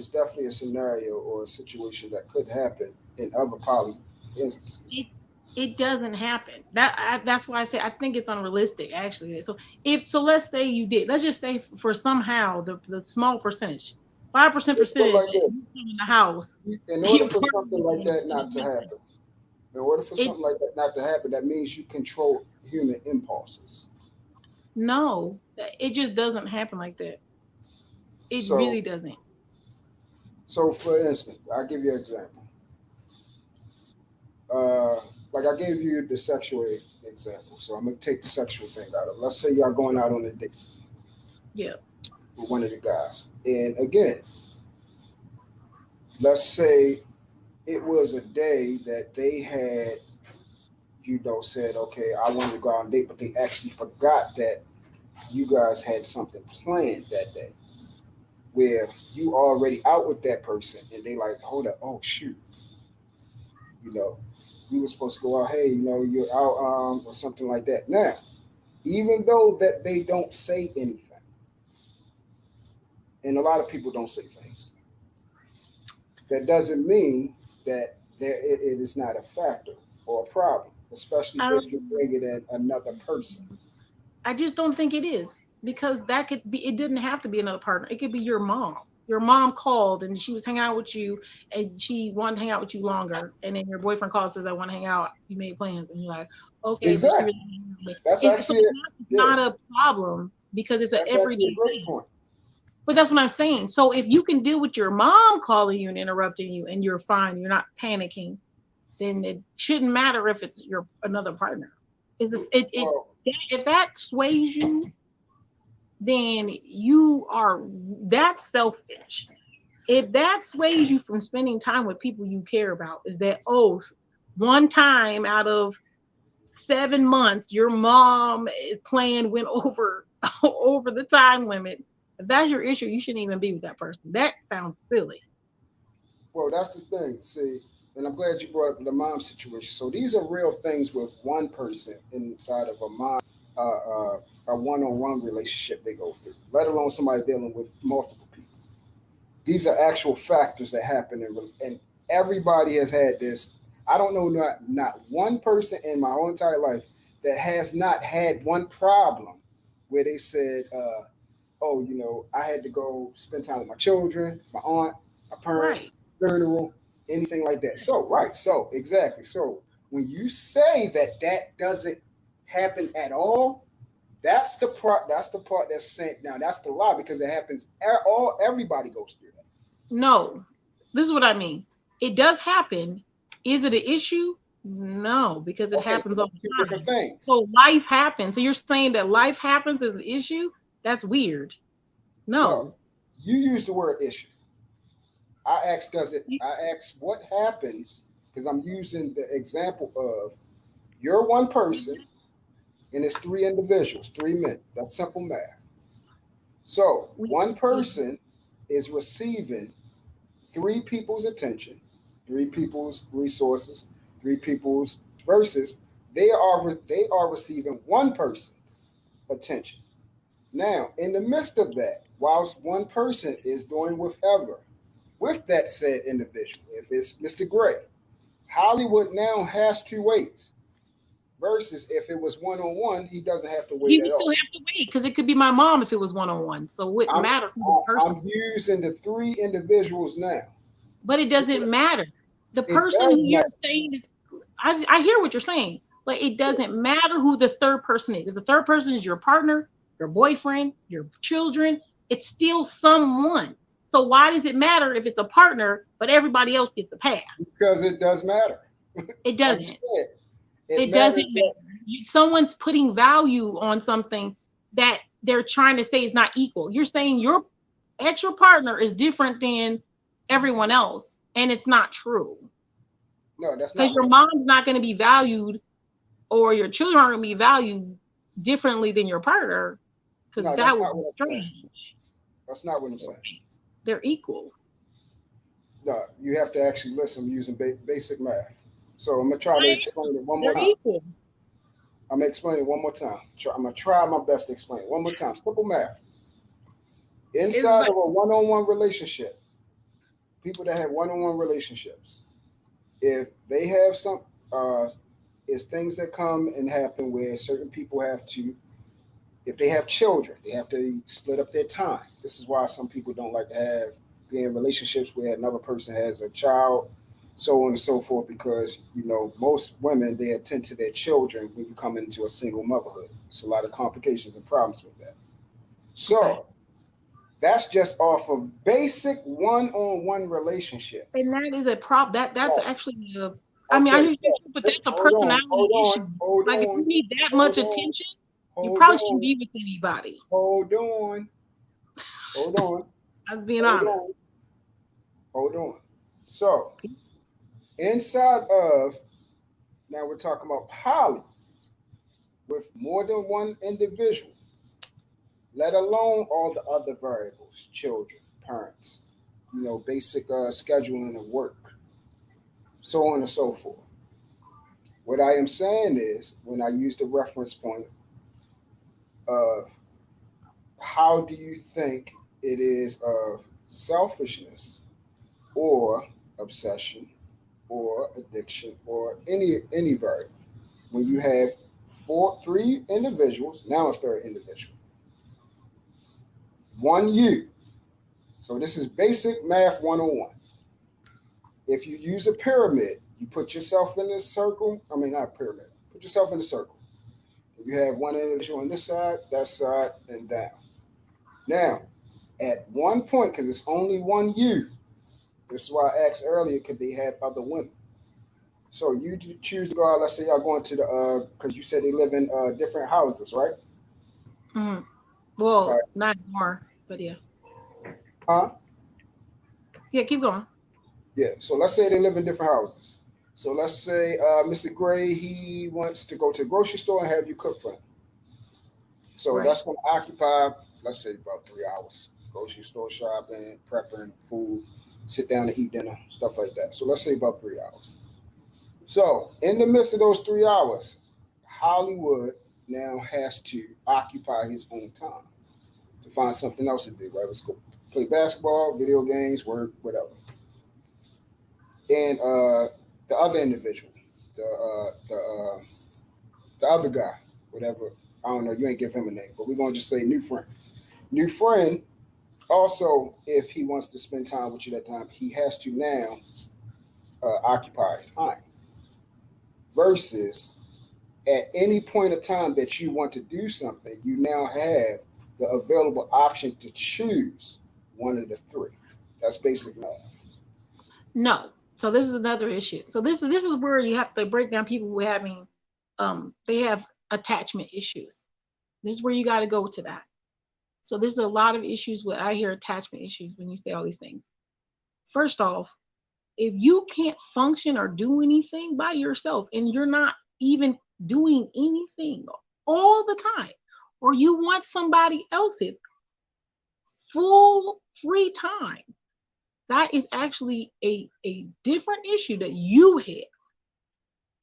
definitely a scenario or a situation that could happen in other poly instances. It doesn't happen. That's why I say I think it's unrealistic actually. So let's say you did. Let's just say for somehow the small percentage, 5% percentage Like you come in the house. in order for something like that not to happen, in order for something like that not to happen, that means you control human impulses. No, it just doesn't happen like that. It So, really doesn't. so for instance, I'll give you an example. Uh, like I gave you the sexual example, so I'm gonna take the sexual thing out of it. Let's say y'all going out on a date Yeah. with one of the guys, and again, let's say it was a day that they had, said, okay, I wanted to go out on a date, but they actually forgot that you guys had something planned that day where you already out with that person and they like, hold up, oh shoot, you know, we were supposed to go out, hey, you're out or something like that. Now, even though that they don't say anything, and a lot of people don't say things, that doesn't mean that it is not a factor or a problem, especially I if don't. you're bringing in another person. I just don't think it is because that could be. It didn't have to be another partner. It could be your mom. Your mom called and she was hanging out with you, and she wanted to hang out with you longer. And then your boyfriend calls says, "I want to hang out." You made plans, and you're like, "Okay," but she Exactly. really didn't hang out with me. That's It's, so actually, it's yeah, not a problem because it's an that's actually a everyday great thing. point. But that's what I'm saying. So if you can deal with your mom calling you and interrupting you, and you're fine, you're not panicking, then it shouldn't matter if it's your another partner. Is this it? Well, If that sways you, then that's selfish. If that sways you from spending time with people you care about, is that one time out of 7 months your mom is plan went over over the time limit. If that's your issue, you shouldn't even be with that person. That sounds silly. well, that's the thing. See, and I'm glad you brought up the mom situation. So these are real things with one person inside of a mom, a one-on-one relationship they go through, let alone somebody dealing with multiple people. These are actual factors that happen, and everybody has had this. I don't know not one person in my whole entire life that has not had one problem where they said, "Oh, I had to go spend time with my children, my aunt, my Right. parents, funeral, anything like that." So right, so exactly. So when you say that that doesn't happen at all, that's the part. That's the part that's sent down. That's the lie because it happens. Everybody goes through that. No, this is what I mean. It does happen. Is it an issue? No, because it Okay, so happens all that's two the different time. things. So life happens. So you're saying that life happens as an issue? That's weird. No, No. you use the word issue. I ask, does it? I ask, what happens? Because I'm using the example of you're one person and it's three individuals, three men. That's simple math. So one person is receiving three people's attention, three people's resources, three people's versus they are receiving one person's attention. Now, in the midst of that, whilst one person is doing whatever with that said individual, if it's Mr. Gray, Hollywood now has to wait. Versus if it was one on one, he doesn't have to He wait would at still all. have to wait because it could be my mom if it was one on one. So it wouldn't I'm matter who the person. I'm using the three individuals now. But it doesn't matter. The It person does who you're matter. saying is, I hear what you're saying, but it doesn't matter who the third person is. If the third person is your partner, your boyfriend, your children, it's still someone. So why does it matter if it's a partner, but everybody else gets a pass? Because it does matter. It Like you doesn't. said, it It matters doesn't that matter. Someone's putting value on something that they're trying to say is not equal. You're saying your extra partner is different than everyone else, and it's not true. no, that's Because not what your I'm mom's not going to be valued, or your children aren't going to be valued differently than your partner, because no, that's that would not be what I'm saying. strange. That's not what I'm saying. They're equal. No, you have to actually listen using basic math. So I'm gonna try to explain it one more They're time. equal. I'm gonna explain it one more time. I'm gonna try my best to explain it one more time. Simple math. Inside like- of a one-on-one relationship, people that have one-on-one relationships, if they have some, is things that come and happen where certain people have to, if they have children, they have to split up their time. This is why some people don't like to be in relationships where another person has a child, so on and so forth, because most women, they attend to their children when you come into a single motherhood. It's a lot of complications and problems with that. So Okay. that's just off of basic one-on-one relationship. And that is a prop. That's Right. actually a. I mean, I Okay, hear you, but that's a hold on, personality hold issue. on, hold Like if you on, need that hold much on, attention, you hold probably shouldn't on, be with anybody. hold on, hold on, I was being hold honest. on, hold on. So inside of, now we're talking about poly with more than one individual, let alone all the other variables, children, parents, basic scheduling of work, so on and so forth. What I am saying is, when I use the reference point of how do you think it is of selfishness or obsession or addiction or any variable, when you have three individuals, now a third individual, one you. So this is basic math 101. If you use a pyramid, you put yourself in this circle. I mean, not a pyramid. Put yourself in a circle. You have one individual on this side, that side, and down. Now, at one point, because it's only one you, this is why I asked earlier, could they have other women? So you choose to go out, let's say y'all going to the, because you said they live in different houses, right? Mm. Well, Right. not anymore, but yeah. Huh? Yeah, keep going. Yeah. So let's say they live in different houses. So let's say Mr. Gray, he wants to go to the grocery store and have you cook for him. So Right. that's going to occupy, let's say, about 3 hours. Grocery store shopping, prepping food, sit down to eat dinner, stuff like that. So let's say about 3 hours. So in the midst of those 3 hours, Hollywood now has to occupy his own time to find something else to do. Right? Let's go play basketball, video games, work, whatever. And the other individual, the other guy, whatever. I don't know. You ain't give him a name, but we're gonna just say new friend. New friend. Also, if he wants to spend time with you that time, he has to now occupy time. Versus at any point of time that you want to do something, you now have the available options to choose one of the three. That's basic math. No. So this is another issue. So this is where you have to break down people who are having they have attachment issues. This is where you got to go to that. So there's a lot of issues with, I hear attachment issues when you say all these things. First off, if you can't function or do anything by yourself and you're not even doing anything all the time, or you want somebody else's full free time, that is actually a different issue that you have.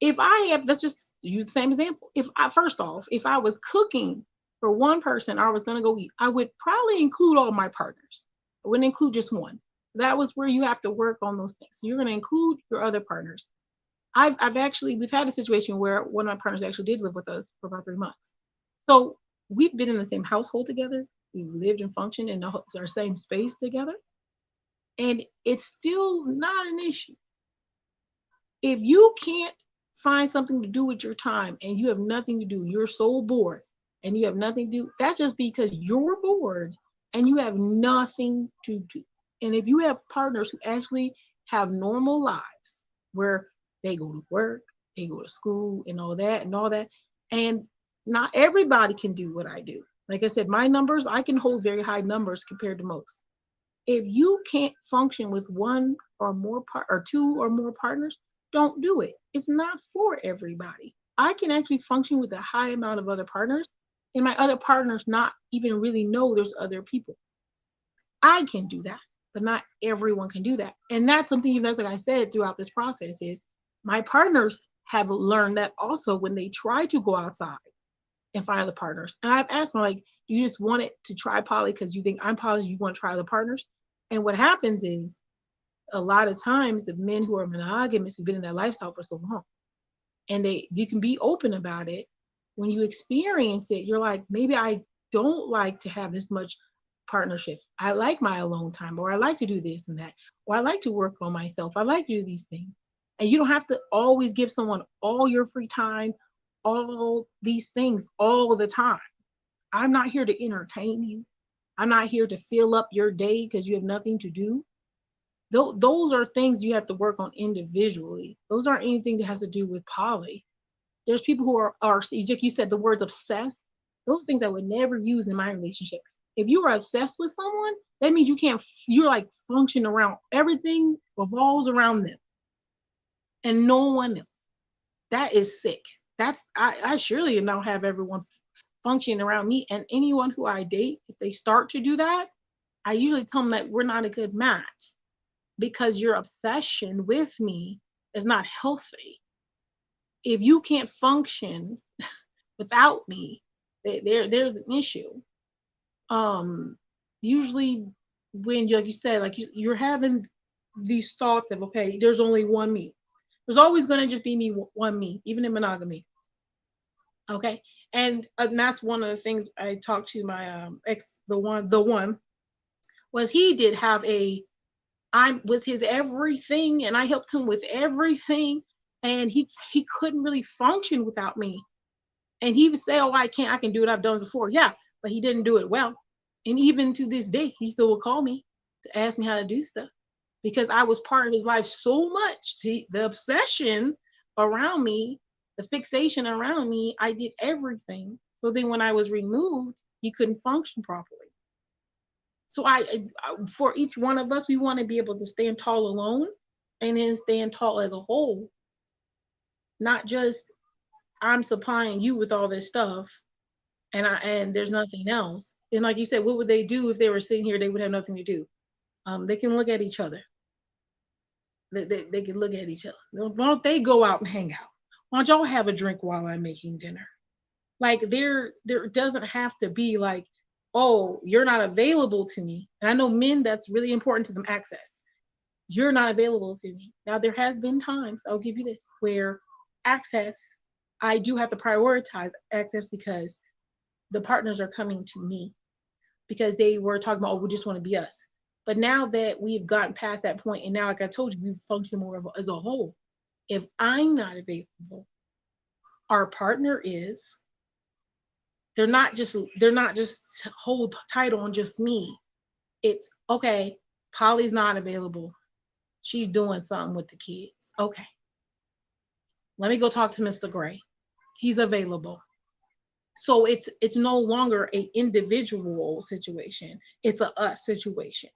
If I have, let's just use the same example. If I was cooking for one person, I was going to go eat, I would probably include all my partners. I wouldn't include just one. That was where you have to work on those things. You're going to include your other partners. We've had a situation where one of my partners actually did live with us for about 3 months. So we've been in the same household together. We lived and functioned in our same space together. And it's still not an issue. If you can't find something to do with your time and you have nothing to do, you're so bored and you have nothing to do, that's just because you're bored and you have nothing to do. And if you have partners who actually have normal lives where they go to work, they go to school and all that, and not everybody can do what I do. Like I said, my numbers, I can hold very high numbers compared to most. If you can't function with one or more or two or more partners, don't do it. It's not for everybody. I can actually function with a high amount of other partners, and my other partners not even really know there's other people. I can do that, but not everyone can do that. And that's something that's like I said throughout this process is my partners have learned that also when they try to go outside and find other partners. And I've asked them, like, do you just want it to try poly because you think I'm poly, you want to try other partners? And what happens is a lot of times the men who are monogamous who've been in that lifestyle for so long, and you can be open about it. When you experience it, you're like, maybe I don't like to have this much partnership. I like my alone time, or I like to do this and that, or I like to work on myself. I like to do these things. And you don't have to always give someone all your free time, all these things all the time. I'm not here to entertain you. I'm not here to fill up your day because you have nothing to do. Those are things you have to work on individually. Those aren't anything that has to do with poly. There's people who are like you said, the words obsessed. Those things I would never use in my relationship. If you are obsessed with someone, that means you're like function around everything revolves around them and no one else. That is sick. I surely don't have everyone functioning around me. And anyone who I date, if they start to do that, I usually tell them that we're not a good match because your obsession with me is not healthy. If you can't function without me, there's an issue. Usually when, like you said, like you're having these thoughts of, okay, there's only one me. There's always going to just be one me, even in monogamy. Okay. And that's one of the things I talked to my ex, the one was he did have I'm with his everything and I helped him with everything. And he couldn't really function without me. And he would say, oh, I can do it. I've done it before. Yeah, but he didn't do it well. And even to this day, he still will call me to ask me how to do stuff because I was part of his life so much. The obsession around me, the fixation around me, I did everything. So then when I was removed, he couldn't function properly. So for each one of us, we want to be able to stand tall alone and then stand tall as a whole, not just I'm supplying you with all this stuff and there's nothing else. And like you said, what would they do if they were sitting here? They would have nothing to do. They can look at each other. They can look at each other. Why don't they go out and hang out? Why don't y'all have a drink while I'm making dinner? Like there doesn't have to be like, oh, you're not available to me. And I know men, that's really important to them, access. You're not available to me. Now there has been times, I'll give you this, where access, I do have to prioritize access because the partners are coming to me because they were talking about, oh, we just want to be us. But now that we've gotten past that point, and now, like I told you, we function more as a whole. If I'm not available, our partner is. They're not just hold tight on just me. It's okay. Polly's not available. She's doing something with the kids. Okay. Let me go talk to Mr. Gray. He's available. So it's no longer an individual situation. It's a us situation.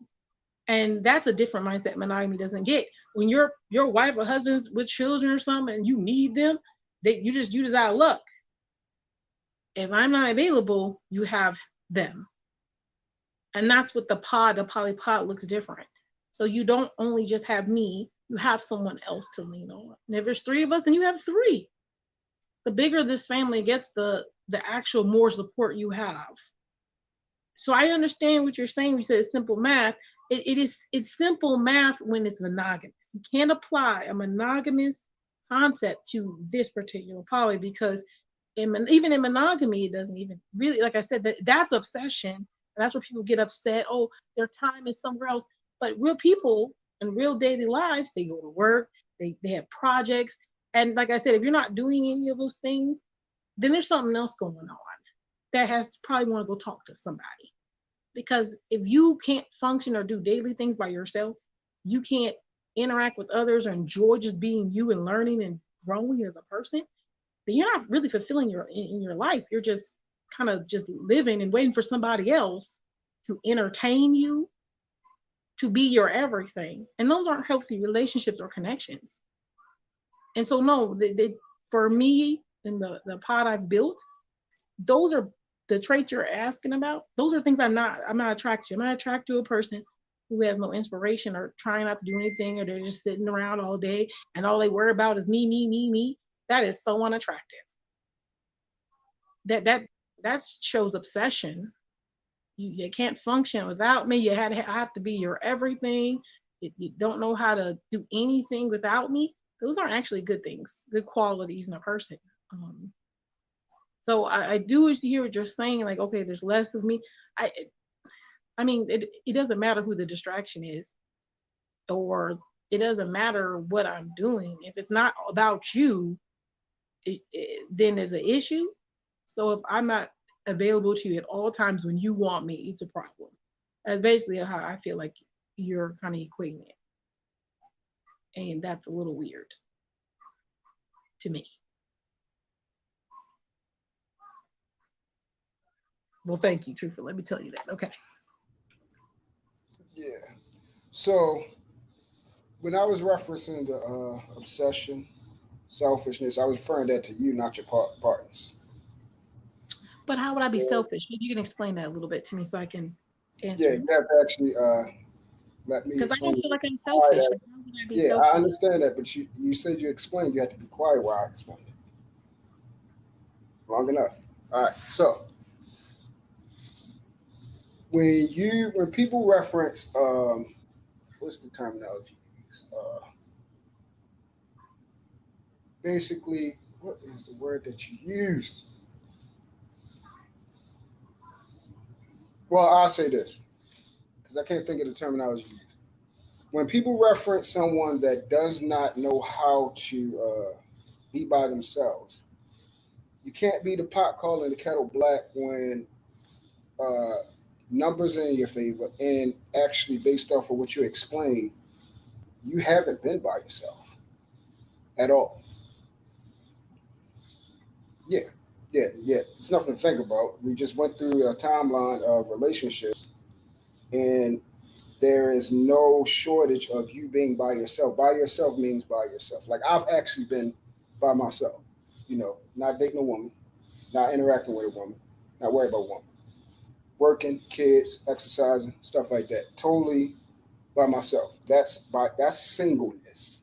And that's a different mindset monogamy doesn't get. When your wife or husband's with children or something and you need them, you just out of luck. If I'm not available, you have them. And that's what the polypod looks different. So you don't only just have me, you have someone else to lean on. And if there's three of us, then you have three. The bigger this family gets, the actual more support you have. So I understand what you're saying. You said it's simple math. It's simple math when it's monogamous. You can't apply a monogamous concept to this particular poly because even in monogamy, it doesn't even really, like I said, that's obsession. And that's where people get upset. Oh, their time is somewhere else. But real people in real daily lives, they go to work, they have projects. And like I said, if you're not doing any of those things, then there's something else going on that has to probably want to go talk to somebody. Because if you can't function or do daily things by yourself, you can't interact with others or enjoy just being you and learning and growing as a person, then you're not really fulfilling in your life. You're just kind of just living and waiting for somebody else to entertain you, to be your everything. And those aren't healthy relationships or connections. And so no, for me and the pod I've built, those are the traits you're asking about. Those are things I'm not attracted to. I'm not attracted to a person who has no inspiration or trying not to do anything, or they're just sitting around all day and all they worry about is me. That is so unattractive. That shows obsession. You can't function without me. I have to be your everything. You don't know how to do anything without me. Those aren't actually good things, good qualities in a person. So I do hear what you're saying, like, okay, there's less of me. I mean, it doesn't matter who the distraction is, or it doesn't matter what I'm doing. If it's not about you, then there's an issue. So if I'm not available to you at all times when you want me, it's a problem. That's basically how I feel like you're kind of equating it. And that's a little weird to me. Well, thank you, Truthful. Let me tell you that. Okay. Yeah. So when I was referencing the obsession, selfishness, I was referring that to you, not your partners. But how would I be selfish? You can explain that a little bit to me so I can answer Yeah, it. you have to actually let me Because I explain. don't feel like I'm selfish. Like, how would I be Yeah, selfish? I understand that, but you said you explained. You had to be quiet while I explained it. Long enough. All right. So when people reference what's the terminology used? Basically, what is the word that you used? Well, I'll say this because I can't think of the terminology used. When people reference someone that does not know how to be by themselves, you can't be the pot calling the kettle black when uh, numbers are in your favor, and actually based off of what you explained, you haven't been by yourself at all. Yeah, yeah. It's nothing to think about. We just went through a timeline of relationships, and there is no shortage of you being by yourself. By yourself means by yourself. Like I've actually been by myself, not dating a woman, not interacting with a woman, not worried about a woman, working, kids, exercising, stuff like that. Totally by myself. That's singleness.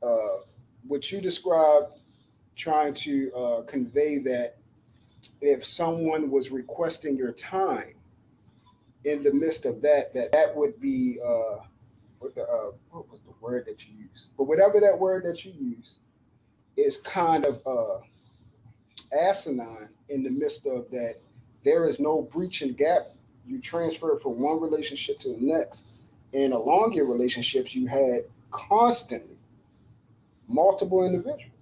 Uh, what you described, trying to convey that if someone was requesting your time in the midst of that would be what was the word that you use? But whatever that word that you use is kind of asinine in the midst of that. There is no breach and gap. You transfer from one relationship to the next, and along your relationships, you had constantly multiple individuals.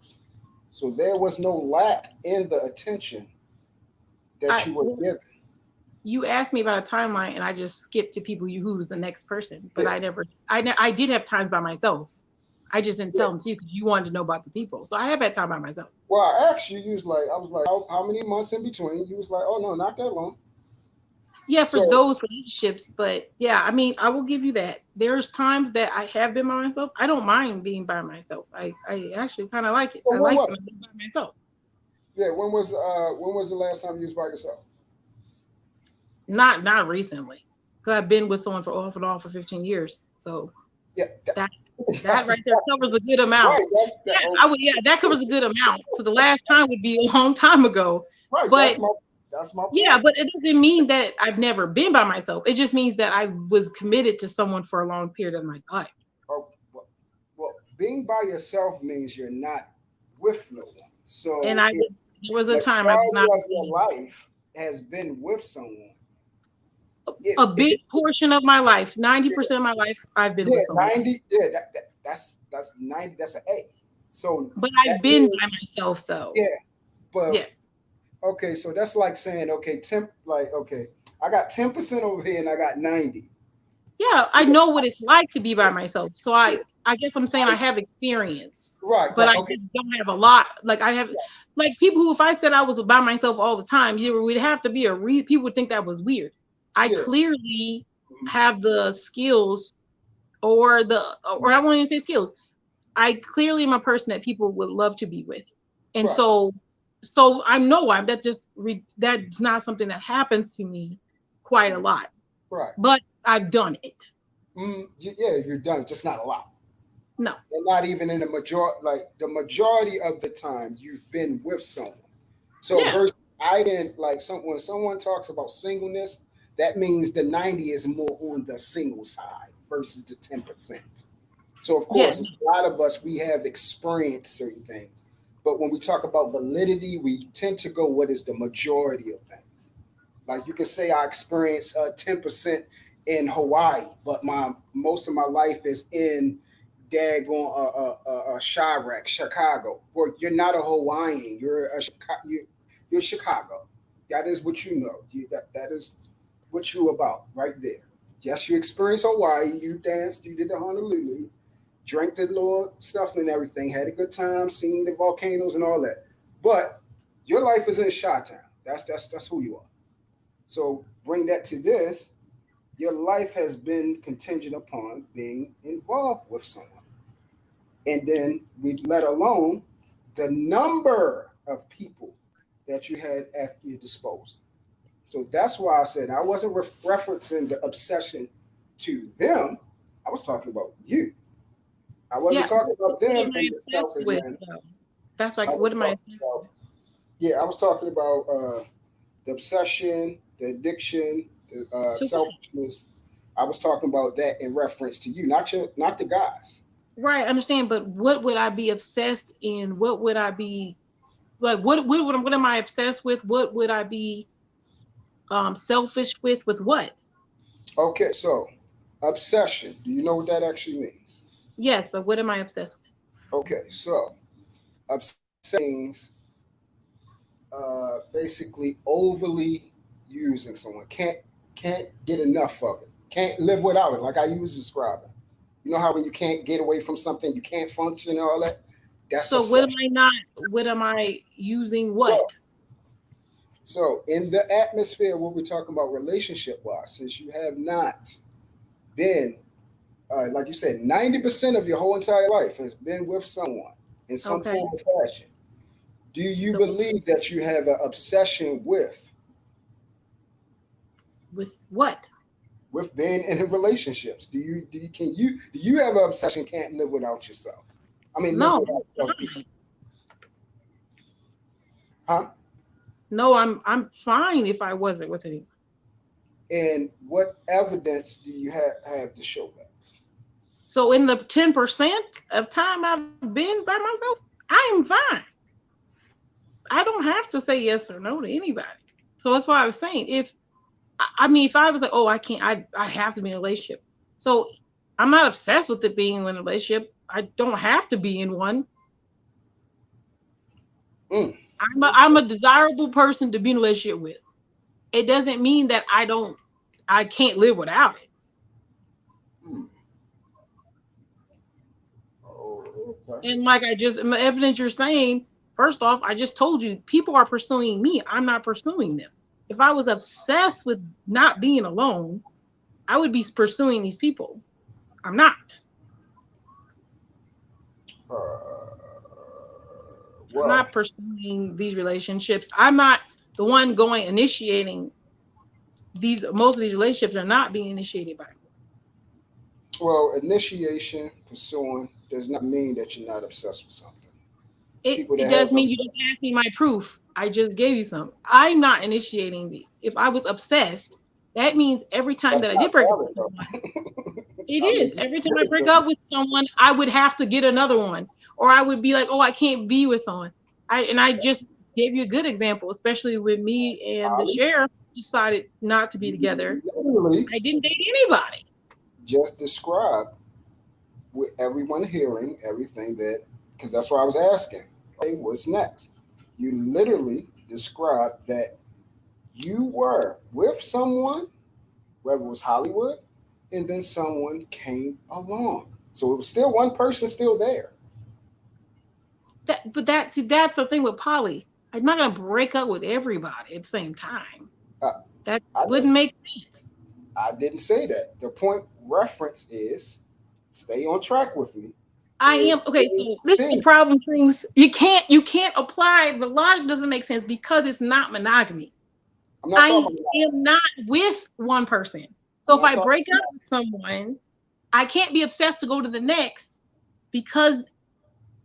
So there was no lack in the attention that you were Well, given. you asked me about a timeline, and I just skipped to people who's the next person. But Yeah, I did have times by myself. I just didn't yeah. tell them to you because you wanted to know about the people. So I have had time by myself. Well, I asked you, I was like, how many months in between? You was like, oh no, not that long. Yeah, for So those relationships, but yeah, I mean, I will give you that. There's times that I have been by myself. I don't mind being by myself. I actually kind of like it. so I when like was being by myself. yeah, when was the last time you was by yourself? Not recently, because I've been with someone for off and on for 15 years. So Yeah, that that that's right there covers a good amount. right. That's that. Yeah, Oh, that covers a good amount. So the last time would be a long time ago. right. But That's my yeah, point. but it doesn't mean that I've never been by myself. It just means that I was committed to someone for a long period of my life. Oh, well, being by yourself means you're not with no one. And So if there was a time I was majority not of your with life has been with someone, Yeah, A big portion of my life, 90% of my life, I've been yeah, with someone. 90. Yeah, that's 90. That's an A. So But that I've been means, by myself, though. yeah, but Yes. okay, so that's like saying, okay, okay, I got 10% over here and I got 90. Yeah, I know what it's like to be by myself. So Yeah, I guess I'm saying I have experience, right, but right, I okay, just don't have a lot. Like I have, like people who, if I said I was by myself all the time, you would have to be people would think that was weird. I yeah, clearly mhm, have the skills or I won't even say skills. I clearly am a person that people would love to be with. And right, so I know that's not something that happens to me quite a lot, right. but I've done it. Yeah, you're done. Just not a lot. No. And not even in the majority, like the majority of the time you've been with someone. So Yeah. versus I didn't like when someone talks about singleness, that means the 90 is more on the single side versus the 10%. So of Yeah. course, a lot of us we have experienced certain things, but when we talk about validity, we tend to go what is the majority of things. Like you can say I experienced 10% in Hawaii, but my most of my life is in daggone Chirac, Chicago. Or you're not a Hawaiian, you're Chicago. That is what you know. That is what you about right there. Yes, you experienced Hawaii. You danced. You did the Honolulu. Drank the Lord stuff and everything. Had a good time. Seen the volcanoes and all that. But your life is in Chi-Town. That's who you are. So bring that to this. Your life has been contingent upon being involved with someone. And then we let alone the number of people that you had at your disposal. So that's why I said I wasn't referencing the obsession to them. I was talking about you. I wasn't Yeah. talking about What them am I in the obsessed selfish with manner. though? That's I like, was what am I talking obsessed about, with? yeah, I was talking about the obsession, the addiction, the So selfishness. I was talking about that in reference to you, not the guys. right, I understand, but what would I be obsessed in? What would I be like? What am I obsessed with? What would I be selfish with? With what? Okay, so obsession. Do you know what that actually means? Yes, but what am I obsessed with? Okay, so obsession means basically overly using someone. Can't get enough of it. Can't live without it. Like I was describing. You know how when you can't get away from something, you can't function and all that. That's So what am obsession. I not? What am I using? So What? so in the atmosphere, what we're talking about relationship wise, since you have not been like you said, 90% of your whole entire life has been with someone in some Okay. form or fashion. Do you So believe that you have an obsession with what? with being in relationships? Do you have an obsession can't live without yourself? I mean, live No, without other people, fine. huh? No, I'm fine if I wasn't with anyone. And what evidence do you have to show that? So in the 10% of time I've been by myself, I am fine. I don't have to say yes or no to anybody. So that's why I was saying I mean, if I was like, oh, I can't, I have to be in a relationship. So I'm not obsessed with it being in a relationship. I don't have to be in one. Mm, I'm a desirable person to be in a relationship with. It doesn't mean that I can't live without it. mm. Oh, okay. And like the evidence you're saying, first off, I just told you people are pursuing me. I'm not pursuing them. If I was obsessed with not being alone, I would be pursuing these people. I'm not. Uh, I'm well, not pursuing these relationships. I'm not the one going initiating these. Most of these relationships are not being initiated by me. initiation, pursuing does not mean that you're not obsessed with something. People It that have does mean you obsession. just asked me my proof. I just gave you some. I'm not initiating these. If I was obsessed, that means every time That's that I not did break up with valid though. someone, it I is. mean, Every time I really break don't. up with someone, I would have to get another one. Or I would be like, oh, I can't be with someone. I just gave you a good example, especially with me and the Holly, sheriff. decided not to be together, Literally I didn't date anybody. just described with everyone hearing everything that, because that's why I was asking, okay, what's next? You literally described that you were with someone, whether it was Hollywood, and then someone came along. So it was still one person still there. That's the thing with poly. I'm not gonna break up with everybody at the same time. Uh, That I, wouldn't make sense. I didn't say that. The point reference is stay on track with me. I am okay. So this is the See, problem, Truth. You can't apply the logic doesn't make sense because it's not monogamy. I'm not I talking am not with one person. I'm So if not I talking break up with someone, I can't be obsessed to go to the next because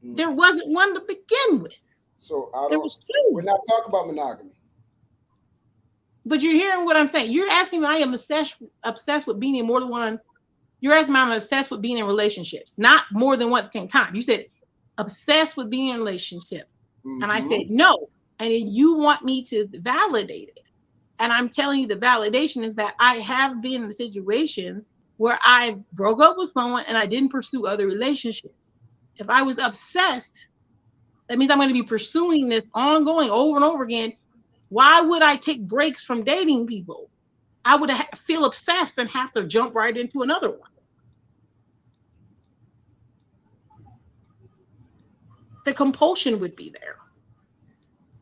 there wasn't one to begin with. so I There don't was we're two. not talking about monogamy. But you're hearing what I'm saying. You're asking me I am obsessed with being in more than one. You're asking me I'm obsessed with being in relationships, not more than one at the same time. You said obsessed with being in a relationship. And I said no. And then you want me to validate it. And I'm telling you the validation is that I have been in situations where I broke up with someone and I didn't pursue other relationships. If I was obsessed, that means I'm going to be pursuing this ongoing over and over again. Why would I take breaks from dating people? I would feel obsessed and have to jump right into another one. The compulsion would be there.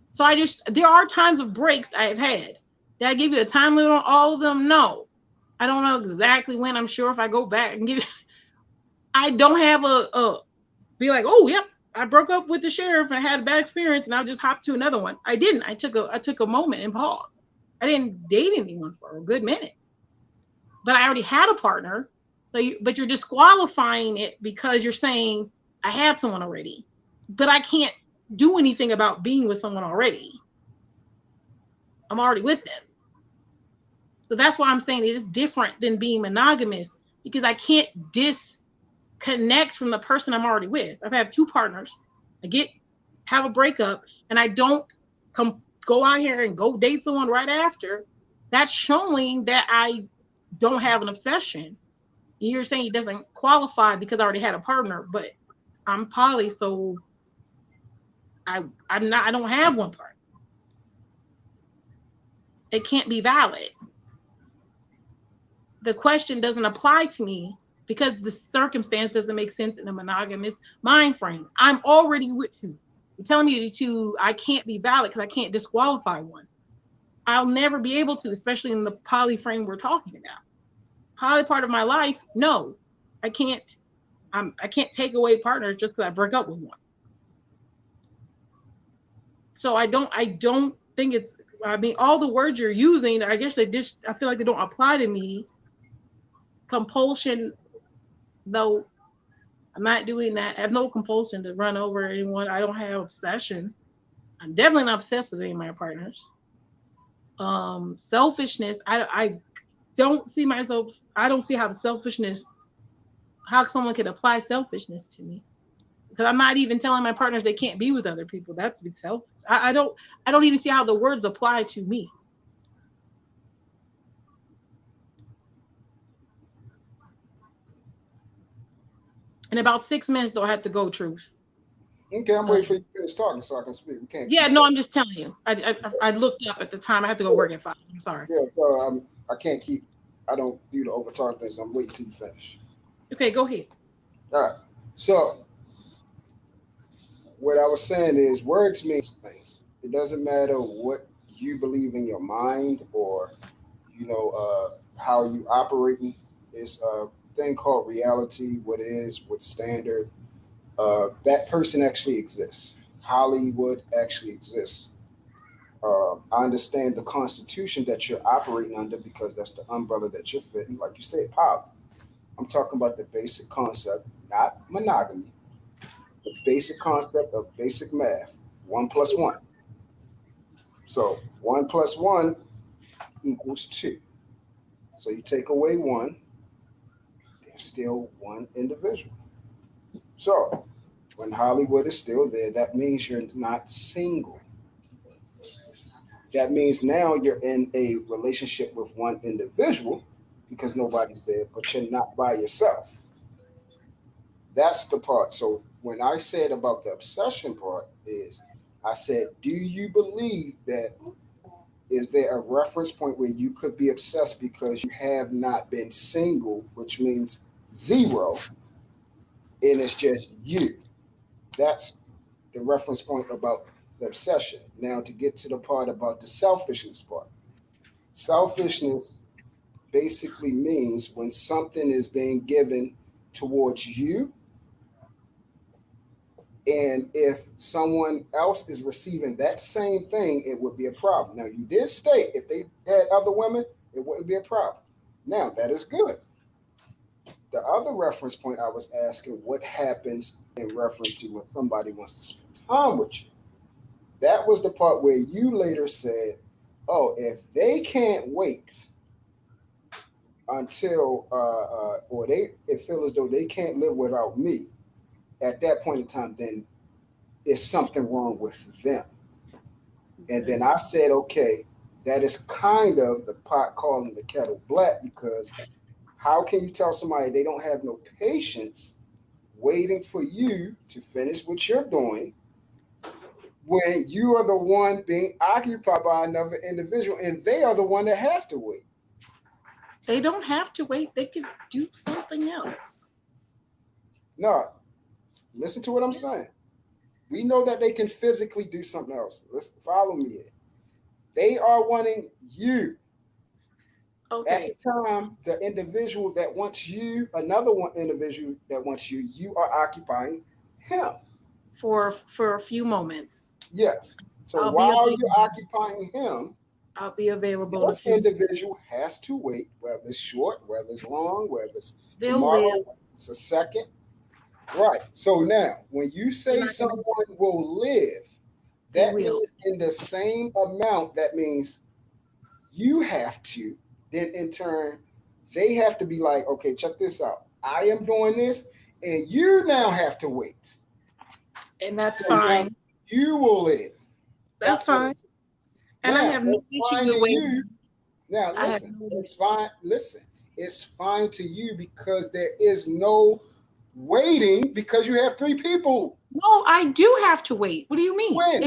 So there are times of breaks I've had. Did I give you a time limit on all of them? No. I don't know exactly when. I'm sure if I go back and give, I don't have be like, oh, yep, I broke up with the sheriff and I had a bad experience and I'll just hop to another one. I didn't. I took a moment and pause. I didn't date anyone for a good minute, but I already had a partner. But you're disqualifying it because you're saying I had someone already, but I can't do anything about being with someone already. I'm already with them. So that's why I'm saying it is different than being monogamous because I can't disconnect from the person I'm already with. I've had two partners. Have a breakup and I don't go out here and go date someone right after. That's showing that I don't have an obsession. You're saying it doesn't qualify because I already had a partner, but I'm poly, so I don't have one partner. It can't be valid. The question doesn't apply to me because the circumstance doesn't make sense in a monogamous mind frame. I'm already with you. You're telling me I can't be valid because I can't disqualify one. I'll never be able to, especially in the poly frame we're talking about. Poly part of my life, no, I can't. I can't take away partners just because I break up with one. So I don't think it's. I mean, all the words you're using, I guess I feel like they don't apply to me. Compulsion, though, I'm not doing that. I have no compulsion to run over anyone. I don't have obsession. I'm definitely not obsessed with any of my partners. Selfishness, I don't see myself. I don't see how someone could apply selfishness to me. Because I'm not even telling my partners they can't be with other people. That's be selfish. I don't even see how the words apply to me. In about 6 minutes, though, I have to go, Truth. Okay, I'm waiting for you to finish talking so I can speak. We can't. Yeah, no, I'm just telling you. I looked up at the time. I had to go work at 5. I'm sorry. Yeah, so I can't keep. I don't do the overtalk things. I'm waiting till you finish. Okay, go ahead. All right. So what I was saying is words mean things. It doesn't matter what you believe in your mind or how you operating. It's a thing called reality. What is, what's standard. That person actually exists. Hollywood actually exists. I understand the constitution that you're operating under because that's the umbrella that you're fitting. Like you said, power. I'm talking about the basic concept, not monogamy. The basic concept of basic math. 1 + 1. So 1 + 1 equals 2. So you take away one, there's still one individual. So when Hollywood is still there, that means you're not single. That means now you're in a relationship with one individual because nobody's there, but you're not by yourself. That's the part. So when I said about the obsession part is I said, do you believe that is there a reference point where you could be obsessed because you have not been single, which means zero, and it's just you? That's the reference point about the obsession. Now to get to the part about the selfishness part. Selfishness basically means when something is being given towards you, and if someone else is receiving that same thing, it would be a problem. Now, you did state if they had other women, it wouldn't be a problem. Now, that is good. The other reference point I was asking, what happens in reference to when somebody wants to spend time with you? That was the part where you later said, oh, if they can't wait until, or they it feel as though they can't live without me, at that point in time, then is something wrong with them. And then I said, okay, that is kind of the pot calling the kettle black, because how can you tell somebody they don't have no patience waiting for you to finish what you're doing when you are the one being occupied by another individual and they are the one that has to wait? They don't have to wait. They could do something else. No, listen to what I'm saying. We know that they can physically do something else. Let's follow me here. They are wanting you. Okay. At the time, the individual that wants you, another one individual that wants you, you are occupying him. For a few moments. Yes. So I'll be while available. you're occupying him, I'll be available. this individual has to wait, whether it's short, whether it's long, whether it's They'll tomorrow, live. whether it's a second. Right. So now, when you say Not gonna- someone will live, They that will. means in the same amount, that means you have to, then in turn, they have to be like, okay, check this out. I am doing this, and you now have to wait. And that's So now fine. you will live. That's what fine. it's- And I Now, have no it's fine issue with to waiting. you. Now, I have listen, no it's fine. Listen, it's fine to you because there is no waiting because you have three people. No, I do have to wait. What do you mean? When?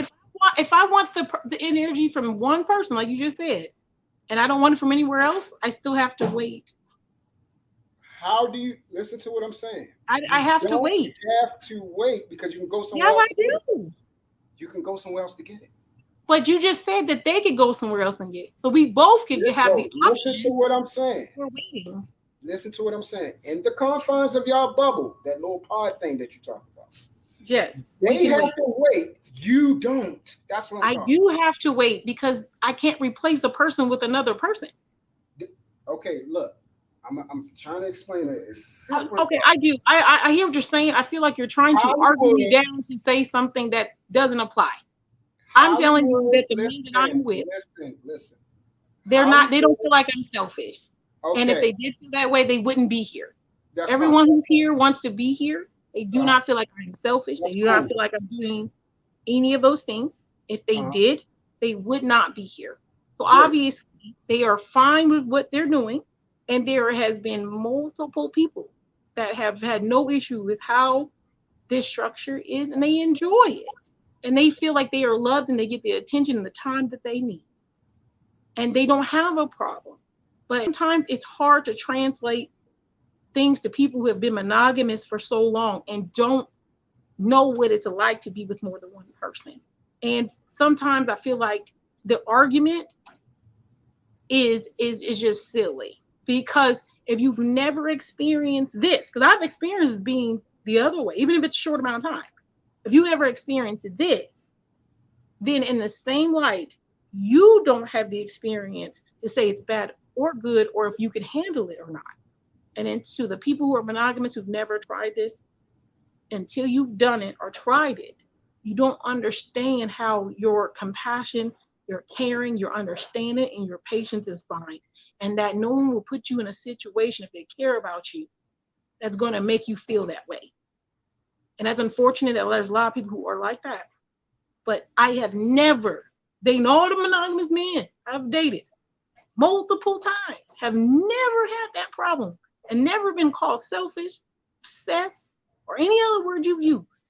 If I want the energy from one person, like you just said, and I don't want it from anywhere else, I still have to wait. How do you listen to what I'm saying? I have to don't wait. have to wait because you can go somewhere Yeah, else. I to get it. do. You can go somewhere else to get it. But you just said that they could go somewhere else and get it. So we both could have the Listen to option. what I'm saying. We're waiting. Listen to what I'm saying. In the confines of y'all bubble, that little pod thing that you talk about, Yes. they We can have wait. to wait. You don't. That's what I'm I talking do have to wait because I can't replace a person with another person. Okay, look, I'm trying to explain it. It's simple. Okay, I do. I hear what you're saying. I feel like you're trying to argue me Hollywood- down to say something that doesn't apply. I'm telling you that the men that I'm with, Listen. they're not. They don't feel like I'm selfish. Okay, And if they did feel that way, they wouldn't be here. that's Everyone fine. who's here wants to be here. They do not feel like I'm selfish. They That's do not cool. feel like I'm doing any of those things. If they did, they would not be here. So Good. obviously, they are fine with what they're doing. And there has been multiple people that have had no issue with how this structure is, and they enjoy it. And they feel like they are loved and they get the attention and the time that they need. And they don't have a problem. But sometimes it's hard to translate things to people who have been monogamous for so long and don't know what it's like to be with more than one person. And sometimes I feel like the argument is just silly, because if you've never experienced this, because I've experienced being the other way, even if it's a short amount of time. If you ever experienced this, then in the same light, you don't have the experience to say it's bad or good, or if you can handle it or not. And then to the people who are monogamous who've never tried this, until you've done it or tried it, you don't understand how your compassion, your caring, your understanding, and your patience is fine. And that no one will put you in a situation, if they care about you, that's going to make you feel that way. And that's unfortunate that there's a lot of people who are like that. But I have never They know the monogamous men I've dated multiple times, have never had that problem and never been called selfish, obsessed, or any other word you've used.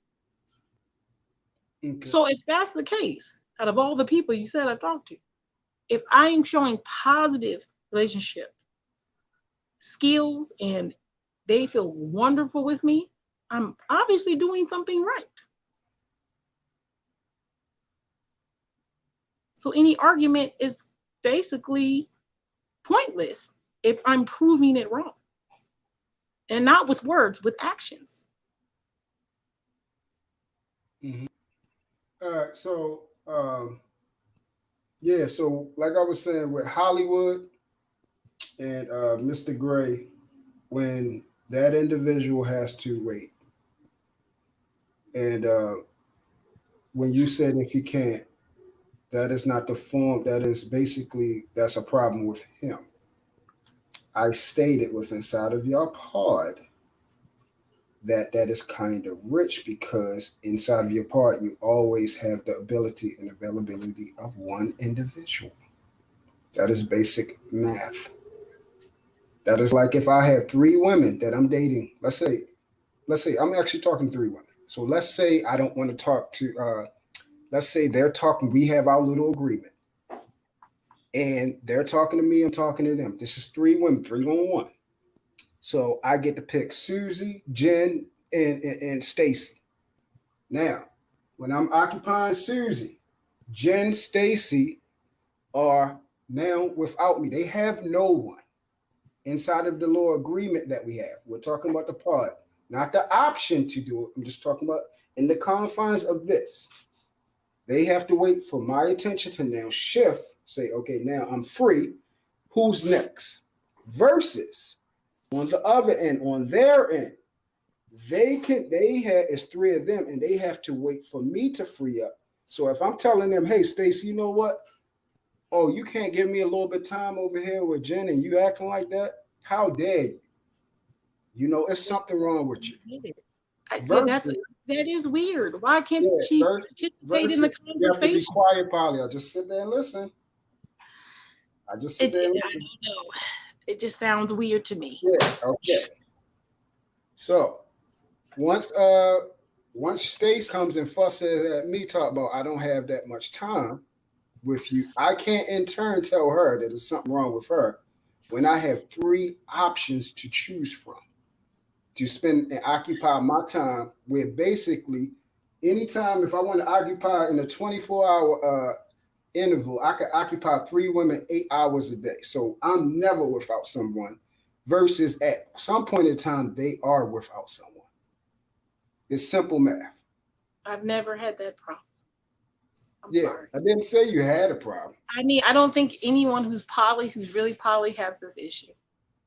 Okay. So if that's the case, out of all the people you said I've talked to, if I am showing positive relationship skills and they feel wonderful with me, I'm obviously doing something right. So any argument is basically pointless if I'm proving it wrong. And not with words, with actions. Mm-hmm. All right. So, yeah. So, like I was saying with Hollywood and Mr. Gray, when that individual has to wait, and when you said if he can't, that is not the form. That is basically that's a problem with him. I stated with inside of your pod that is kind of rich because inside of your part you always have the ability and availability of one individual. That is basic math. That is like if I have three women that I'm dating. Let's say I'm actually talking to three women. So let's say I don't want to talk to. Let's say they're talking. We have our little agreement, and they're talking to me. I'm talking to them. This is three women, 3-on-1. So I get to pick Susie, Jen, and Stacy. Now, when I'm occupying Susie, Jen, Stacy are now without me. They have no one inside of the law agreement that we have. We're talking about the part, not the option to do it. I'm just talking about in the confines of this. They have to wait for my attention to now shift, say, okay, now I'm free. Who's next? Versus on the other end, on their end, they have it's three of them, and they have to wait for me to free up. So if I'm telling them, hey, Stacey, you know what? Oh, you can't give me a little bit of time over here with Jen and you acting like that? How dare you? You know, it's something wrong with you. That is weird. Why can't she participate in the conversation? You have to be quiet, Polly. I'll just sit there and listen. I just sit there and listen. I don't know. It just sounds weird to me. Yeah, okay. So once Stace comes and fusses at me, talk about I don't have that much time with you, I can't in turn tell her that there's something wrong with her when I have three options to choose from to spend and occupy my time, where basically anytime if I want to occupy in a 24-hour interval, I could occupy three women 8 hours a day. So I'm never without someone versus at some point in time, they are without someone. It's simple math. I've never had that problem. I'm sorry. I didn't say you had a problem. I mean, I don't think anyone who's really poly has this issue.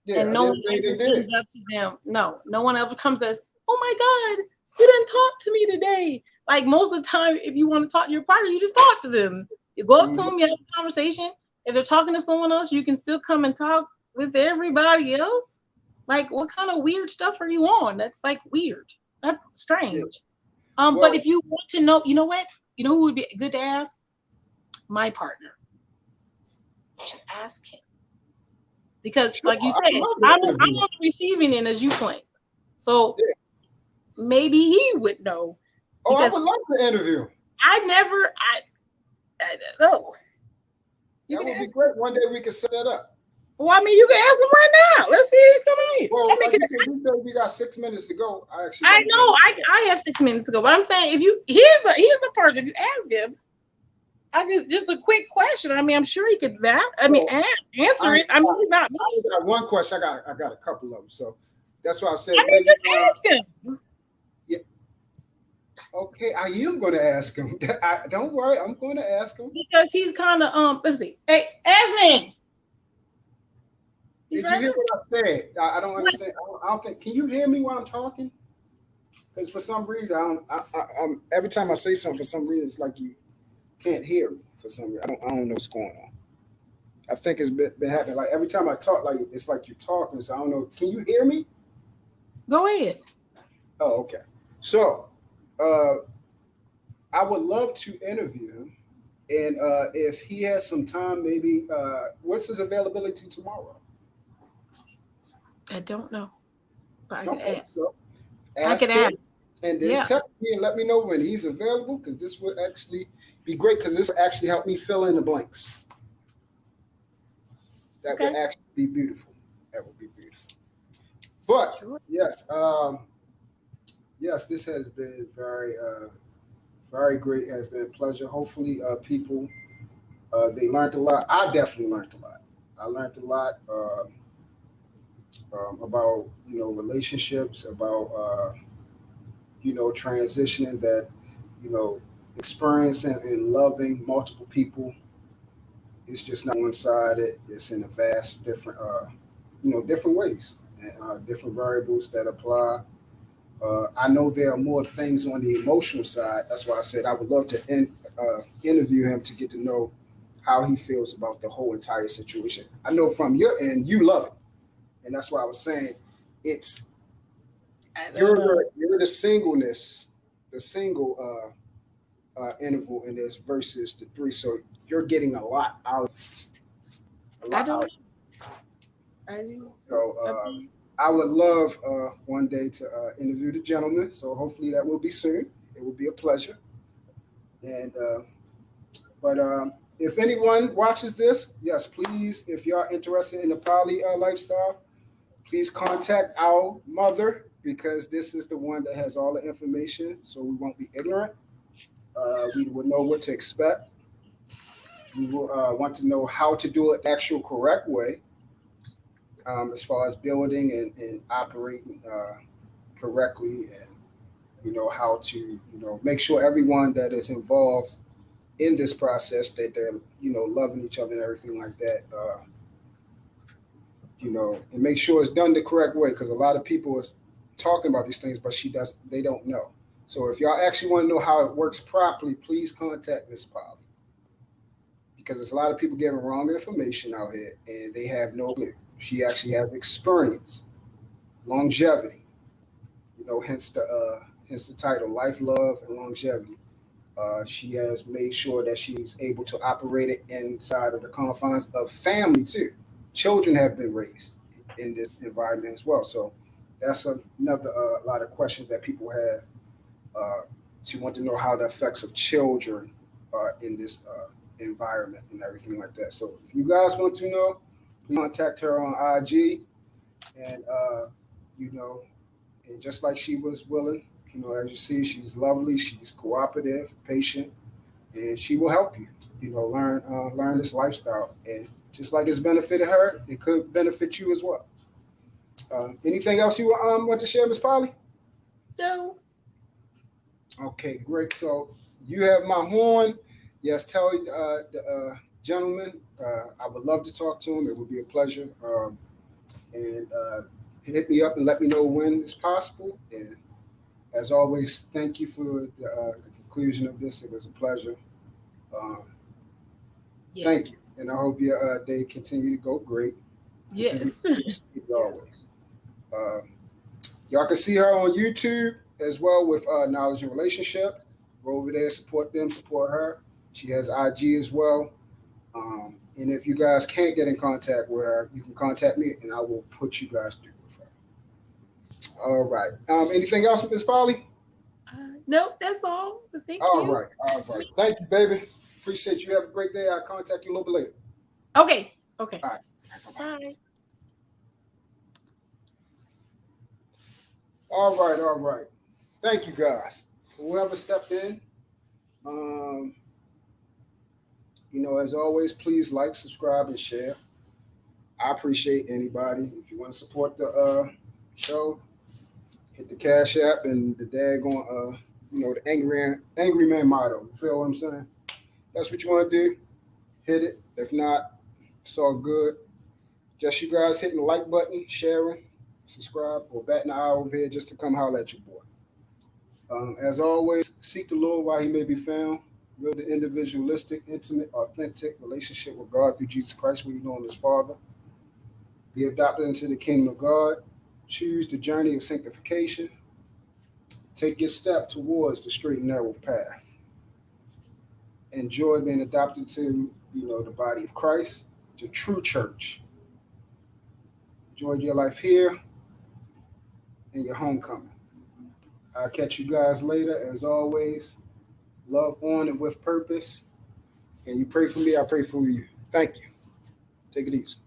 Yeah, and no one ever comes up to them. No one ever comes as, oh my God, you didn't talk to me today. Like most of the time, if you want to talk to your partner, you just talk to them. You go up to them, you have a conversation. If they're talking to someone else, you can still come and talk with everybody else. Like, what kind of weird stuff are you on? That's like weird. That's strange. But if you want to know, you know what? You know who would be good to ask? My partner. You should ask him. Because, like you said, I'm on the receiving end, as you claim. So maybe he would know. Oh, I would love to interview. I know. That would be great. One day we can set that up. Well, I mean, you can ask him right now. Let's see if he come in. Well, I mean, we got 6 minutes to go. I know. I have 6 minutes to go, but I'm saying if you here's the person. If you ask him, just a quick question. I mean, I'm sure he could answer it. I mean, he's not. I got one question. I got a couple of them. So that's why I said. I mean, just ask him. Yeah. Okay, I am going to ask him. Don't worry, I'm going to ask him because he's kind of Let's see. Hey, Asman. Did you hear what I said? I don't understand. I don't think. Can you hear me while I'm talking? Because for some reason, I'm every time I say something, for some reason, it's like you can't hear me. For some reason, I don't know what's going on. I think it's been happening. Like every time I talk, like it's like you're talking. So I don't know. Can you hear me? Go ahead. Oh, okay. So, I would love to interview him And if he has some time, maybe what's his availability tomorrow? I don't know, but I could Okay, ask. so I could ask him ask. and then Yeah. text me and let me know when he's available because this would actually be great because this would actually help me fill in the blanks. That would Okay. actually be beautiful. That would be beautiful. But Sure. yes, yes, this has been very great. It has been a pleasure. Hopefully, people they learned a lot. I definitely learned a lot. I learned a lot about relationships, about transitioning that you know experiencing and loving multiple people. It's just not one sided. It's in a vast different different ways and different variables that apply. I know there are more things on the emotional side. That's why I said I would love to interview him to get to know how he feels about the whole entire situation. I know from your end, you love it, and that's why I was saying it's I don't you're know. you're the singleness, the single interval in this versus the three. So you're getting a lot out of it, a I lot don't out. know. I do. So I mean, I would love one day to interview the gentleman. So hopefully that will be soon. It will be a pleasure. And but if anyone watches this, yes, please, if you are interested in the poly lifestyle, please contact our mother because this is the one that has all the information. So we won't be ignorant. We will know what to expect. We will want to know how to do it the actual correct way, as far as building and operating correctly, and how to make sure everyone that is involved in this process that they're loving each other and everything like that. And make sure it's done the correct way because a lot of people is talking about these things, but they don't know. So if y'all actually want to know how it works properly, please contact Miss Polly because there's a lot of people giving wrong information out here and they have no clue. She actually has experience, longevity, hence the title, life, love, and longevity. She has made sure that she's able to operate it inside of the confines of family too. Children have been raised in this environment as well. So that's another lot of questions that people have. She want to know how the effects of children are in this environment and everything like that. So if you guys want to know, please contact her on IG, and you know, and just like she was willing, as you see, she's lovely, she's cooperative, patient, and she will help you, learn this lifestyle. And just like it's benefited her, it could benefit you as well. Anything else you want to share, Miss Polly? no. Okay, great. So you have my horn. Yes, tell the gentleman I would love to talk to him. It would be a pleasure. And hit me up and let me know when it's possible. And as always, thank you for the conclusion of this. It was a pleasure. Um, thank you. Yes. And I hope your day continue to go great. Continue Yes. to succeed always. Uh, y'all can see her on YouTube as well with Knowledge and Relationship. Go over there, support them, support her. She has IG as well. And if you guys can't get in contact with her, you can contact me and I will put you guys through with her. All right. Anything else, Miss Polly? Nope, that's all. Thank All you. right. All right. Thank you, baby. Appreciate you. Have a great day. I'll contact you a little bit later. Okay. Okay. All right. Bye-bye. Bye. All right. All right. Thank you, guys. Whoever stepped in. Um, as always, please like, subscribe, and share. I appreciate anybody. If you want to support the show, hit the Cash App and the daggone, the angry man motto. You feel what I'm saying? That's what you want to do. Hit it. If not, it's all good. Just you guys hitting the like button, sharing, subscribe, or batting the eye over here just to come holler at your boy. As always, seek the Lord while he may be found. Build an individualistic, intimate, authentic relationship with God through Jesus Christ, where you know him as Father. Be adopted into the kingdom of God. Choose the journey of sanctification. Take your step towards the straight and narrow path. enjoy being adopted to, the body of Christ, to true church. Enjoy your life here and your homecoming. I'll catch you guys later. As always, love on and with purpose. And you pray for me, I pray for you. Thank you. Take it easy.